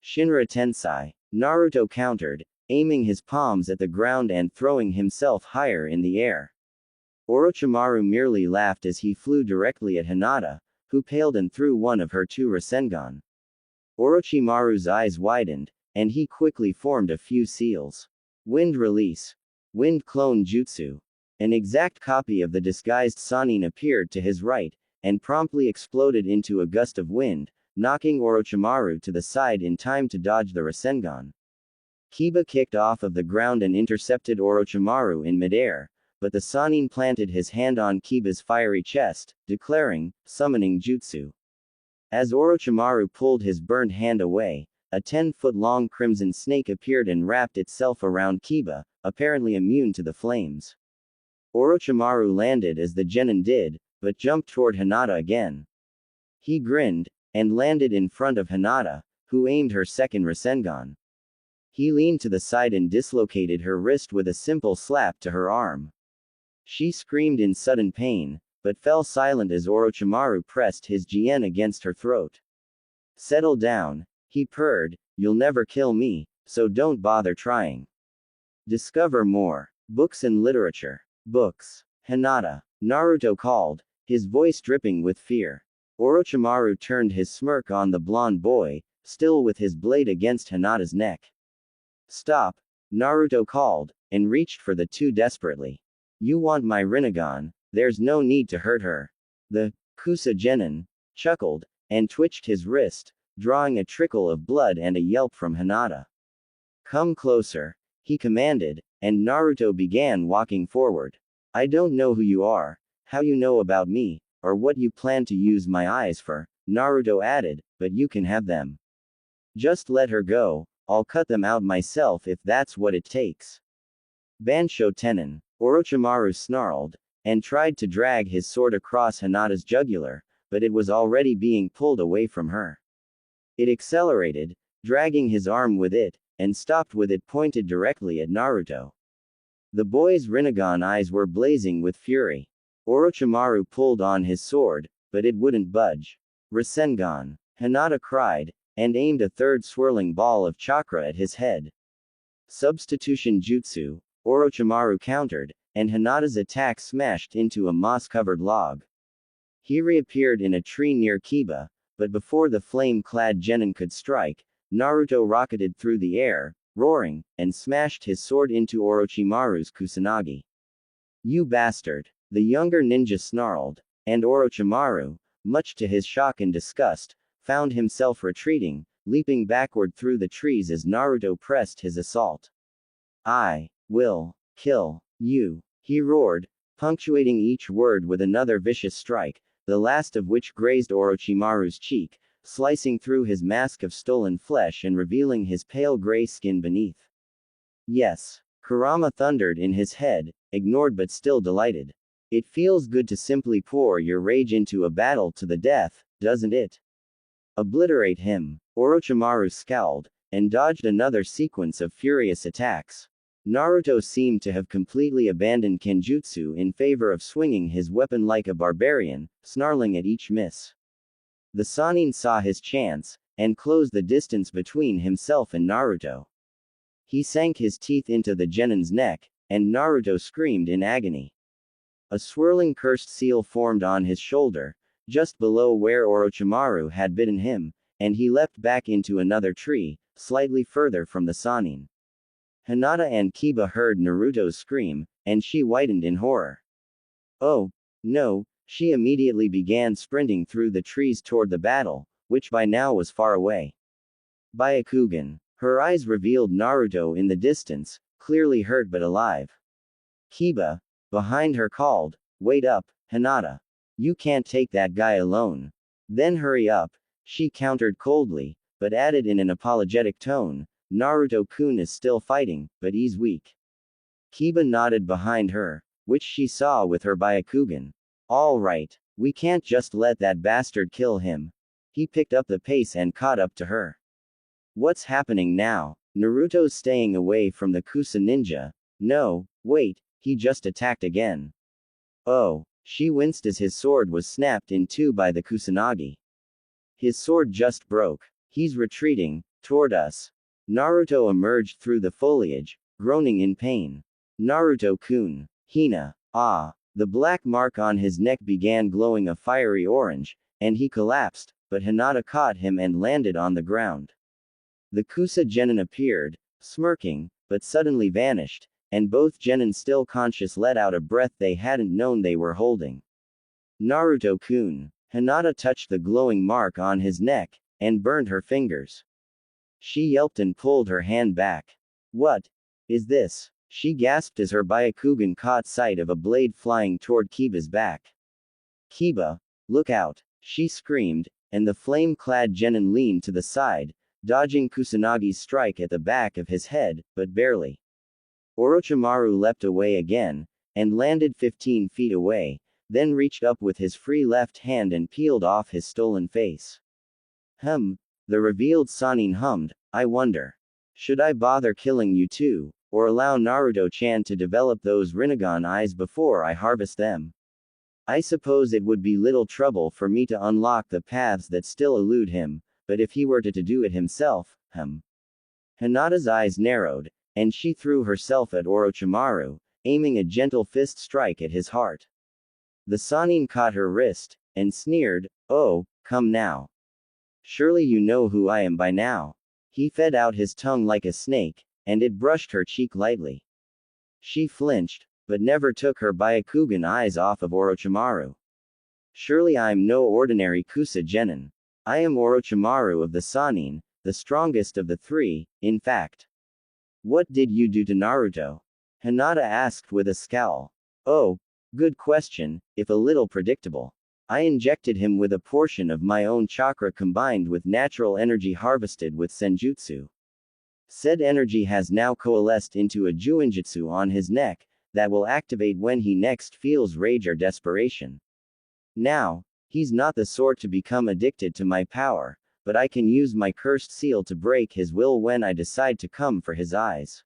Shinra Tensei. Naruto countered, aiming his palms at the ground and throwing himself higher in the air. Orochimaru merely laughed as he flew directly at Hinata, who paled and threw one of her two Rasengan. Orochimaru's eyes widened, and he quickly formed a few seals. Wind release. Wind clone jutsu. An exact copy of the disguised Sannin appeared to his right, and promptly exploded into a gust of wind, knocking Orochimaru to the side in time to dodge the Rasengan. Kiba kicked off of the ground and intercepted Orochimaru in midair, but the Sannin planted his hand on Kiba's fiery chest, declaring, summoning jutsu. As Orochimaru pulled his burnt hand away, a 10-foot-long crimson snake appeared and wrapped itself around Kiba, apparently immune to the flames. Orochimaru landed as the genin did, but jumped toward Hinata again. He grinned, and landed in front of Hinata, who aimed her second Rasengan. He leaned to the side and dislocated her wrist with a simple slap to her arm. She screamed in sudden pain, but fell silent as Orochimaru pressed his GN against her throat. Settle down, he purred, you'll never kill me, so don't bother trying. Discover more. Books and literature. Books. Hinata. Naruto called, his voice dripping with fear. Orochimaru turned his smirk on the blonde boy, still with his blade against Hinata's neck. Stop, Naruto called, and reached for the two desperately. You want my Rinnegan, there's no need to hurt her. The Kusa Genin chuckled, and twitched his wrist, drawing a trickle of blood and a yelp from Hinata. Come closer, he commanded, and Naruto began walking forward. I don't know who you are, how you know about me, or what you plan to use my eyes for, Naruto added, but you can have them. Just let her go, I'll cut them out myself if that's what it takes. Bansho Tenin. Orochimaru snarled, and tried to drag his sword across Hinata's jugular, but it was already being pulled away from her. It accelerated, dragging his arm with it, and stopped with it pointed directly at Naruto. The boy's Rinnegan eyes were blazing with fury. Orochimaru pulled on his sword, but it wouldn't budge. Rasengan. Hinata cried, and aimed a third swirling ball of chakra at his head. Substitution Jutsu, Orochimaru countered, and Hinata's attack smashed into a moss-covered log. He reappeared in a tree near Kiba, but before the flame-clad genin could strike, Naruto rocketed through the air, roaring, and smashed his sword into Orochimaru's Kusanagi. You bastard! The younger ninja snarled, and Orochimaru, much to his shock and disgust, found himself retreating, leaping backward through the trees as Naruto pressed his assault. I will kill you, he roared, punctuating each word with another vicious strike, the last of which grazed Orochimaru's cheek, slicing through his mask of stolen flesh and revealing his pale gray skin beneath. Yes, Kurama thundered in his head, ignored but still delighted. It feels good to simply pour your rage into a battle to the death, doesn't it? Obliterate him. Orochimaru scowled, and dodged another sequence of furious attacks. Naruto seemed to have completely abandoned Kenjutsu in favor of swinging his weapon like a barbarian, snarling at each miss. The Sannin saw his chance, and closed the distance between himself and Naruto. He sank his teeth into the genin's neck, and Naruto screamed in agony. A swirling cursed seal formed on his shoulder, just below where Orochimaru had bitten him, and he leapt back into another tree, slightly further from the Sannin. Hinata and Kiba heard Naruto's scream, and she whitened in horror. Oh, no, she immediately began sprinting through the trees toward the battle, which by now was far away. Byakugan. Her eyes revealed Naruto in the distance, clearly hurt but alive. Kiba, behind her called, wait up, Hinata. You can't take that guy alone. Then hurry up, she countered coldly, but added in an apologetic tone, Naruto-kun is still fighting, but he's weak. Kiba nodded behind her, which she saw with her Byakugan. All right, we can't just let that bastard kill him. He picked up the pace and caught up to her. What's happening now? Naruto's staying away from the Kusa ninja. No, wait, he just attacked again. Oh, she winced as his sword was snapped in two by the Kusanagi. His sword just broke. He's retreating, toward us. Naruto emerged through the foliage, groaning in pain. Naruto-kun. Hina. Ah. The black mark on his neck began glowing a fiery orange, and he collapsed, but Hinata caught him and landed on the ground. The Kusa genin appeared, smirking, but suddenly vanished, and both genin still conscious let out a breath they hadn't known they were holding. Naruto-kun. Hinata touched the glowing mark on his neck, and burned her fingers. She yelped and pulled her hand back. What is this? She gasped as her Byakugan caught sight of a blade flying toward Kiba's back. Kiba, look out, she screamed, and the flame-clad genin leaned to the side, dodging Kusanagi's strike at the back of his head, but barely. Orochimaru leapt away again, and landed 15 feet away, then reached up with his free left hand and peeled off his stolen face. The revealed Sannin hummed, I wonder. Should I bother killing you too, or allow Naruto-chan to develop those Rinnegan eyes before I harvest them? I suppose it would be little trouble for me to unlock the paths that still elude him, but if he were to do it himself, Hinata's eyes narrowed, and she threw herself at Orochimaru, aiming a gentle fist strike at his heart. The Sannin caught her wrist, and sneered, oh, come now. Surely you know who I am by now. He fed out his tongue like a snake, and it brushed her cheek lightly. She flinched, but never took her Byakugan eyes off of Orochimaru. Surely I'm no ordinary Kusa Genin. I am Orochimaru of the Sannin, the strongest of the three, in fact. What did you do to Naruto? Hinata asked with a scowl. Oh, good question, if a little predictable. I injected him with a portion of my own chakra combined with natural energy harvested with senjutsu. Said energy has now coalesced into a juinjutsu on his neck, that will activate when he next feels rage or desperation. Now, he's not the sort to become addicted to my power, but I can use my cursed seal to break his will when I decide to come for his eyes.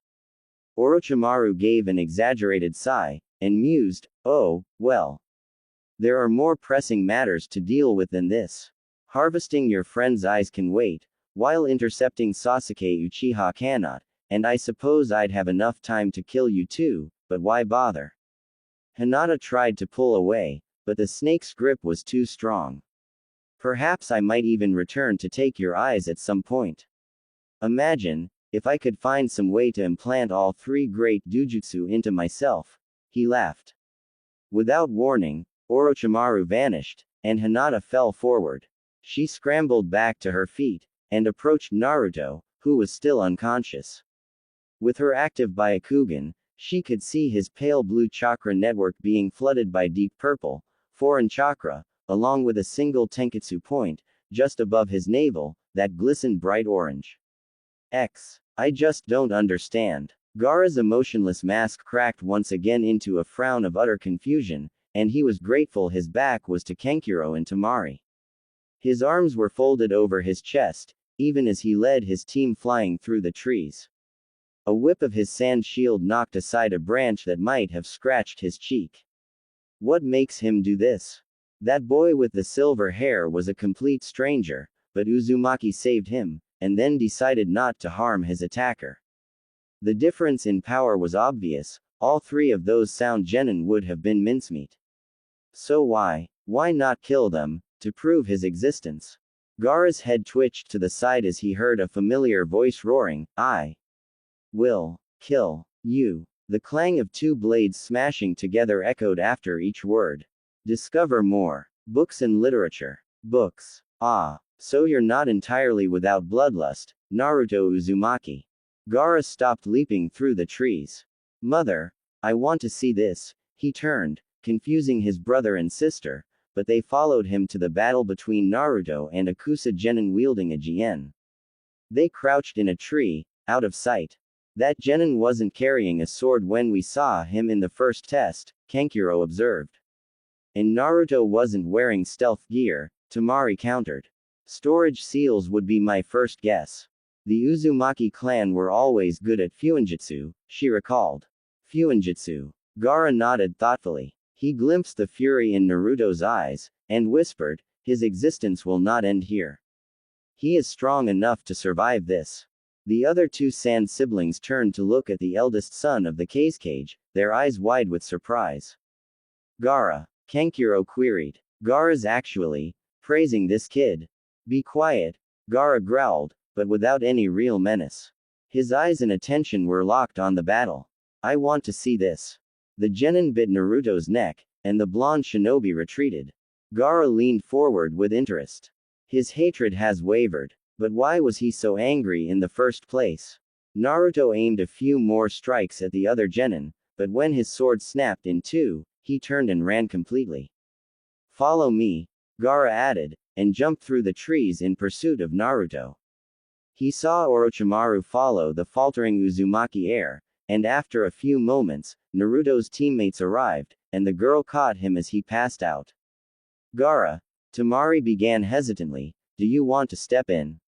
Orochimaru gave an exaggerated sigh, and mused, oh, well. There are more pressing matters to deal with than this. Harvesting your friend's eyes can wait, while intercepting Sasuke Uchiha cannot, and I suppose I'd have enough time to kill you too, but why bother? Hinata tried to pull away, but the snake's grip was too strong. Perhaps I might even return to take your eyes at some point. Imagine, if I could find some way to implant all three great dujutsu into myself. He laughed. Without warning, Orochimaru vanished, and Hinata fell forward. She scrambled back to her feet, and approached Naruto, who was still unconscious. With her active Byakugan, she could see his pale blue chakra network being flooded by deep purple, foreign chakra, along with a single tenketsu point, just above his navel, that glistened bright orange. I just don't understand. Gaara's emotionless mask cracked once again into a frown of utter confusion, and he was grateful his back was to Kankuro and Temari. His arms were folded over his chest, even as he led his team flying through the trees. A whip of his sand shield knocked aside a branch that might have scratched his cheek. What makes him do this? That boy with the silver hair was a complete stranger, but Uzumaki saved him, and then decided not to harm his attacker. The difference in power was obvious, all three of those sound genin would have been mincemeat. So why not kill them, to prove his existence? Gaara's head twitched to the side as he heard a familiar voice roaring, I will kill you. The clang of two blades smashing together echoed after each word. Discover more. Books and literature. Books. Ah. So you're not entirely without bloodlust, Naruto Uzumaki. Gaara stopped leaping through the trees. Mother, I want to see this. He turned, confusing his brother and sister, but they followed him to the battle between Naruto and a Kusa genin wielding a Jien. They crouched in a tree, out of sight. That genin wasn't carrying a sword when we saw him in the first test, Kankuro observed. And Naruto wasn't wearing stealth gear, Temari countered. Storage seals would be my first guess. The Uzumaki clan were always good at fuinjutsu, she recalled. Fuinjutsu. Gaara nodded thoughtfully. He glimpsed the fury in Naruto's eyes, and whispered, his existence will not end here. He is strong enough to survive this. The other two Sand siblings turned to look at the eldest son of the Kazekage, their eyes wide with surprise. Gaara, Kankuro queried. Gaara's actually praising this kid. Be quiet, Gaara growled, but without any real menace. His eyes and attention were locked on the battle. I want to see this. The genin bit Naruto's neck, and the blonde shinobi retreated. Gaara leaned forward with interest. His hatred has wavered. But why was he so angry in the first place? Naruto aimed a few more strikes at the other genin, but when his sword snapped in two, he turned and ran completely. Follow me, Gaara added, and jumped through the trees in pursuit of Naruto. He saw Orochimaru follow the faltering Uzumaki heir, and after a few moments, Naruto's teammates arrived, and the girl caught him as he passed out. Gaara. Temari began hesitantly, do you want to step in?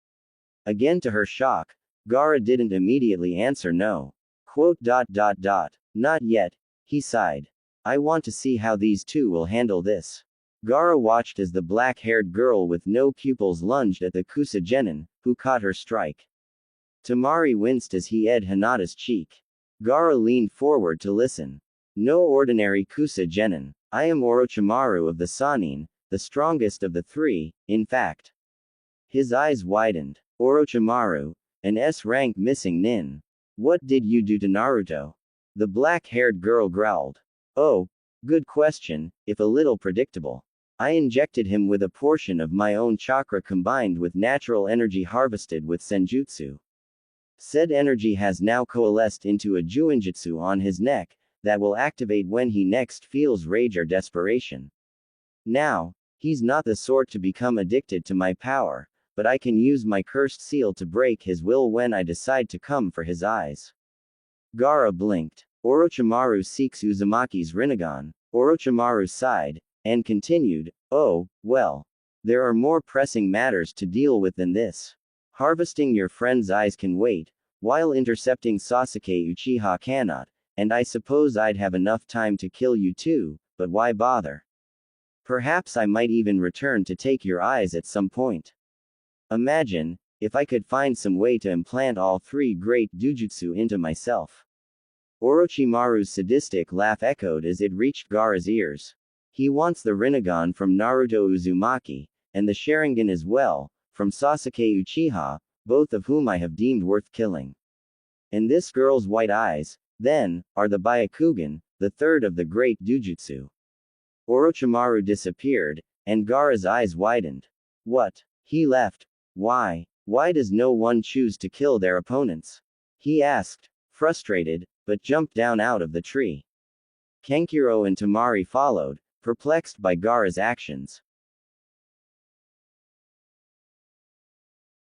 Again to her shock, Gaara didn't immediately answer no. Not yet, he sighed. I want to see how these two will handle this. Gaara watched as the black-haired girl with no pupils lunged at the Kusa-genin, who caught her strike. Temari winced as he eyed Hinata's cheek. Gaara leaned forward to listen. No ordinary Kusa-genin. I am Orochimaru of the Sannin, the strongest of the three, in fact. His eyes widened. Orochimaru, an S-rank missing nin. What did you do to Naruto? The black-haired girl growled. Oh, good question, if a little predictable. I injected him with a portion of my own chakra combined with natural energy harvested with senjutsu. Said energy has now coalesced into a juinjutsu on his neck, that will activate when he next feels rage or desperation. Now, he's not the sort to become addicted to my power, but I can use my cursed seal to break his will when I decide to come for his eyes. Gaara blinked. Orochimaru seeks Uzumaki's Rinnegan. Orochimaru sighed, and continued, oh, well. There are more pressing matters to deal with than this. Harvesting your friend's eyes can wait, while intercepting Sasuke Uchiha cannot, and I suppose I'd have enough time to kill you too, but why bother? Perhaps I might even return to take your eyes at some point. Imagine, if I could find some way to implant all three great Dujutsu into myself. Orochimaru's sadistic laugh echoed as it reached Gaara's ears. He wants the Rinnegan from Naruto Uzumaki, and the Sharingan as well, from Sasuke Uchiha, both of whom I have deemed worth killing. And this girl's white eyes, then, are the Byakugan, the third of the great Dujutsu. Orochimaru disappeared, and Gaara's eyes widened. What? He left. Why? Why does no one choose to kill their opponents? He asked, frustrated, but jumped down out of the tree. Kankuro and Temari followed, perplexed by Gaara's actions.